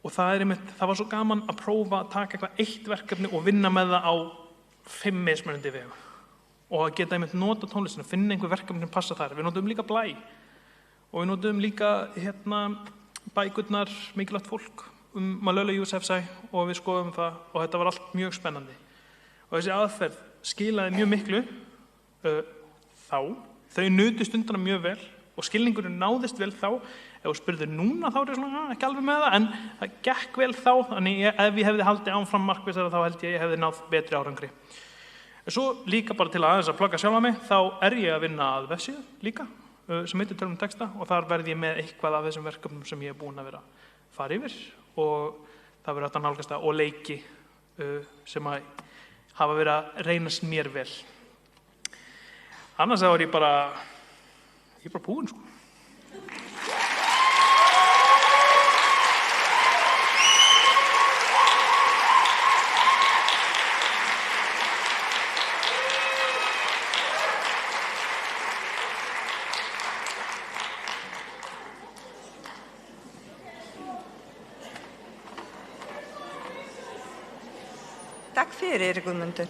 Og það var svo gaman að prófa að taka eitthvað eitt verkefni og vinna með það á 5 mismunandi vegu. Og að geta nota tónlistina, finna einhver verkefni sem passa þar. Við notum líka blæ og við notum líka bækurnar Mikilvægt fólk Malala Yousafzai og við skoðum það og þetta var allt mjög spennandi. Og þessi aðferð skilaði mjög miklu þá. Þau nutu stundana mjög vel og skilningurinn náðist vel þá. Ef þú spurðir núna þá ekki alveg með það en það gekk vel þá. Þannig ef ég hefði haldið áfram markvissara þá held ég hefði náð betri árangri. Svo líka bara til aðeins að plugga sjálfa mig þá ég að vinna að vefsíðu líka sem heitir Tölum texta og þar verð ég með eitthvað af þessum verkefnum sem ég búin að vera að fara yfir og það verður hægt að nálgast það og leiki sem að hafa verið að reynast mér vel. Annars þá ég bara búinn sko.
Takk fyrir, Guðmundur.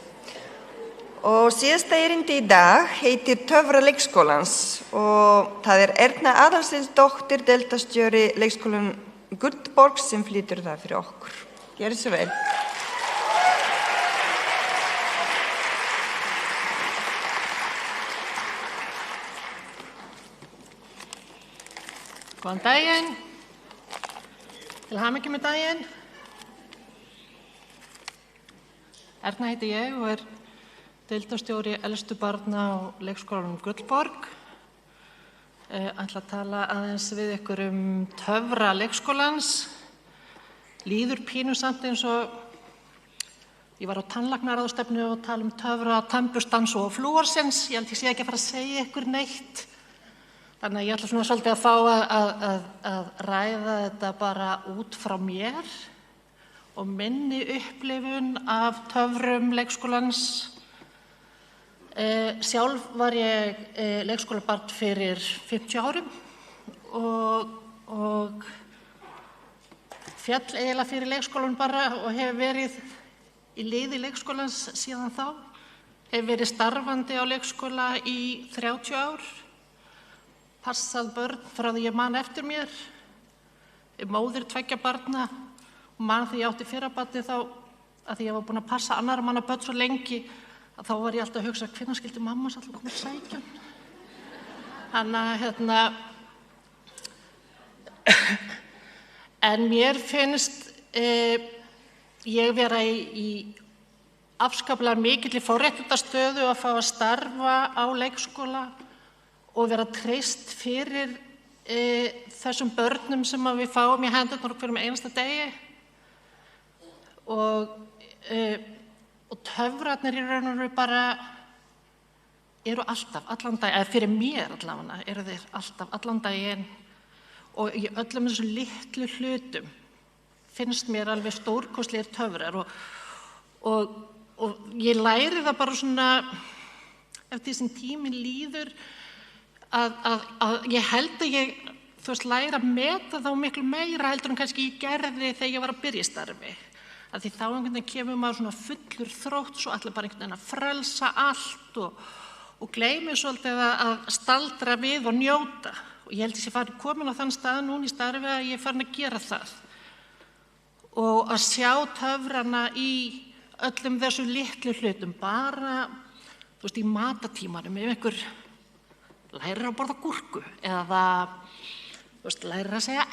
Og síðasta erindi í dag heitir Töfra leikskólans og það Erna Aðalsteinsdóttir, deildarstjóri leikskólan Gullborg sem flytur það fyrir okkur. Gjörðu svo vel.
Góðan daginn. Til hamingju með daginn. Erna heiti ég og deildarstjóri elstu barna á leikskólanum Gullborg. Ætla að tala aðeins við ykkur töfra leikskólans. Líður pínu samt eins og ég var á tannlæknaráðstefnu og tala töfra, tannburstans og flúorsins. Ég held ég sé ekki að fara að segja ykkur neitt. Þannig að ég ætla svona svolítið að fá að ræða þetta bara út frá mér og minni upplifun af töfrum leikskólans. Sjálf var ég leikskólabarn fyrir 50 árum og féll eiginlega fyrir leikskólan bara og hef verið í liði leikskólans síðan þá. Hef verið starfandi á leikskóla í 30 ár, passað börn frá því ég man eftir mér, móðir 2 barna. Man þegar ég átti fyrra barni þá, að því ég var búin að passa annarra manna börn svo lengi, að þá var ég alltaf að hugsa hvenær skyldi mamma alltaf koma að sækja hann. Þannig að en mér finnst ég vera í afskaplega mikilli forréttindastöðu að fá að starfa á leikskóla og vera treyst fyrir þessum börnum sem við fáum í hendurnar á hverjum einasta degi. Og töfrarnir í raun og veru bara alltaf, allan daginn, eða fyrir mér allavega, þeir alltaf, allan daginn og í öllum þessum litlu hlutum finnst mér alveg stórkostlegir töfrar og ég læri það bara svona eftir því sem tíminn líður að ég held að ég læra að meta þá miklu meira heldur en kannski ég gerði þegar ég var að byrja í starfi. Því þá einhvern veginn kemur maður svona fullur þrótt, svo allir bara einhvern veginn að frelsa allt og gleymi svolítið að staldra við og njóta. Og ég held að ég fari komin á þann stað núna í starfi að ég er farin að gera það. Og að sjá töfrana í öllum þessu litlu hlutum, bara í matatímanum, ef einhver lærir að borða gúrku eða lærir að segja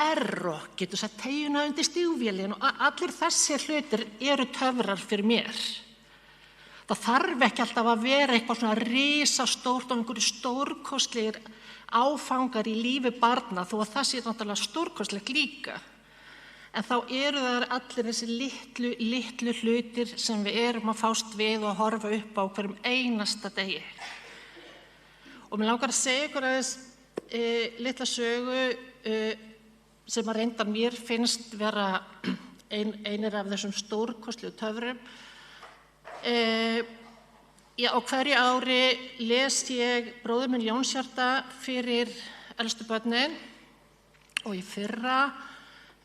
og getur sett teygjuna undir stígvélin og allir þessir hlutir eru töfrar fyrir mér. Það þarf ekki alltaf að vera eitthvað svona risastórt og einhverju stórkostlegir áfangar í lífi barna þó að það sé náttúrulega stórkostlegt líka. En þá eru það allir þessi litlu hlutir sem við erum að fást við og horfa upp á hverjum einasta degi. Og mér langar að segja ykkur aðeins litla sögu sem að reyndar mér finnst vera einir af þessum stórkostlegu töfrum. Á hverju ári les ég bróður minn Jónshjarta fyrir elstu börnin og í fyrra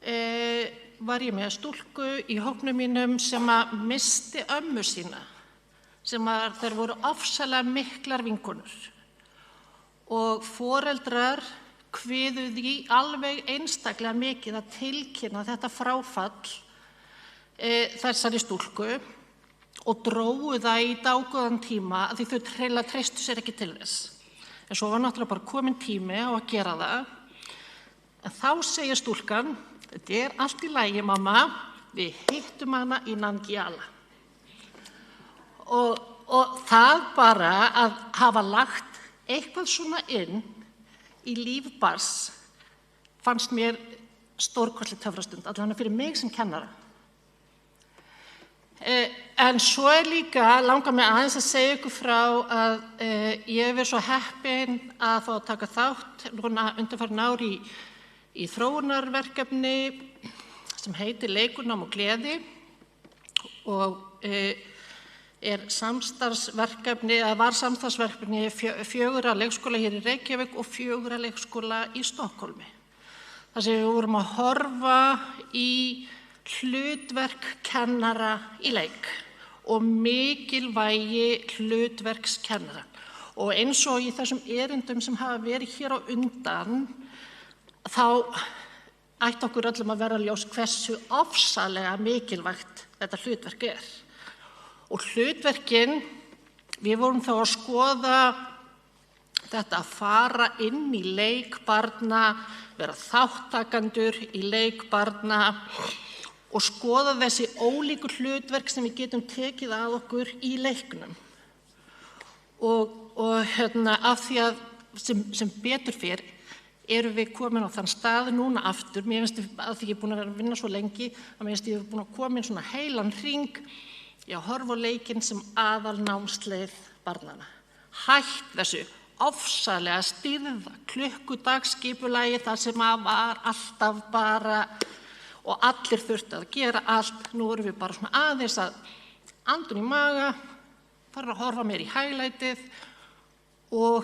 var ég með stúlku í hópnum mínum sem að missti ömmu sína, sem að þær voru ofsalega miklar vinkonur og foreldrar kviðu því alveg einstaklega mikið að tilkynna þetta fráfall þessari stúlku og drógu það í dágóðan tíma að því þau hreinlega treystu sér ekki til þess. En svo var náttúrulega bara kominn tími á að gera það. En þá segir stúlkan, þetta er allt í lagi mamma, við hittum hana í Nangiala. Og það bara að hafa lagt eitthvað svona inn í líf barns fannst mér stórkostleg töfrastund, allavega fyrir mig sem kennara. En svo líka langar mig aðeins að segja ykkur frá að ég hef verið svo heppin að fá að taka þátt núna undanfarin ár í þróunarverkefni sem heitir Leikunám og gleði og var samstarfsverkefni 4 leikskóla hér í Reykjavík og 4 leikskóla í Stokkhólmi. Þar sem við vorum að horfa í hlutverk kennara í leik og mikilvægi hlutverkskennara. Og eins og í þessum erindum sem hafa verið hér á undan, þá ætti okkur öllum að vera ljós hversu ofsalega mikilvægt þetta hlutverk er. Og hlutverkin, við vorum þá að skoða þetta að fara inn í leik barna, vera þáttakendur í leik barna og skoða þessi ólíku hlutverk sem við getum tekið að okkur í leiknum. Og af því að sem betur fyrr erum við komin á þann stað núna aftur, mér finnst að því ég er búin að vera að vinna svo lengi, að mér finnst ég er búin að koma inn svona heilan hring, ég að horfa á leikinn sem aðalnámsleið barnanna. Hætt þessu ofsalega stýrða klukkudagsskipulagi þar sem að var alltaf bara og allir þurftu að gera allt. Nú erum við bara svona aðeins að andun í maga, fara að horfa meir í hæglætið og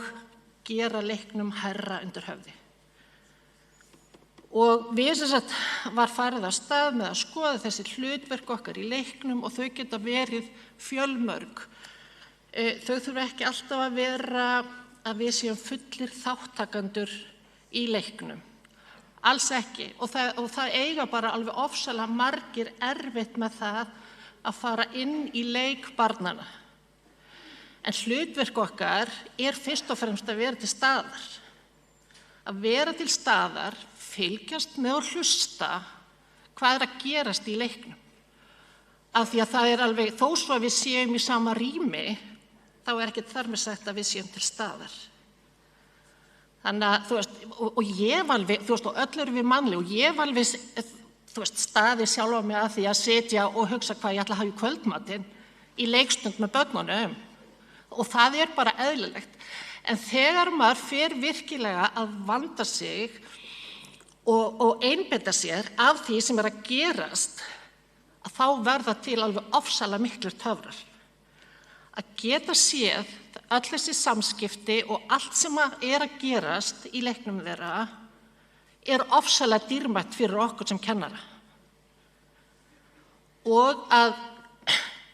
gera leiknum hærra undir höfði. Og við sem sagt var farið af stað með að skoða þessi hlutverk okkar í leiknum og þau geta verið fjölmörg. Þau þurfa ekki alltaf að vera að við séum fullir þáttakendur í leiknum. Alls ekki. Og það eiga bara alveg ofsalega margir erfitt með það að fara inn í leik barnanna. En hlutverk okkar er fyrst og fremst að vera til staðar. Að vera til staðar, fylgjast með og hlusta hvað er að gerast í leiknum. Af því að það er alveg, þó svo að við séum í sama rými, þá er ekkert þar með sagt að við séum til staðar. Þannig að, þú veist, og ég var alveg, þú veist, og öll erum við mannleg og ég var alveg, þú veist, staðið sjálfa mig að því að setja og hugsa hvað ég ætla að hafa í kvöldmatinn í leikstund með börnunum. Og það er bara eðlilegt. En þegar maður fer virkilega að vanda sig og einbeita sér af því sem er að gerast, að þá verða til alveg ofsalega miklir töfrar. að geta séð öll þessi samskipti og allt sem að gerast í leiknum þeirra ofsalega dýrmætt fyrir okkur sem kennara. Og að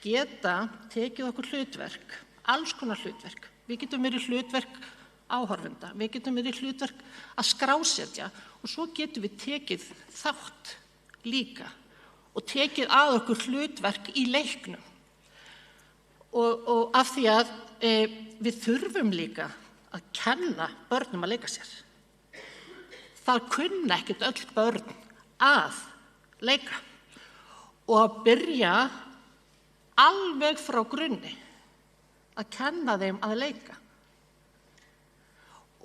geta tekið okkur hlutverk, alls konar hlutverk. Við getum verið hlutverk áhorfenda, við getum verið hlutverk að skrásetja og svo getum við tekið þátt líka og tekið að okkur hlutverk í leiknum. Og af því að við þurfum líka að kenna börnum að leika sér. Það kunna ekkert öll börn að leika og að byrja alveg frá grunni að kenna þeim að leika.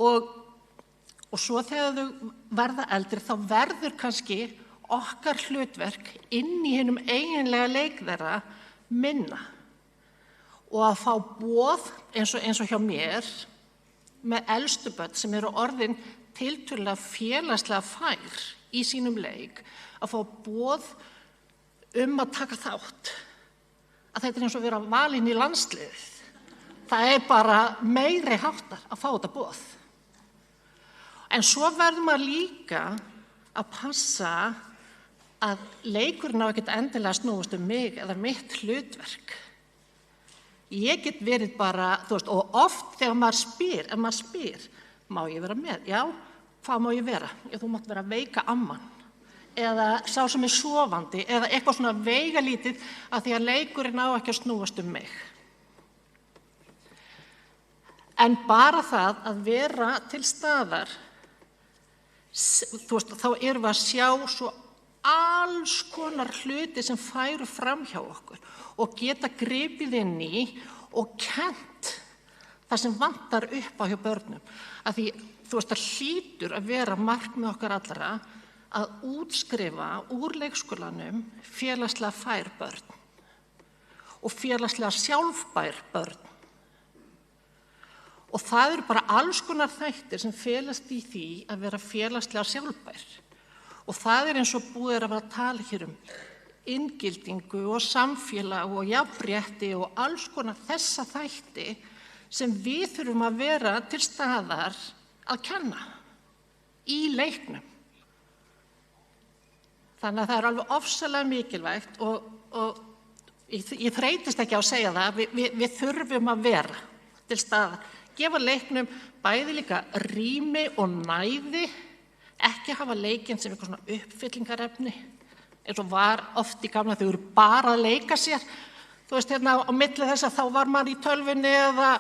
Og svo þegar þau verða eldri þá verður kannski okkar hlutverk inn í hinum eiginlega leik þeirra minna. Og að fá boð eins og hjá mér með elstu börn sem eru orðin tiltölulega félagslega fær í sínum leik, að fá boð að taka þátt. Að þetta eins og vera valinn í landsliðið. Það bara meiri háttar að fá þetta boð. En svo verður maður líka að passa að leikurinn á ekkert endilega snúast mig eða mitt hlutverk. Ég get verið bara, og oft þegar ef maður spyr, má ég vera með? Já, hvað má ég vera? Já, þú mátt vera veika amman, eða sá sem sofandi, eða eitthvað svona veigalítið að því að leikurinn á ekki að snúast mig. En bara það að vera til staðar, þá erum við að sjá svo alls konar hluti sem færu fram hjá okkur og geta gripið inn í og kennt það sem vantar upp á hjá börnum. Af því, það hlýtur að vera markmið okkar allra að útskrifa úr leikskólanum félagslega fær börn og félagslega sjálfbær börn. Og það eru bara alls konar þættir sem felast í því að vera félagslega sjálfbær. Og það eins og búið að vera að tala hér inngildingu og samfélag og jafnrétti og alls konar þessa þætti sem við þurfum að vera til staðar að kenna í leiknum. Þannig að það alveg ofsalega mikilvægt og ég þreytist ekki á að segja það, við þurfum að vera til staðar. Gefa leiknum bæði líka rými og næði, ekki hafa leikinn sem eitthvað svona uppfyllingarefni, eins og var oft í gamla þegar þau bara að leika sér. Hérna á milli þess að þá var maður í tölvunni eða,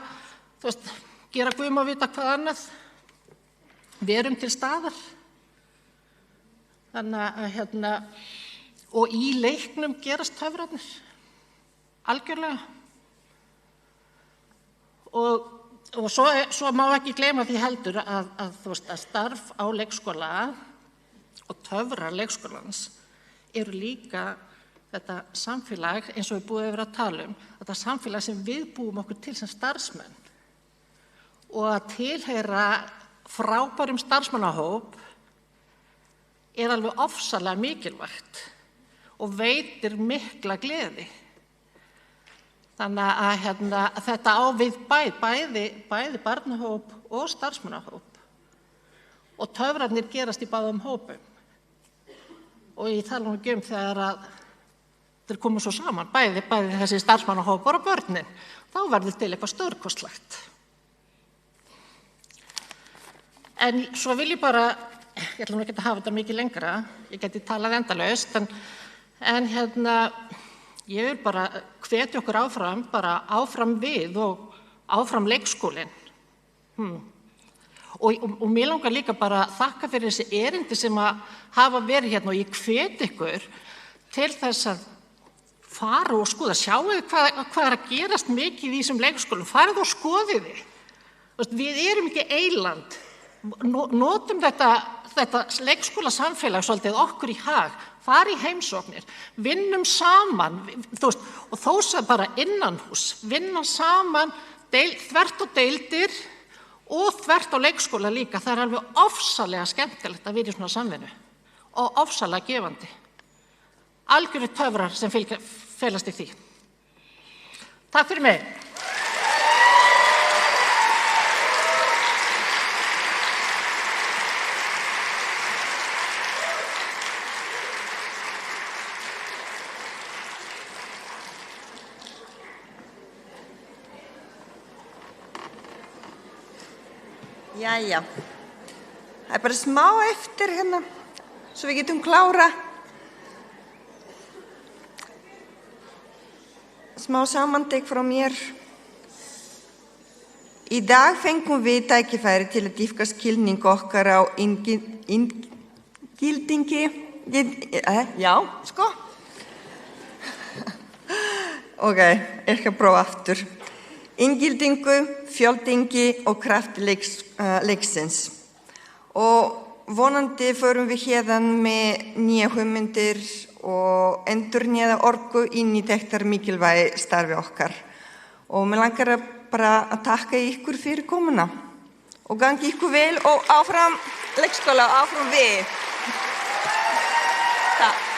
gera guðum að vita hvað annað. Við erum til staðar. Þannig að, og í leiknum gerast töfrarnir, algjörlega. Og svo má ekki gleyma því heldur að starf á leikskóla og töfrar leikskólans eru líka þetta samfélag eins og við búið að vera að tala þetta samfélag sem við búum okkur til sem starfsmenn og að tilheyra frábærum starfsmannahóp alveg ofsalega mikilvægt og veitir mikla gleði. Þannig að þetta á við bæði barnahóp og starfsmannahóp og töfrarnir gerast í báðum hópum. Og ég tala nú ekki þegar þeir koma svo saman, bæði þessi starfsmannahópar og börnin, þá verður til eitthvað stórkostlegt. En svo vil ég bara, ég ætla nú ekki að hafa þetta mikið lengra, ég geti talað endalaust, en ég vil bara hvetja okkur áfram við og áfram leikskólinn. Og mér langar líka bara að þakka fyrir þessi erindi sem að hafa verið hérna og ég hvet ykkur til þess að fara og skoða, sjáu hvað að gerast mikið í þessum leikskólum, farið og skoðið þið. Við erum ekki eyland, notum þetta leikskólasamfélag svolítið okkur í hag, fara í heimsóknir, vinnum saman, og þó sem bara innanhús, vinna saman þvert og deildir og þvert á leikskóla líka. Það alveg ofsalega skemmtilegt að vera í svona samvinnu og ofsalega gefandi. Algjörir töfrar sem felast í því. Takk fyrir mig.
Jæja. Það bara smá eftir hérna, svo við getum klára. Smá samantek frá mér. Í dag fengum við tækifæri til að dýpka skilning okkar á inngildingi. Já, sko. Ok, ekki að prófa aftur. Inngildingu, fjöldingi og kraft leiksins. Og vonandi förum við hérðan með nýja hugmyndir og endurnýjaða orku inn í þetta mikilvægi starfi okkar. Og mér langar bara að takka ykkur fyrir komuna. Og gangi ykkur vel og áfram leikskóla, áfram við. Takk.